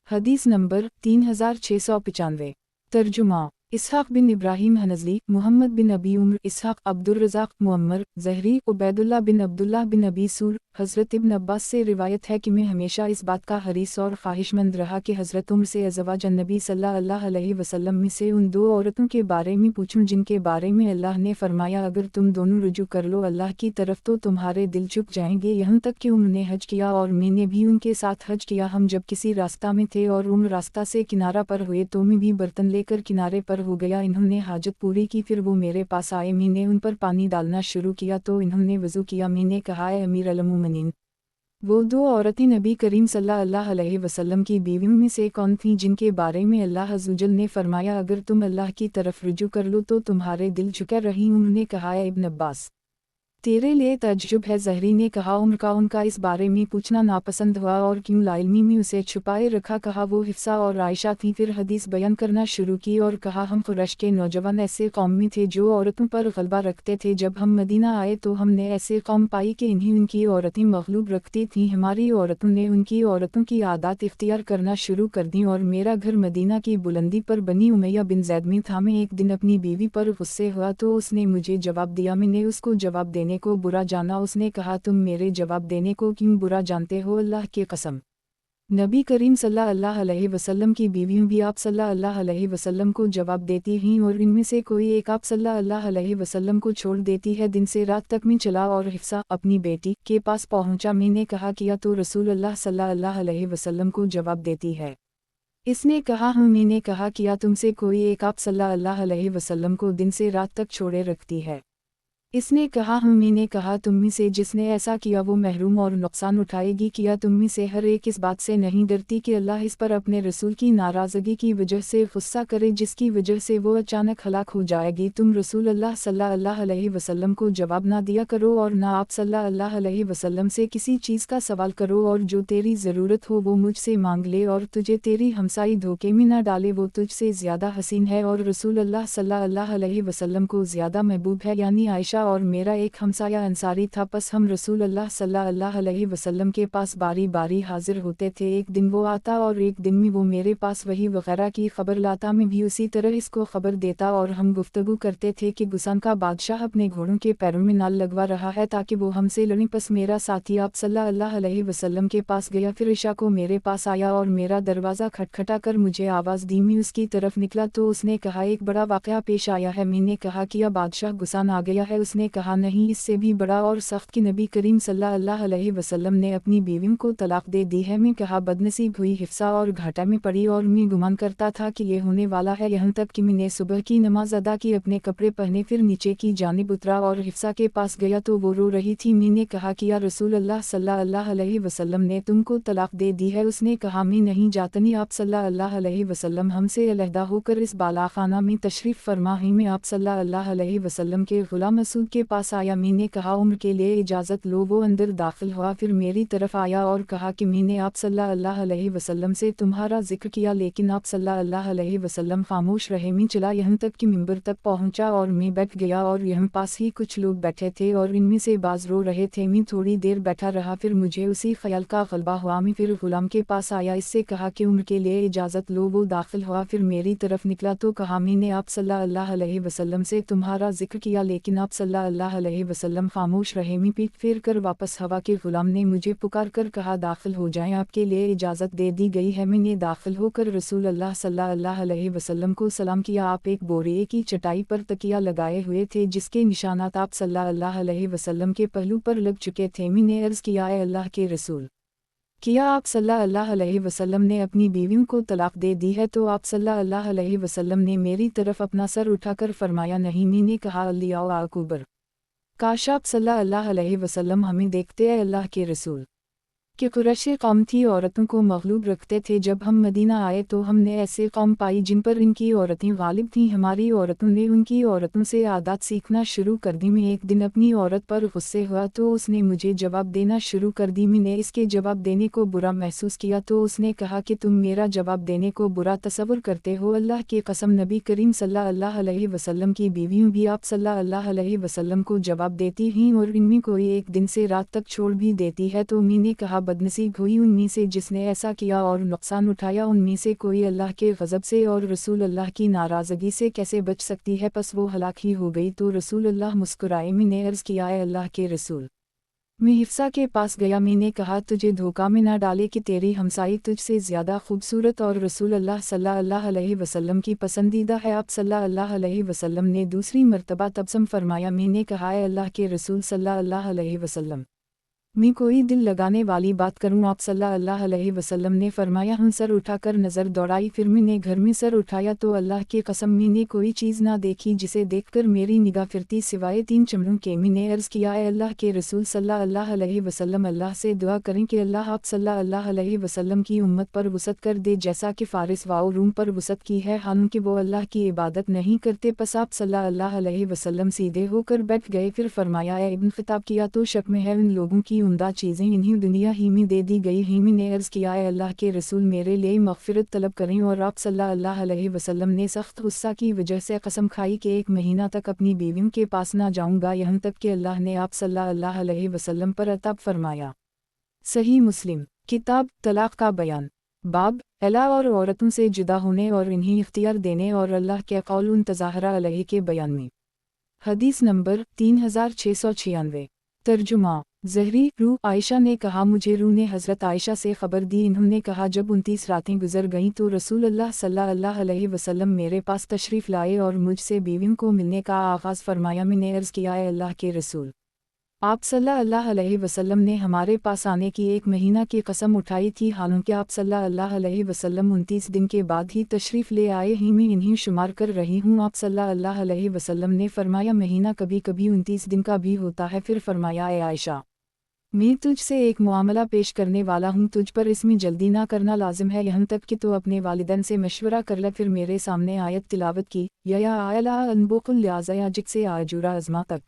हदीस नंबर 3695। तर्जुमा इसहाक़ बिन इब्राहीम हनज़ली, मोहम्मद बिन अबी उम्र, इसहाक़, अब्दुर्रज़ाक़, मुअम्मर, ज़हरी, उबैदुल्लाह बिन अब्दुल्लाह बिन अबी सूर। हज़रत इब्न अब्बास से रिवायत है कि मैं हमेशा इस बात का हरीस और ख्वाहिशमंद रहा कि हज़रत उम्र से अज़वाज नबी सल्लल्लाहु अलैहि वसल्लम में से उन दो औरतों के बारे में पूछूं जिनके बारे में अल्लाह ने फरमाया, अगर तुम दोनों रुजू कर लो अल्लाह की तरफ तो तुम्हारे दिल झुक जाएंगे। यहाँ तक कि उन्होंने हज किया और मैंने भी उनके साथ हज किया। हम जब किसी रास्ता में थे और उम्र रास्ता से किनारा पर हुए तो मैं भी बर्तन लेकर किनारे पर हो गया। इन्होंने हाजत पूरी की, फिर वो मेरे पास आए। मैंने उन पर पानी डालना शुरू किया तो इन्होंने वज़ू किया। मैंने कहा, ए अमीर अल मोमिनीन। वो दो औरतें नबी करीम सल्लल्लाहु अलैहि वसल्लम की बीवियों में से कौन थीं जिनके बारे में अल्लाह अज़्ज़वजल ने फरमाया, अगर तुम अल्लाह की तरफ रुजू कर लो तो तुम्हारे दिल झुके रही। उन्होंने कहा, ए इब्न अब्बास, तेरे लिए तअज्जुब है। ज़हरी ने कहा, उम्र का उनका इस बारे में पूछना नापसंद हुआ और क्यों लाइल्मी में उसे छुपाए रखा। कहा वो हिफ्सा और आयशा थीं। फिर हदीस बयान करना शुरू की और कहा, हम कुरैश के नौजवान ऐसे कौम में थे जो औरतों पर गलबा रखते थे। जब हम मदीना आए तो हमने ऐसे कौम पाई कि इन्हीं उनकी औरतें मगलूब रखती थीं। हमारी औरतों ने उनकी औरतों की आदत इख्तियार करना शुरू कर दी और मेरा घर मदीना की बुलंदी पर बनी उमैया बिन ज़ैद में था। मैं एक दिन अपनी बीवी पर गुस्से हुआ तो उसने मुझे जवाब दिया। मैंने उसको जवाब देने को बुरा जाना। उसने कहा, तुम मेरे जवाब देने को क्यों बुरा जानते हो? अल्लाह की कसम, नबी करीम सल्लल्लाहु अलैहि वसल्लम की बीवियों भी आप सल्लल्लाहु अलैहि वसल्लम को जवाब देती हैं और इनमें से कोई एक आप सल्लल्लाहु अलैहि वसल्लम को छोड़ देती है। दिन से रात तक मैं चला और हिफ्सा अपनी बेटी के पास पहुंचा। मैंने कहा, किया तो रसूल अल्लाह सल्लल्लाहु अलैहि वसल्लम को जवाब देती है? इसने कहा, हाँ। मैंने कहा, किया तुमसे कोई एक आप सल्लल्लाहु अलैहि वसल्लम को दिन से रात तक छोड़े रखती है? इसने कहा, हाँ। मैंने कहा, तुम में से जिसने ऐसा किया वो महरूम और नुकसान उठाएगी। किया तुम में से हर एक इस बात से नहीं डरती कि अल्लाह इस पर अपने रसूल की नाराज़गी की वजह से गुस्सा करे जिसकी वजह से वो अचानक हलाक हो जाएगी? तुम रसूल अल्लाह सल्लल्लाहु अलैहि वसल्लम को जवाब ना दिया करो और ना आप सल्लल्लाहु अलैहि वसल्लम से किसी चीज़ का सवाल करो और जो तेरी ज़रूरत हो वो मुझसे मांग ले और तुझे तेरी हमसाई धोखे में ना डाले। वो तुझसे ज़्यादा हसीन है और रसूल अल्लाह सल्लल्लाहु अलैहि वसल्लम को ज़्यादा महबूब है। यानी आयशा और मेरा एक हमसाया अंसारी था। बस हम रसूल अल्लाह सल्लल्लाहु अलैहि वसल्लम के पास बारी बारी हाजिर होते थे। एक दिन वो आता और एक दिन में वो मेरे पास वही वगैरह की खबर लाता। मैं भी उसी तरह इसको खबर देता और हम गुफ्तगू करते थे कि गुसान का बादशाह अपने घोड़ों के पैरों में नाल लगवा रहा है ताकि वो हमसे लड़ें। बस मेरा साथी आप सल्लल्लाहु अलैहि वसल्लम के पास गया। फिर ईशा को मेरे पास आया और मेरा दरवाज़ा खटखटा कर मुझे आवाज़ दी। मैं उसकी तरफ निकला तो उसने कहा, एक बड़ा वाक़या पेश आया है। मैंने कहा, किया बादशाह गुसान आ गया है? उसने कहा, नहीं, इससे भी बड़ा और सख्त कि नबी करीम सल्लल्लाहु अलैहि वसल्लम ने अपनी बीवियों को तलाक दे दी है। मैं कहा, बदनसीब हुई हिफ्सा और घाटा में पड़ी और मैं गुमान करता था कि ये होने वाला है। यहाँ तक कि मैंने सुबह की नमाज अदा की, अपने कपड़े पहने, फिर नीचे की जानिब उतरा और हिफ्सा के पास गया तो वो रो रही थी। मैंने कहा, किया रसूल अल्लाह सल्लल्लाहु अलैहि वसल्लम ने तुमको तलाक दे दी है? उसने कहा, मैं नहीं जातनी। आप सल्लल्लाहु अलैहि वसल्लम हमसे अलहदा होकर इस बालाखाना में तशरीफ़ फरमा ही। मैं आप सल्लल्लाहु अलैहि वसल्लम के गुलाम मसूद के पास आया। मैंने कहा, उम्र के लिए इजाज़त लो। वो अंदर दाखिल हुआ, फिर मेरी तरफ आया और कहा कि मैंने आप सल्लल्लाहु अलैहि वसल्लम से तुम्हारा जिक्र किया लेकिन आप सल्लल्लाहु अलैहि वसल्लम खामोश रहे। मैं चला यहाँ तक कि मिंबर तक पहुँचा और मैं बैठ गया और यहाँ पास ही कुछ लोग बैठे थे और इनमें से बाज रो रहे थे। मैं थोड़ी देर बैठा रहा, फिर मुझे उसी ख्याल का गलबा हुआ। मैं फिर गुलाम के पास आया, इससे कहा कि उम्र के लिए इजाज़त लो। वो दाखिल हुआ, फिर मेरी तरफ निकला तो कहा, मैंने आप सल्लल्लाहु अलैहि वसल्लम से तुम्हारा जिक्र किया लेकिन आप सल्लल्लाहु अलैहि वसल्लम खामोश रहे। मैं पीठ फेर कर वापस हवा के गुलाम ने मुझे पुकार कर कहा, दाखिल हो जाएं, आपके लिए इजाज़त दे दी गई है। मैंने दाखिल होकर रसूल अल्लाह सल्लल्लाहु अलैहि वसल्लम को सलाम किया। आप एक बोरे की चटाई पर तकिया लगाए हुए थे जिसके निशानात आप सल्लल्लाहु अलैहि वसल्लम के पहलू पर लग चुके थे। मैंने अर्ज़ किया, ए अल्लाह के रसूल, کیا آپ सल्लल्लाहु अलैहि वसल्लम ने अपनी बीवियों को तलाक दे दी है? तो आप सल्लल्लाहु अलैहि वसल्लम ने मेरी तरफ अपना सर उठाकर फरमाया नहीं। मैंने कहा अल्लाह अकबर। काश आप सल्लल्लाहु अलैहि वसल्लम हमें देखते हैं अल्लाह के रसूल कि कुरैशी कौम थी, औरतों को मगलूब रखते थे। जब हम मदीना आए तो हमने ऐसे कौम पाई जिन पर इनकी औरतें गालिब थीं। हमारी औरतों ने उनकी औरतों से आदत सीखना शुरू कर दी। मैं एक दिन अपनी औरत पर गुस्से हुआ तो उसने मुझे जवाब देना शुरू कर दी। मैंने इसके जवाब देने को बुरा महसूस किया तो उसने कहा कि तुम मेरा जवाब देने को बुरा तस्वुर करते हो। अल्लाह की कसम, नबी करीम सल्लल्लाहु अलैहि वसल्लम की बीवियों भी आप सल्लल्लाहु अलैहि वसल्लम को जवाब देती हैं और इनमें कोई एक दिन से रात तक छोड़ भी देती है। तो मैंने कहा बदनसीब हुई उनमें से जिसने ऐसा किया और नुकसान उठाया। उनमें से कोई अल्लाह के गज़ब से और रसूल अल्लाह की नाराज़गी से कैसे बच सकती है? बस वो हलाक ही हो गई। तो रसूल अल्लाह मुस्कुराए। मैंने अर्ज़ किया, है अल्लाह के रसूल। मैं हिफ्सा के पास गया। मैंने कहा तुझे धोखा में ना डाले कि तेरी हमसाई तुझसे ज़्यादा खूबसूरत और रसूल अल्लाह सल्लल्लाहु अलैहि वसल्लम की पसंदीदा है। आप सल्लल्लाहु अलैहि वसल्लम ने दूसरी मर्तबा तबसम फरमाया। मैंने कहा, है अल्लाह के रसूल सल्लल्लाहु अलैहि वसल्लम, मैं कोई दिल लगाने वाली बात करूं? आप सल्लल्लाहु अलैहि वसल्लम ने फरमाया हूं। सर उठाकर नज़र दौड़ाई। फिर मैंने घर में सर उठाया तो अल्लाह की कसम मैंने कोई चीज़ ना देखी जिसे देखकर मेरी निगाह फिरती सिवाय 3 चमड़ों के। मैंने अर्ज़ किया, है अल्लाह के रसूल सल्लल्लाहु अलैहि वसल्लम, अल्लाह से दुआ करें कि अल्लाह आप सल्लल्लाहु अलैहि वसल्लम की उम्मत पर वसअत कर दे जैसा कि फ़ारिस व रूम पर वसअत की है, हालांकि वो अल्लाह की इबादत नहीं करते। पस आप सल्लल्लाहु अलैहि वसल्लम सीधे होकर बैठ गए। फिर फरमाया, है इब्न खिताब किया तो शक में है, उन लोगों की उम्दा चीज़ें इन्हीं दुनिया ही में दे दी गई हैं। मैंने अर्ज़ किया, है अल्लाह के रसूल मेरे लिए मग़फ़िरत तलब करें। और आप सल्लल्लाहु अलैहि वसल्लम ने सख्त गुस्सा की वजह से कसम खाई कि 1 महीना तक अपनी बीवियों के पास ना जाऊँगा, यहाँ तक कि अल्लाह ने आप सल्लल्लाहु अलैहि वसल्लम पर अताब फरमाया। सही मुस्लिम किताब तलाक़ का बयान, बाब अल्लाह और औरतों से जुदा होने और इन्हें इख्तियार देने और अल्लाह के कौल उन तज़ाहरा अलैहि के बयान में। हदीस नंबर 3696। तर्जुमा ज़हरी रूह आयशा ने कहा, मुझे रूह ने हज़रत आयशा से ख़बर दी। इन्होंने कहा, जब 29 रातें गुजर गईं तो रसूल अल्लाह सल्लल्लाहु अलैहि वसल्लम मेरे पास तशरीफ़ लाए और मुझसे बीवियों को मिलने का आगाज़ फरमाया। मैंने अर्ज़ किया, है अल्लाह के रसूल, आप सल्लल्लाहु अलैहि वसल्लम ने हमारे पास आने की 1 महीना की कसम उठाई थी, हालांकि आप सल्लल्लाहु अलैहि वसल्लम 29 दिन के बाद ही तशरीफ़ ले आए हैं। मैं इन्हीं शुमार कर रही हूँ। आप सल्लल्लाहु अलैहि वसल्लम ने फरमाया, महीना कभी कभी 29 दिन का भी होता है। फिर फरमाया, है आयशा, मैं तुझसे एक मामला पेश करने वाला हूँ, तुझ पर इसमें जल्दी ना करना लाजिम है, यहाँ तक कि तो अपने वालिदैन से मशवरा कर ले। फिर मेरे सामने आयत तिलावत की, या आयला अनबुकुल लियाज़ा याजिक से आजूरा अज़मा तक।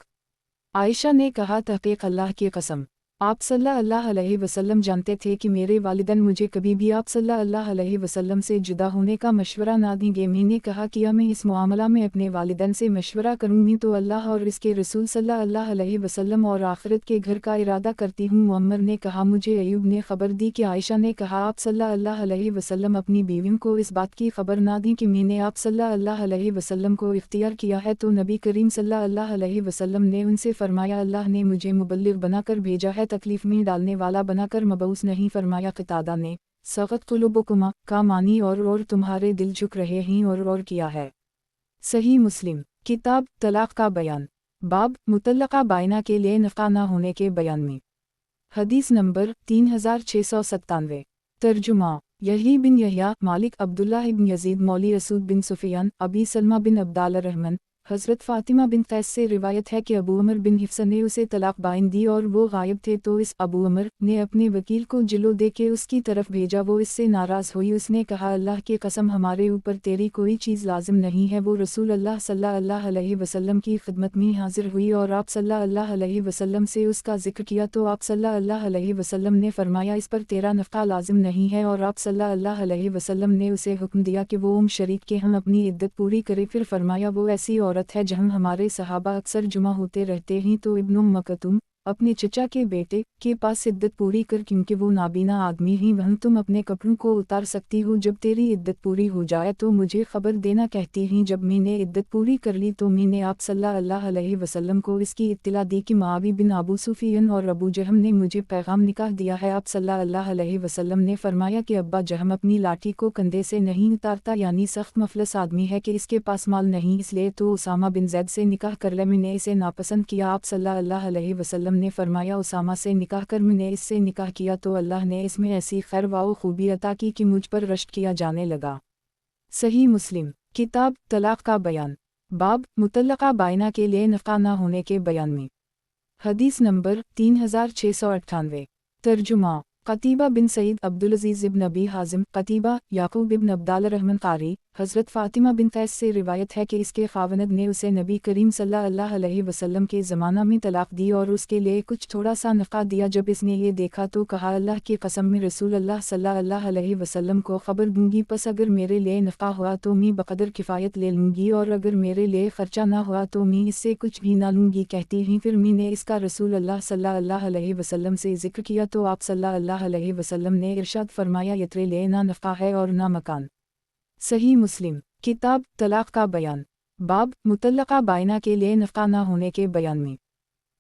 आयशा ने कहा, तहक़ीक़ अल्लाह की कसम, आप सल्लल्लाहु अलैहि वसल्लम जानते थे कि मेरे वालिदैन मुझे कभी भी आप सल्लल्लाहु अलैहि वसल्लम से जुदा होने का मशवरा ना देंगे। मैंने कहा, किया मैं इस मामला में अपने वालिदैन से मशवरा करूँगी तो अल्लाह और इसके रसूल सल्लल्लाहु अलैहि वसल्लम और आखिरत के घर का इरादा करती हूँ। मुअम्मर ने कहा, मुझे अयूब ने खबर दी कि आयशा ने कहा, आप सल्लल्लाहु अलैहि वसल्लम अपनी बीवियों को इस बात की खबर ना दें कि मैंने आप सल्लल्लाहु अलैहि वसल्लम को इख्तियार किया है। तो नबी करीम सल्लल्लाहु अलैहि वसल्लम ने उनसे फरमाया, अल्लाह ने मुझे मुबल्लिग बनाकर भेजा है, तकलीफ में डालने वाला बनाकर मबऊस नहीं। फरमाया क़तादा ने, सग़त क़ुलूबुकुमा का मानी और तुम्हारे दिल झुक रहे हैं और किया है। सही मुस्लिम किताब तलाक़ का बयान, बाब मुतल्लक़ा बाइना के लिए नफ़ा ना होने के बयान में। हदीस नंबर 3697। तर्जुमा यही बिन यहया मालिक अब्दुल्ला इब्न यजीद मौली असूद बिन सुफियान अबी सलमा बिन अब्दाल रहमान हज़रत फ़ातिमा बिन कैस से रिवायत है कि अबू उमर बिन हिफ्सा ने उसे तलाक़ बाइन दी और वो गायब थे। तो इस अबू उमर ने अपने वकील को जिलो दे के उसकी तरफ भेजा। वो इससे नाराज़ हुई। उसने कहा, अल्लाह की कसम, हमारे ऊपर तेरी कोई चीज़ लाजिम नहीं है। वो रसूल अल्लाह सल्लल्लाहु अलैहि वसल्लम की खिदमत में हाजिर हुई और आप सल्लल्लाहु अलैहि वसल्लम से उसका जिक्र किया तो आप सल्लल्लाहु अलैहि वसल्लम ने फरमाया, इस पर तेरा नफ़ा लाजिम नहीं है। और आप सल्लल्लाहु अलैहि वसल्लम ने उसे हुक्म दिया कि वो शरीक के हम अपनी इद्दत पूरी करे। फिर फरमाया, वो ऐसी औरत है जहाँ हमारे सहाबा अक्सर जुमा होते रहते हैं। तो इब्न मकतूम अपने चचा के बेटे के पास इद्दत पूरी कर, क्योंकि वो नाबीना आदमी ही, वहाँ तुम अपने कपड़ों को उतार सकती हो। जब तेरी इद्दत पूरी हो जाए तो मुझे खबर देना कहती हैं। जब मैंने इद्दत पूरी कर ली तो मैंने आप सल्लल्लाहु अलैहि वसल्लम को इसकी इत्तला दी कि मावी बिन अबू सुफियान और अबू जहम ने मुझे पैगाम निकाह दिया है। आप सल्लल्लाहु अलैहि वसल्लम ने फरमाया कि अब्बा जहम अपनी लाठी को कंधे से नहीं उतारता, यानी सख्त मफलस आदमी है कि इसके पास माल नहीं, इसलिए तो उसामा बिन ज़ैद से निकाह कर ले, मैंने इसे नापसंद किया। आप सल्लल्लाहु अलैहि वसल्लम ने फरमाया, उसामा से निकाह कर, मैंने इससे निकाह किया तो अल्लाह ने इसमें ऐसी खैर व खूबी अता की कि मुझ पर रश्क किया जाने लगा। सही मुस्लिम किताब तलाक का बयान, बाब मुतल्लका बाइना के लिए नफ़ा न होने के बयान में। हदीस नंबर 3698। तर्जुमा क़तीबा बिन सईद अब्दुलअज़ीज़ इब्न अबी हाज़िम क़तीबा याक़ूब इब्न अब्दाल रहमन क़ारी हज़रत फ़ातिमा बिन क़ैस से रिवायत है कि इसके ख़ावनद ने उसे नबी करीम सल्लल्लाहु अलैहि वसल्लम के ज़माना में तलाक़ दी और उसके लिए कुछ थोड़ा सा नफ़ा दिया। जब इसने ये देखा तो कहा, अल्लाह की कसम में रसूल अल्लाह सल्लल्लाहु अलैहि वसल्लम को ख़बर दूँगी, बस अगर मेरे लिए नफ़ा हुआ तो मैं बक़दर किफ़ायत ले लूँगी और अगर मेरे लिए ख़र्चा ना हुआ तो मैं इससे कुछ भी ना लूँगी। कहती हैं, फिर मैंने इसका रसूल अल्लाह सल्लल्लाहु अलैहि वसल्लम से ज़िक्र किया तो आप सल्लल्लाहु अलैहि वसल्लम ने इरशाद फरमाया, यत्रे ले ना नफ़ा है और ना मकान। सही मुस्लिम किताब तलाक का बयान, बाब मुतल्लका बाइना के लिए नफ़ा ना होने के बयान में।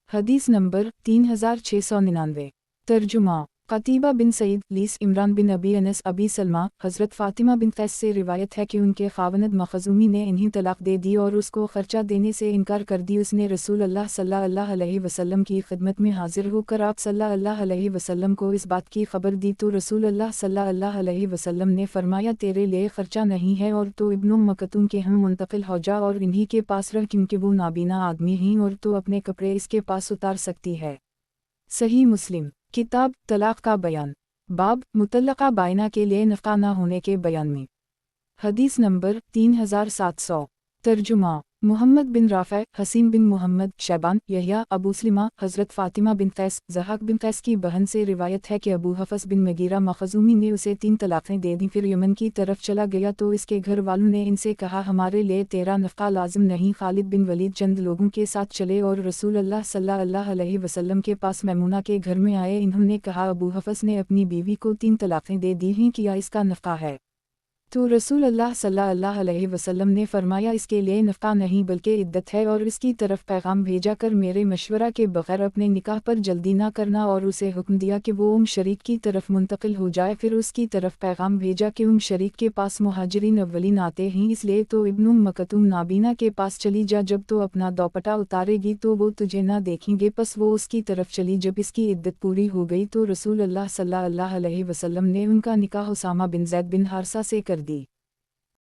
हदीस नंबर 3699। तर्जुमा क़तीबा बिन सईद लीस इमरान बिन अबी अनस अबी सलमा हज़रत फ़ातिमा बिन क़ैस से रिवायत है कि उनके ख़ावनद मखज़ूमी ने इन्हें तलाक़ दे दी और उसको ख़र्चा देने से इनकार कर दी। उसने रसूल अल्लाह सल्लल्लाहु अलैहि वसल्लम की खिदमत में हाजिर होकर आप सल्लल्लाहु अलैहि वसल्लम को इस बात की खबर दी तो रसूल अल्लाह सल्लल्लाहु अलैहि वसल्लम ने फरमाया, तेरे लिए ख़र्चा नहीं है और तो इब्न मकतूम के हम मुंतकिल हो जा और इन्हीं के पास रह, क्योंकि वो नाबीना आदमी हैं और तो अपने कपड़े इसके पास उतार सकती है। सही मुस्लिम किताब तलाक का बयान, बाब मुतल्लका बाइना के लिए नफ़ा ना होने के बयान में। हदीस नंबर 3700। तर्जुमा मोहम्मद बिन राफ़े हसीन बिन मोहम्मद शैबान यहया अबू सलिमा हज़रत फ़ातिमा बिन क़ैस ज़हाक बिन क़ैस की बहन से रिवायत है कि अबू हफ़स बिन मगीरा मखज़ूमी ने उसे 3 तलाक़ें दे दी। फिर यमन की तरफ चला गया तो इसके घर वालों ने इनसे कहा, हमारे लिए तेरा नफ़ा लाजिम नहीं। खालिद बिन वलीद चंद लोगों के साथ चले और रसूल अल्लाह सल्लल्लाहु अलैहि वसल्लम के पास मैमूना के घर में आए। इन्होंने कहा, अबू हफ़स ने अपनी बीवी को 3 तलाक़ें दे दी हैं, क्या इसका नफ़ा है? तो रसूल अल्लाह सल्लल्लाहु अलैहि वसल्लम ने फरमाया, इसके लिए नफ़ा नहीं बल्कि इद्दत है और इसकी तरफ पैगाम भेजा कर मेरे मशवरा के बग़ैर अपने निकाह पर जल्दी ना करना और उसे हुक्म दिया कि वो शरीक की तरफ मुंतकिल हो जाए। फिर उसकी तरफ पैगाम भेजा कि शरीक के पास मुहाजिरीन अव्वलीन आते हैं, इसलिए तो इब्न मकतूम नाबीना के पास चली जा, जब तो अपना दोपटा उतारेगी तो वो तुझे ना देखेंगे। बस वो उसकी तरफ चली। जब इसकी इद्दत पूरी हो गई तो रसूल अल्लाह सल्लल्लाहु अलैहि वसल्लम ने उनका निकाह उसामा बिन ज़ैद बिन हारसा से कर दी।